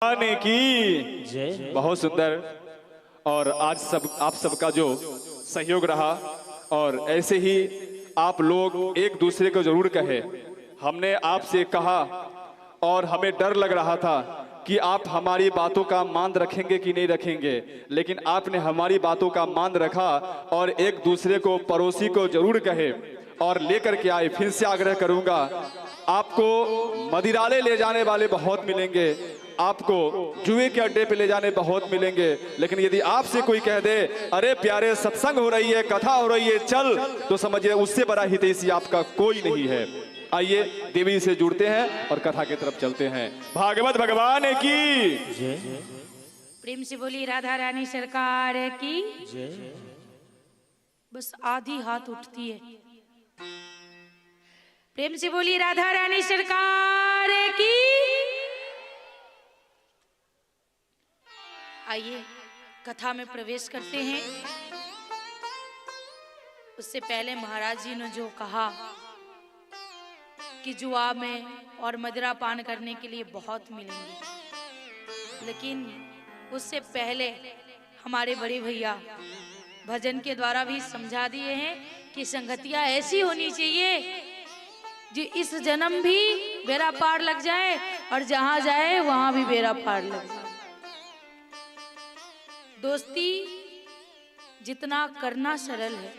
आने की जय। बहुत सुंदर। और आज आप सबका जो सहयोग रहा, और ऐसे ही आप लोग एक दूसरे को जरूर कहे। हमने आपसे कहा और हमें डर लग रहा था कि आप हमारी बातों का मान रखेंगे कि नहीं रखेंगे, लेकिन आपने हमारी बातों का मान रखा और एक दूसरे को, पड़ोसी को जरूर कहे और लेकर के आए। फिर से आग्रह करूंगा, आपको मदिरालय ले जाने वाले बहुत मिलेंगे, आपको जुए के अड्डे पे ले जाने बहुत मिलेंगे, लेकिन यदि आपसे कोई कह दे अरे प्यारे सत्संग हो रही है, कथा हो रही है, चल, तो समझिए उससे बड़ा हितैषी आपका कोई नहीं है। आइए देवी से जुड़ते हैं और कथा की तरफ चलते हैं। भागवत भगवान की जय। प्रेम से बोली राधा रानी सरकार की। जय। बस आधी हाथ उठती है। प्रेम से बोली राधा रानी सरकार की। आइए कथा में प्रवेश करते हैं। उससे पहले महाराज जी ने जो कहा कि जुआ में और मदिरा पान करने के लिए बहुत मिलेंगे, लेकिन उससे पहले हमारे बड़े भैया भजन के द्वारा भी समझा दिए हैं कि संगतियां ऐसी होनी चाहिए जो इस जन्म भी बेड़ा पार लग जाए और जहां जाए वहां भी बेड़ा पार लग जाए। दोस्ती जितना करना सरल है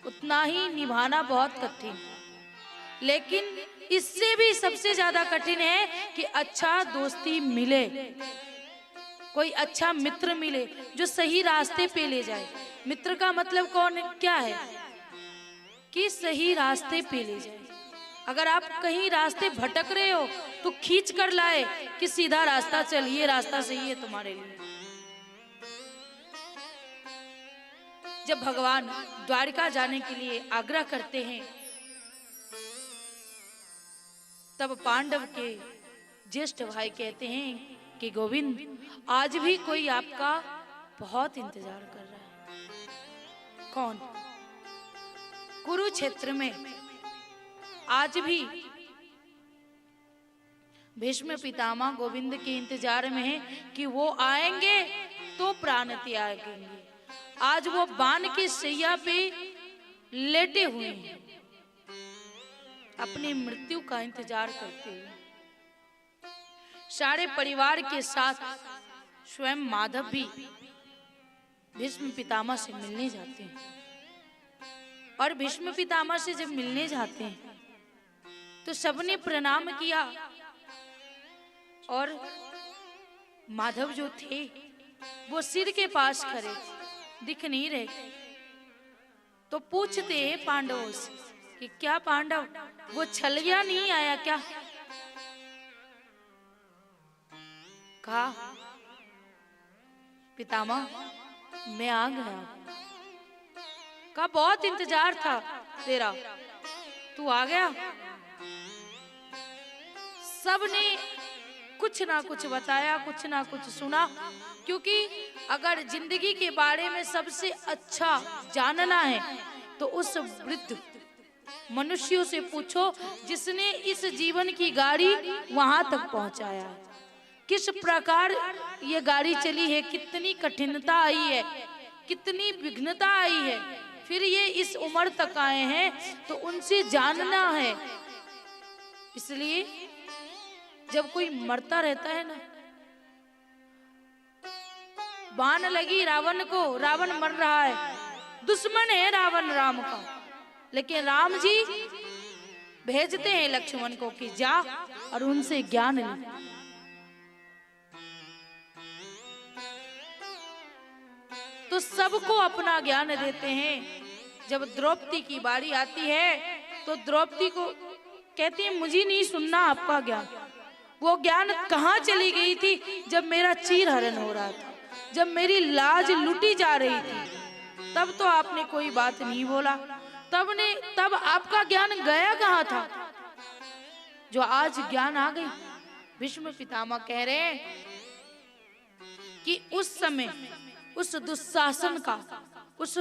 उतना ही निभाना बहुत कठिन है, लेकिन इससे भी सबसे ज्यादा कठिन है कि अच्छा दोस्ती मिले, कोई अच्छा मित्र मिले जो सही रास्ते पे ले जाए। मित्र का मतलब क्या है कि सही रास्ते पे ले जाए। अगर आप कहीं रास्ते भटक रहे हो तो खींच कर लाए कि सीधा रास्ता चल, ये रास्ता सही है तुम्हारे लिए। जब भगवान द्वारिका जाने के लिए आग्रह करते हैं, तब पांडव के ज्येष्ठ भाई कहते हैं कि गोविंद, आज भी कोई आपका बहुत इंतजार कर रहा है। कौन? कुरुक्षेत्र में आज भी भीष्म पितामह गोविंद के इंतजार में है कि वो आएंगे तो प्राण त्यागेंगे। आज वो बाण की सैया पे लेटे हुए हैं, अपनी मृत्यु का इंतजार करते हुए। सारे परिवार के साथ स्वयं माधव भी भीष्म पितामह से मिलने जाते हैं, और भीष्म पितामह से जब मिलने जाते हैं तो सबने प्रणाम किया, और माधव जो थे वो सिर के पास खड़े थे, दिख नहीं रहे। तो पूछते हैं पांडवों से कि क्या पांडव, वो छलिया नहीं आया क्या? कहा पितामह मैं आ गया। कहा बहुत इंतजार था तेरा, तू आ गया। सबने कुछ ना कुछ बताया, कुछ ना कुछ सुना, क्योंकि अगर जिंदगी के बारे में सबसे अच्छा जानना है तो उस वृद्ध मनुष्यों से पूछो जिसने इस जीवन की गाड़ी वहां तक पहुंचाया है। किस प्रकार ये गाड़ी चली है, कितनी कठिनता आई है, कितनी विघ्नता आई है, फिर ये इस उम्र तक आए हैं, तो उनसे जानना है। इसलिए जब कोई मरता रहता है ना, बाण लगी रावण को, रावण मर रहा है, दुश्मन है रावण राम का, लेकिन राम जी भेजते हैं लक्ष्मण को कि जा और उनसे ज्ञान ले। तो सबको अपना ज्ञान देते हैं। जब द्रौपदी की बारी आती है तो द्रौपदी को कहती है मुझे नहीं सुनना आपका ज्ञान। वो ज्ञान कहाँ चली गई थी जब मेरा चीर हरण हो रहा था, जब मेरी लाज लूटी जा रही थी, तब तो आपने कोई बात नहीं बोला। तब आपका ज्ञान गया कहाँ था जो आज ज्ञान आ गई। भीष्म पितामह कह रहे हैं कि उस समय उस दुशासन का, उस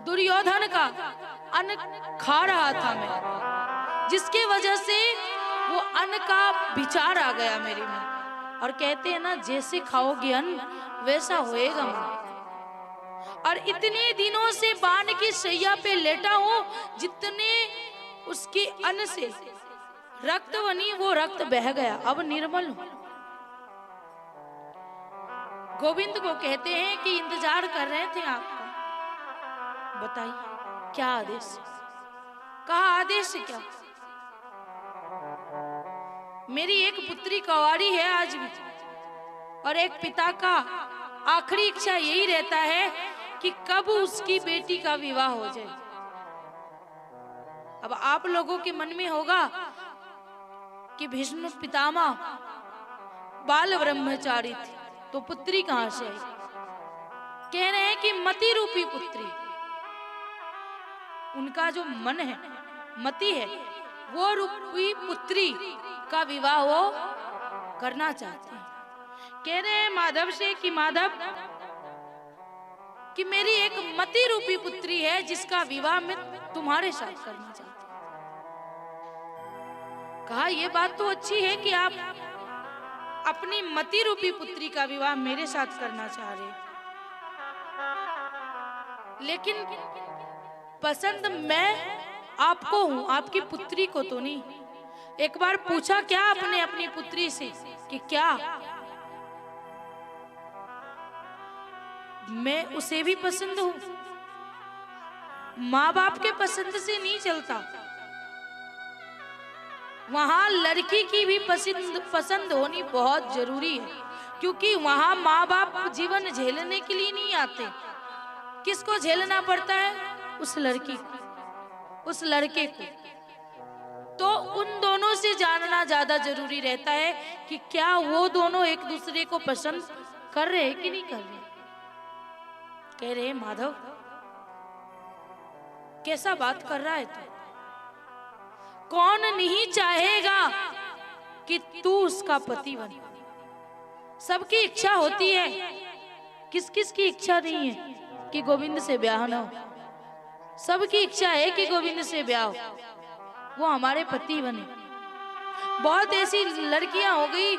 दुर्योधन का अन्न खा रहा था मैं, जिसकी वजह से वो अन्न का विचार आ गया मेरे में और कहते हैं ना, जैसे खाओगे अन्न वैसा होएगा मन। और इतने दिनों से बाण की शैया पे लेटा हूं, जितने उसके अन्न से रक्त बनी वो रक्त बह गया, अब निर्मल हूं। गोविंद को कहते हैं कि इंतजार कर रहे थे आपका, बताइए क्या आदेश। कहा आदेश क्या? मेरी एक पुत्री कंवारी है आज भी, और एक पिता का आखिरी इच्छा यही रहता है कि कब उसकी बेटी का विवाह हो जाए। अब आप लोगों के मन में होगा कि भीष्म पितामह बाल ब्रह्मचारी थे, तो पुत्री कहां से आई? कह रहे हैं कि मति रूपी पुत्री, उनका जो मन है, मति है, वो रूपी पुत्री का विवाह वो करना चाहते हैं। कह रहे हैं माधव से कि माधव, कि मेरी एक मति रूपी पुत्री है जिसका विवाह मैं तुम्हारे साथ करना चाहती हूं। कहा यह बात तो अच्छी है कि आप अपनी मति रूपी पुत्री का विवाह मेरे साथ करना चाह रहे, लेकिन पसंद मैं आपको हूं, आपकी पुत्री को तो नहीं। एक बार पूछा क्या आपने अपनी पुत्री से कि क्या मैं उसे भी पसंद हूं? माँ बाप के पसंद से नहीं चलता, वहां लड़की की भी पसंद होनी बहुत जरूरी है, क्योंकि वहां माँ बाप जीवन झेलने के लिए नहीं आते। किसको झेलना पड़ता है? उस लड़की को, उस लड़के को। तो उन दोनों से जानना ज्यादा जरूरी रहता है कि क्या वो दोनों एक दूसरे को पसंद कर रहे हैं कि नहीं कर रहे। कह रहे माधव कैसा बात कर रहा है तू? कौन नहीं चाहेगा कि तू उसका पति बने? सबकी इच्छा होती है, किस किस की इच्छा नहीं है कि गोविंद से ब्याह ना हो? सबकी इच्छा है कि गोविंद से ब्याह हो, वो हमारे पति बने। बहुत ऐसी लड़कियां हो गई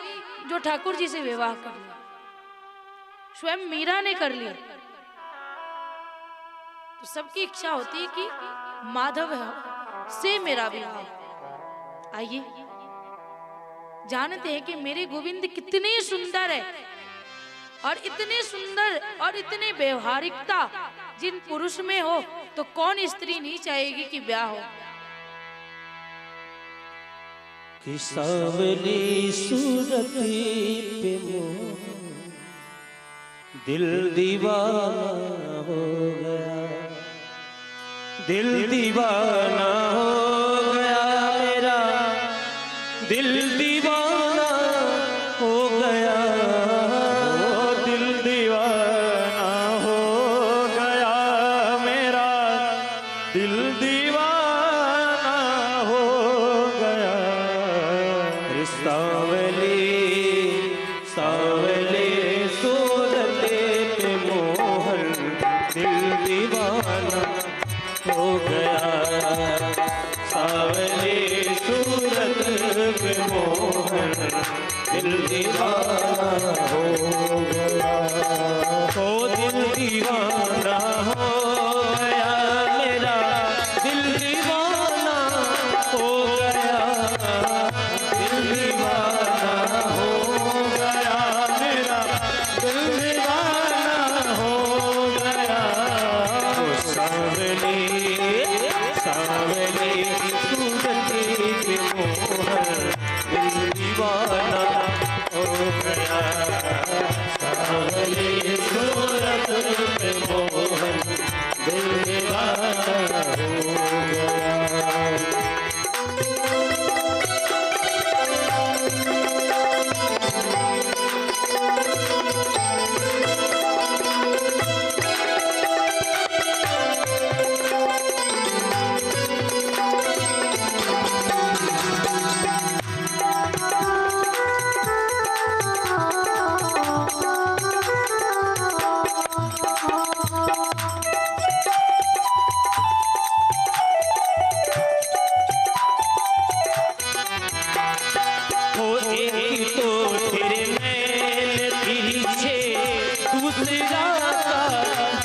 जो ठाकुर जी से विवाह कर लिया, स्वयं मीरा ने कर लिया। तो सबकी इच्छा होती है कि माधव से मेरा विवाह। आइए जानते हैं कि मेरे गोविंद कितने सुंदर है, और इतने सुंदर और इतने व्यवहारिकता जिन पुरुष में हो तो कौन स्त्री नहीं चाहेगी कि ब्याह हो। कि सावली सूरत पे मोह दिल दीवाना हो गया, दिल दीवाना हो गया मेरा, दिल दीवाना हो गया, दिल दीवाना हो गया मेरा, दिल दीवाना हो गया। सावली सावली सूरत पे मोहन दिल दीवाना हो गया, सावली सूरत पे मोहन दिल दीवाना हो गया, ओ दिल दीवाना हो गया मेरा, दिल दीवाना हो गया, दिल दीवाना हो गया मेरा, दिल दीवाना हो गया। सावली सावली सूरत पे मोहन दिल दीवाना हो गया, सावली सूरत पे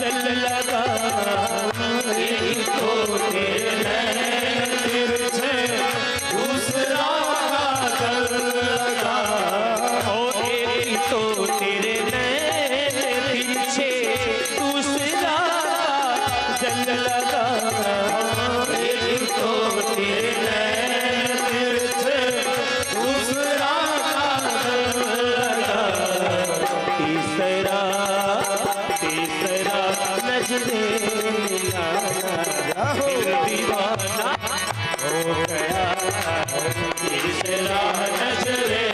जल लगा, एक तो तेरे नैन तिरछे, दूसरा जल लगा। ओ एक तो तेरे नैन तिरछे, दूसरा जल लगा। एक तो तेरे नैन तिरछे, दूसरा जल लगा। तीसरा नजरे मिलाना, दिल दीवाना हो गया। तीसरा नजरे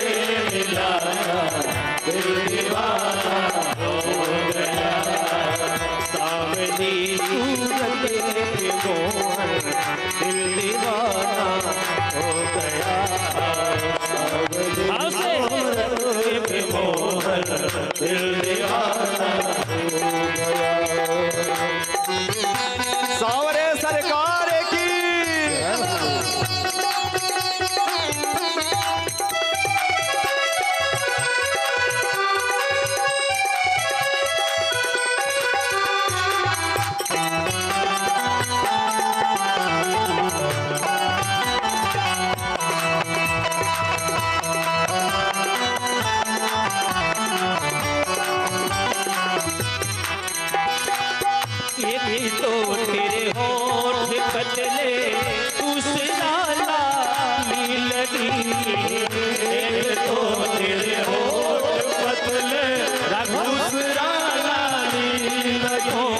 मिलाना, दिल दीवाना हो गया। सावली सूरत पे मोहन, दिल दीवाना हो गया। सावली सूरत पे मोहन, दिल दीवाना हो गया। सावरे सरकार की एक तो तेरे होठ कतले, दूसरा लाली लगी। एक तो तेरे होठ कतले, दूसरा लाली लगी।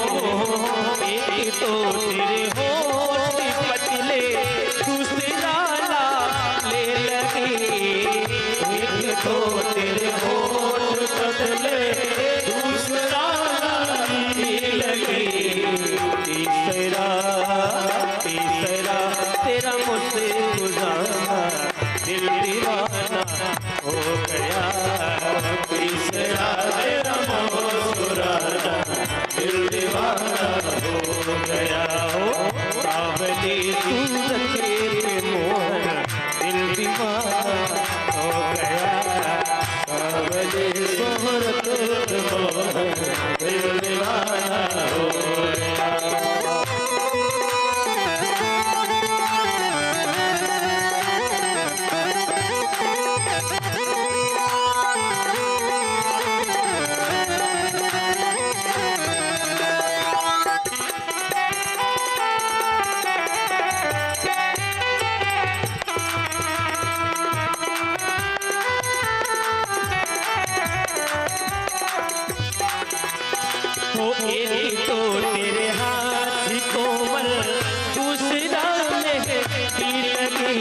एक तो तेरे होठ कतले, दूसरा लाली लगी। एक तो तेरे होठ कतले, दूसरा लाली लगी। तीसरा तेरा मुझसे गुजारा, दिल दीवाना हो गया। तीसरा तेरा मुस्कुराना, दिल दीवाना हो गया। हो सावली सूरत पे मोहन, दिल दीवाना हो गया। सावली सूरत पे मोहन, दिल दीवाना हो गया। एक तो तेरे हाथ कोमल, दूसरा मेहंदी लगी।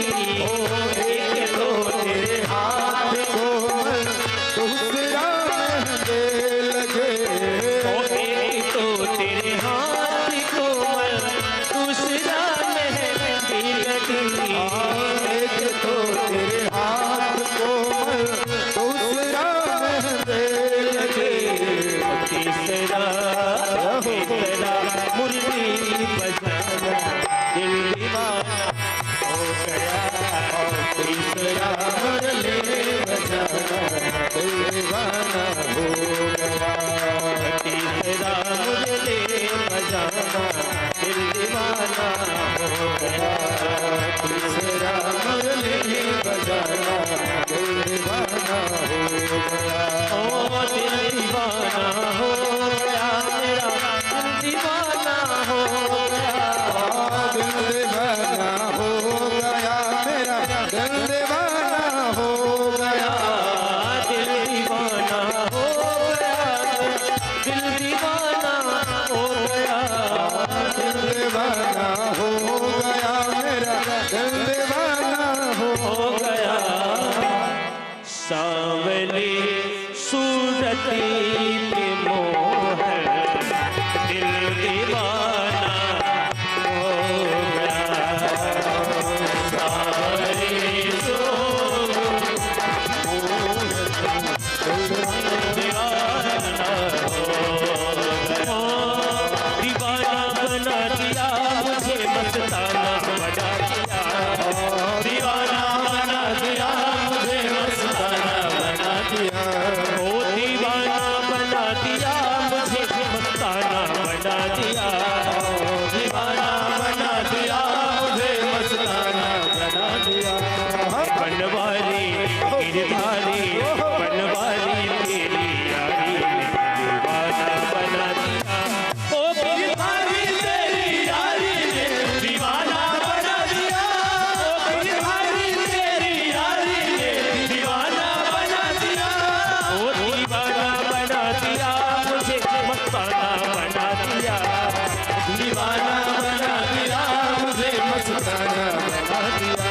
एक तो तेरे हाथ कोमल, दूसरा मेहंदी लगे। एक तो तेरे हाथ कोमल, दूसरा मेहंदी लगी। एक तो तेरे हाथ कोमल, दूसरा मेहंदी लगे। तीसरा मुरली बजाना, दिल दीवाना हो गया। तीसरा मुरली बजाना, दिल दीवाना हो गया। तीसरा मुरली बजाना, दिल दीवाना हो गया। तीसरा मुरली बजाना, दिल दीवाना हो गया। ओ दिल दीवाना हो गया मेरा, दिल दीवाना हो गया। दिल दीवाना हो गया मेरा, दिल दीवाना हो गया। दिल दीवाना हो गया, दिल दीवाना हो गया। दिल दीवाना हो गया मेरा, दिल दीवाना हो गया। सावली सूरत पे मोहन, दिल दिया, दीवाना बना दिया, मुझे मस्ताना बना दिया। बनवारी गिरधारी बनवारी तेरी यारी ने दीवाना बना दिया। ओ गिरधारी तेरी यारी ने दीवाना बना दिया। ओ गिरधारी तेरी यारी ने दीवाना बना दिया। ओ दीवाना बना दिया, मुझे मस्ताना बना दिया। दीवाना बना दिया, मुझे मस्ताना बना दिया।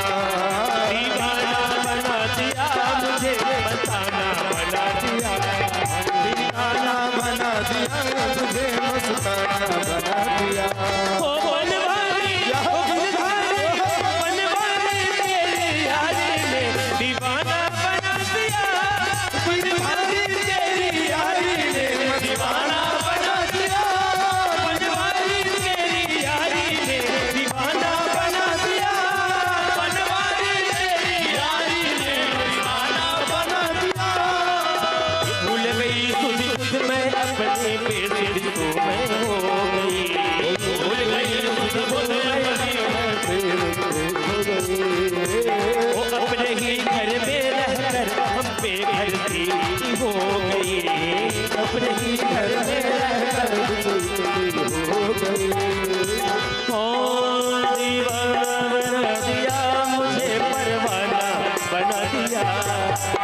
दीवाना बना दिया, मुझे मस्ताना बना दिया। दीवाना बना दिया, तुझे मस्ताना बना दिया। ओ बनवारी बनवारी तेरी यारी ने दीवाना बना दिया। बनवारी तेरी यारी ने दीवाना बना दिया। बनवारी तेरी यारी ने दीवाना बना दिया। बनवारी तेरी यारी ने दीवाना बना दिया। भूल गई तुझ मैं अपने बेटे तो मैं हो गई। भूल गई तुझ मैं वो अपने ही घर में रहकर हम बेघर सी हो गई। अपने ही घर में रहकर हो गई। दीवाना बना दिया, मुझे परवाना बना दिया।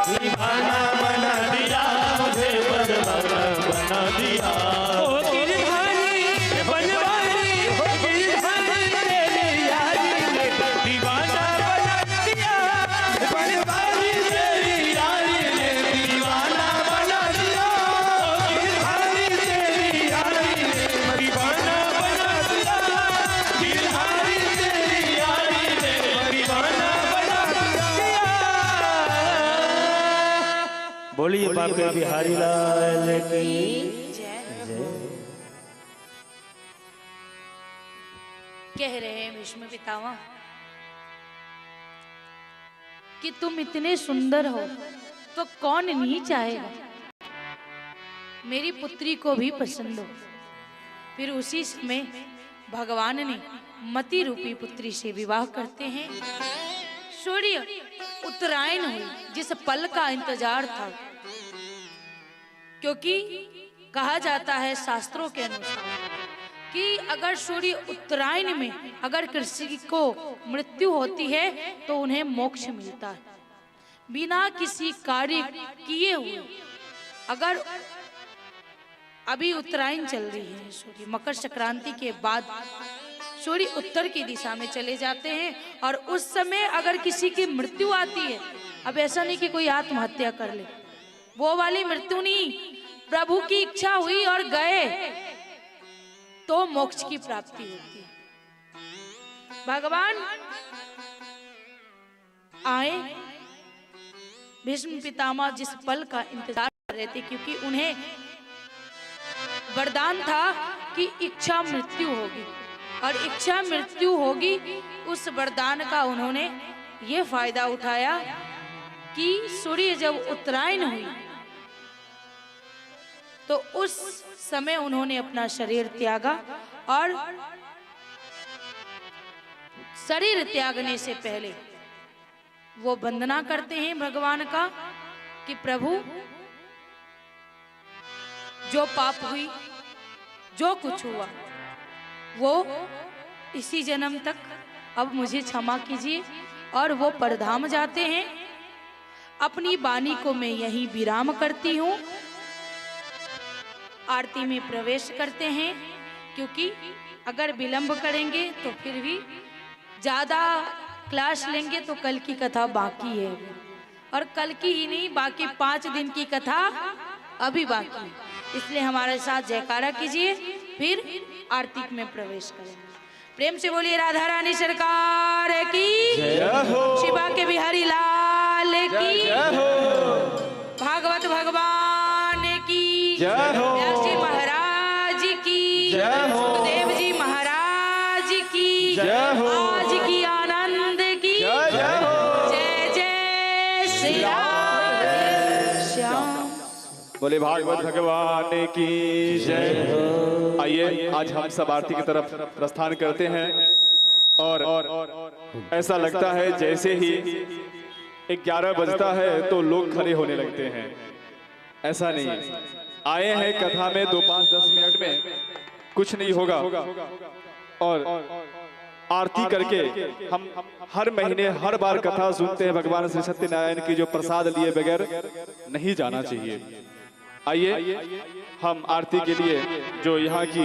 दीवाना बना दिया, मुझे परवाना बना दिया। ओ गिरधारी बनवारी गिरधारी तेरी यारी ने दीवाना बना दिया। बनवारी तेरी यारी ने दीवाना बना दिया। ओ गिरधारी तेरी यारी ने दीवाना बना दिया। गिरधारी तेरी यारी ने दीवाना बना दिया। बोलिए बाबा बिहारी लाल की। कह रहे हैं भीष्म पितामह कि तुम इतने सुंदर हो तो कौन नहीं चाहेगा मेरी पुत्री को भी पसंद हो। फिर उसी समय भगवान ने मति रूपी पुत्री से विवाह करते हैं। सूर्य उत्तरायण हुई जिस पल का इंतजार था, क्योंकि कहा जाता है शास्त्रों के अनुसार कि अगर सूर्य उत्तरायण में अगर किसी को मृत्यु होती है तो उन्हें मोक्ष मिलता है बिना किसी कार्य किए हुए। अगर अभी उत्तरायण चल रही है, सूर्य मकर संक्रांति के बाद सूर्य उत्तर की दिशा में चले जाते हैं और उस समय अगर किसी की मृत्यु आती है, अब ऐसा नहीं कि कोई आत्महत्या कर ले, वो वाली मृत्यु नहीं, प्रभु की इच्छा हुई और गए तो मोक्ष की प्राप्ति होती है। भगवान आए, भीष्म पितामह जिस पल का इंतजार कर रहे थे, क्योंकि उन्हें वरदान था कि इच्छा मृत्यु होगी और इच्छा मृत्यु होगी। उस वरदान का उन्होंने ये फायदा उठाया कि सूर्य जब उत्तरायण हुई तो उस समय उन्होंने अपना शरीर त्यागा और शरीर त्यागने से पहले वो वंदना करते हैं भगवान का कि प्रभु जो पाप हुई, जो कुछ हुआ वो इसी जन्म तक अब मुझे क्षमा कीजिए। और वो परधाम जाते हैं। अपनी वाणी को मैं यहीं विराम करती हूँ। आरती में प्रवेश करते हैं, क्योंकि अगर विलंब करेंगे तो फिर भी ज्यादा क्लास लेंगे तो कल की कथा बाकी है, और कल की ही नहीं बाकी 5 दिन की कथा अभी बाकी है। इसलिए हमारे साथ जयकारा कीजिए, फिर आरती में प्रवेश करेंगे। प्रेम से बोलिए राधा रानी सरकार की, शिवा के बिहारी लाल की, भागवत भगवान की, व्यास जी महाराज की, सुखदेव जी महाराज की, आज की आनंद की जय जय श्री राम श्याम। बोले भागवत भगवान की जय। आइए आज हम सब आरती की तरफ प्रस्थान करते हैं और ऐसा लगता है जैसे ही 11 बजता है तो लोग खड़े होने लगते हैं। ऐसा नहीं है, आए हैं कथा में 2, 5, 10 मिनट में कुछ नहीं होगा और आरती करके हम हर महीने हर बार कथा सुनते हैं। भगवान श्री सत्यनारायण की जो प्रसाद लिए बगैर नहीं जाना चाहिए। आइए हम आरती के लिए जो यहाँ की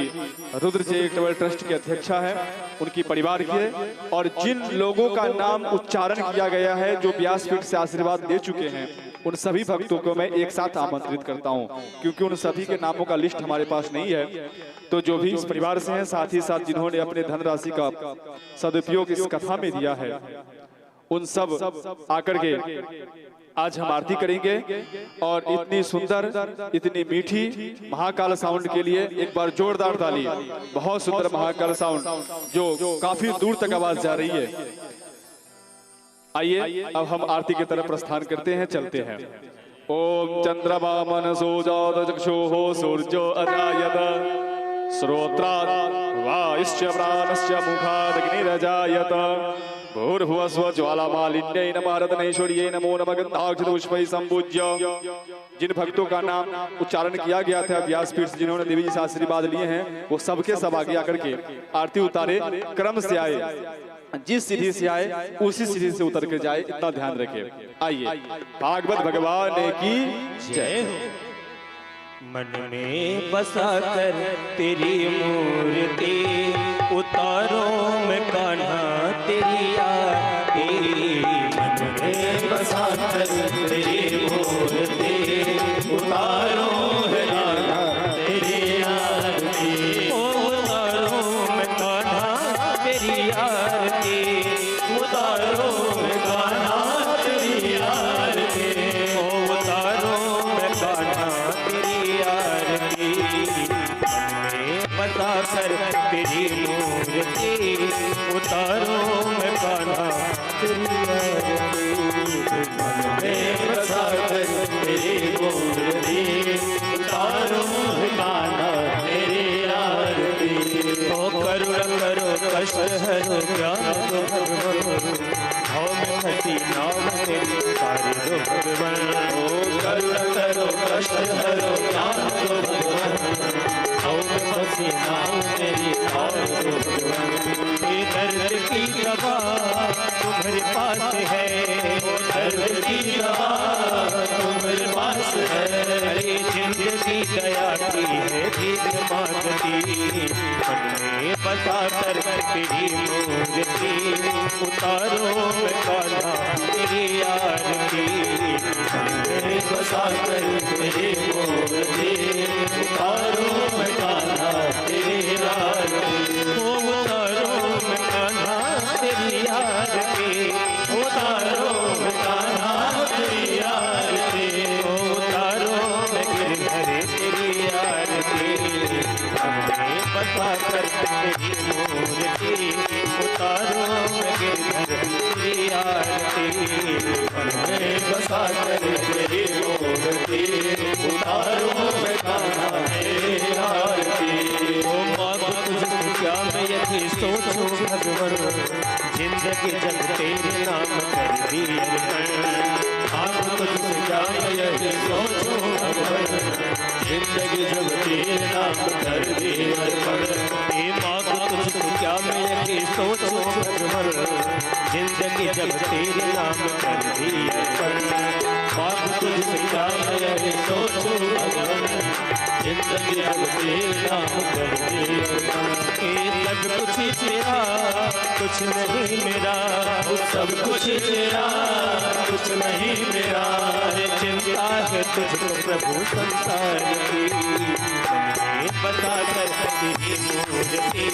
रुद्र चैरिटेबल ट्रस्ट के अध्यक्षा है उनकी परिवार की है और जिन लोगों का नाम उच्चारण किया गया है जो व्यासपीठ से आशीर्वाद दे चुके हैं उन सभी भक्तों को मैं एक साथ आमंत्रित करता हूं, क्योंकि उन सभी के नामों का लिस्ट हमारे पास नहीं है। तो जो भी इस परिवार से हैं, साथ ही साथ जिन्होंने अपने धनराशि का सदुपयोग इस कथा में दिया है, उन सब आकर के आज हम आरती करेंगे। और इतनी सुंदर इतनी मीठी महाकाल साउंड के लिए एक बार जोरदार ताली। बहुत सुंदर महाकाल साउंड जो काफी दूर तक आवाज जा रही है। आइए अब हम आरती की तरफ प्रस्थान करते हैं, चलते हैं। ओम चंद्रमा मनसो जात चक्षुः सूर्यो अजायत श्रोत्रात् वायुश्च प्राणश्च मुखाद् अग्निरजायत भूर्भुवस्व ज्वालामालिन्यै नमः रत्नैश्वर्यै नमो नमः गन्धाक्षतपुष्पैः सम्पूज्य। जिन भक्तों का नाम उच्चारण किया गया था व्यासपीठ से, जिन्होंने देवी जी से आशीर्वाद लिए हैं, वो सबके सब आगे आकर के आरती उतारे, क्रम से आए, जिस सीढ़ी से आए उसी सीढ़ी से उतर के जाए, इतना ध्यान रखें। आइए भागवत भगवान की जय। मन में बसा कर तेरी मूर्ति उतारो मैं कान्हा तेरी आरती। मन में बसा कर तेरी मूर्ति उतारो है कान्हा तेरी आरती। ओ उतारो मैं कान्हा तेरी आरती, उतारो मैं कान्हा तेरी आरती। ओ उतारो मैं कान्हा तेरी आरती। बता कर तेरी मूर्ति उतारो मैं कान्हा तेरी आरती। बता कर तेरी मूर्ति उतारो मैं कान्हा तेरी आरती। ओ करुण करो कष्ट हरो ज्ञान दो भगवान, भाव में फंसी नाव तेरी तारी दो भगवान। ओ करुण करो कष्ट हरो ज्ञान दो भगवान, भाव में फंसी नाव तेरी तारी दो भगवान। ये दर्द की दवा तुम्हारे पास है, दर्द की दवा तुम्हारे पास है। अरे जिंदगी दया की है भीख मांगती। मन में बसा कर तेरी मूर्ति उतारो मैं कान्हा तेरी आरती। मन में बसा कर तेरी मूर्ति उतारो मैं कान्हा तेरी आरती। ओ उतारो मैं कान्हा तेरी आरती, उतारो मैं कान्हा तेरी आरती। ओ उतारो मैं गिरधर तेरी आरती। हमने बसा कर तेरी मूर्ति उतारो मैं गिरधर तेरी आरती। हमने बसा कर तेरी मूर्ति उतारो मैं कान्हा तेरी आरती। ओ मांगो तुझसे क्या मैं यही सोचूं भगवान, जिंदगी जब तेरे नाम कर दी अर्पण। मांगो तुझसे क्या मैं यही सोचूं भगवान, जिंदगी जब तेरे नाम कर दी अर्पण। हे मांगो तुझसे क्या मैं यही सोचूं भगवान, जिंदगी जब तेरे नाम कर दी अर्पण। मांगो तुझसे क्या मैं यही सोचूं भगवान, जिंदगी जब तेरे नाम कर दी अर्पण। सब कुछ तेरा कुछ नहीं मेरा, सब कुछ तेरा कुछ नहीं मेरा। चिंता है तुझको प्रभु संसार की। बता कर तेरी मूर्ति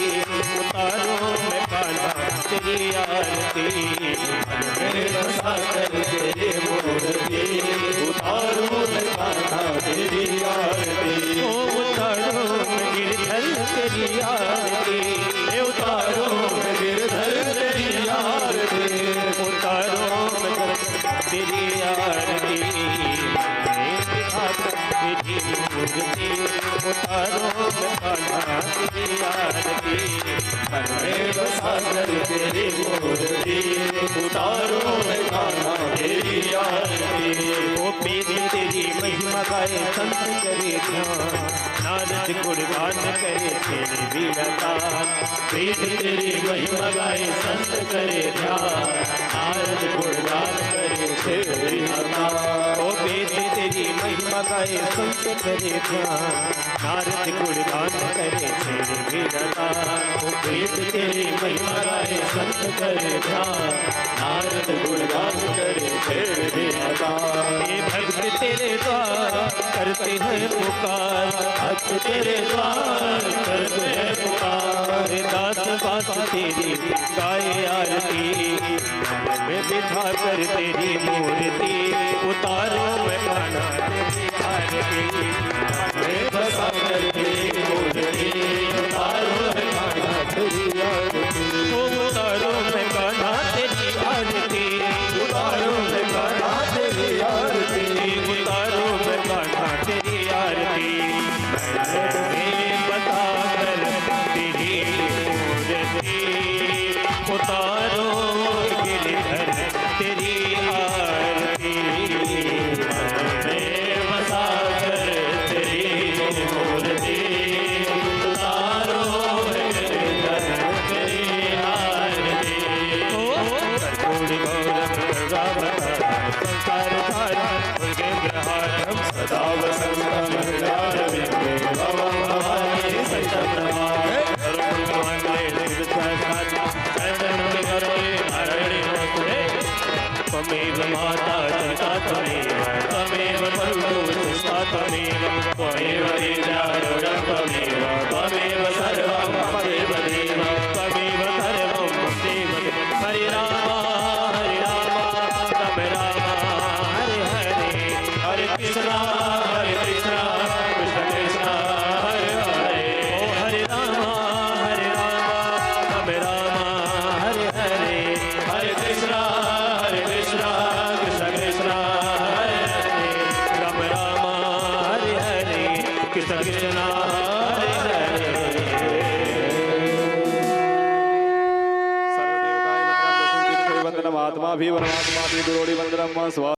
उतारो मैं कान्हा तेरी आरती। बता कर तेरी मूर्ति उतारो मैं कान्हा तेरी आरती। ओ उतारो मैं गिरधर तेरी आरती, उतारो मैं गिरधर तेरी आरती। उतारो मैं तेरी आरती। तेरी उतारो मैं कान्हा तेरी आरती, मन में बसा कर तेरी मूर्ति, उतारो मैं कान्हा तेरी आरती। ओ बेदी तेरी महिमा गाए संत करे ध्यान, नारद गुणगान करे तेरी वीरता। वेद तेरी महिमा गाए संत करे ध्यान, नारद गुणगान करे तेरी वीरता। ओ वेद तेरी महिमा गाए संत करे ध्यान, नारद गुणगान करे तेरी वीरता। ओ वेद तेरी महिमा गाए संत करे ध्यान, नारद गुणगान करे तेरी वीरता। हे भक्त तेरे द्वार करते हैं पुकार, भक्त तेरे द्वार करते हैं पुकार। दास बास तेरी गाए आरती, मन में बिठा कर तेरी मूर्ति, उतारो मैं कान्हा तेरी आरती, मन में बसा कर तेरी मूर्ति, उतारो मैं कान्हा तेरी आरती। ओ उतारो मैं कान्हा तेरी आरती, उतारो मैं कान्हा तेरी आरती, उतारो मैं कान्हा तेरी आरती। मैं बता कर तेरी मूर्ति, उतारो गिरधर तेरी आरती, मैं बता कर तेरी मूर्ति, उतारो गिरधर तेरी आरती। ओ कर्पूर गौरव रावण संसार धारा मृगेंद्र हारम सदा वसंतम हृदयारविंदे भवं भवानी सहितं नमामि। करुण भगवान निर्विचार शरणं करोमि नारायणे नमोस्तुते। त्वमेव माता पिता त्वमेव, त्वमेव बन्धुः शिष्टा त्वमेव, त्वमेव विद्यारूढं त्वमेव, त्वमेव सर्वं मम देवदेव, त्वमेव सर्वं मम देवदेव। हरे राम राम राम हरे हरे, हरे कृष्णा कृष्ण कृष्ण हरे हरे। ओ हरे राम राम हरे हरे, हरे कृष्णा कृष्ण कृष्ण हरे हरे। राम राम हरे हरे, कृष्ण कृष्ण हरे हरे। सर्वदेवताय वंदनम, वसुदेव वंदनम, आत्मा भी परमात्मा भी गुरोड़ी वंदनम।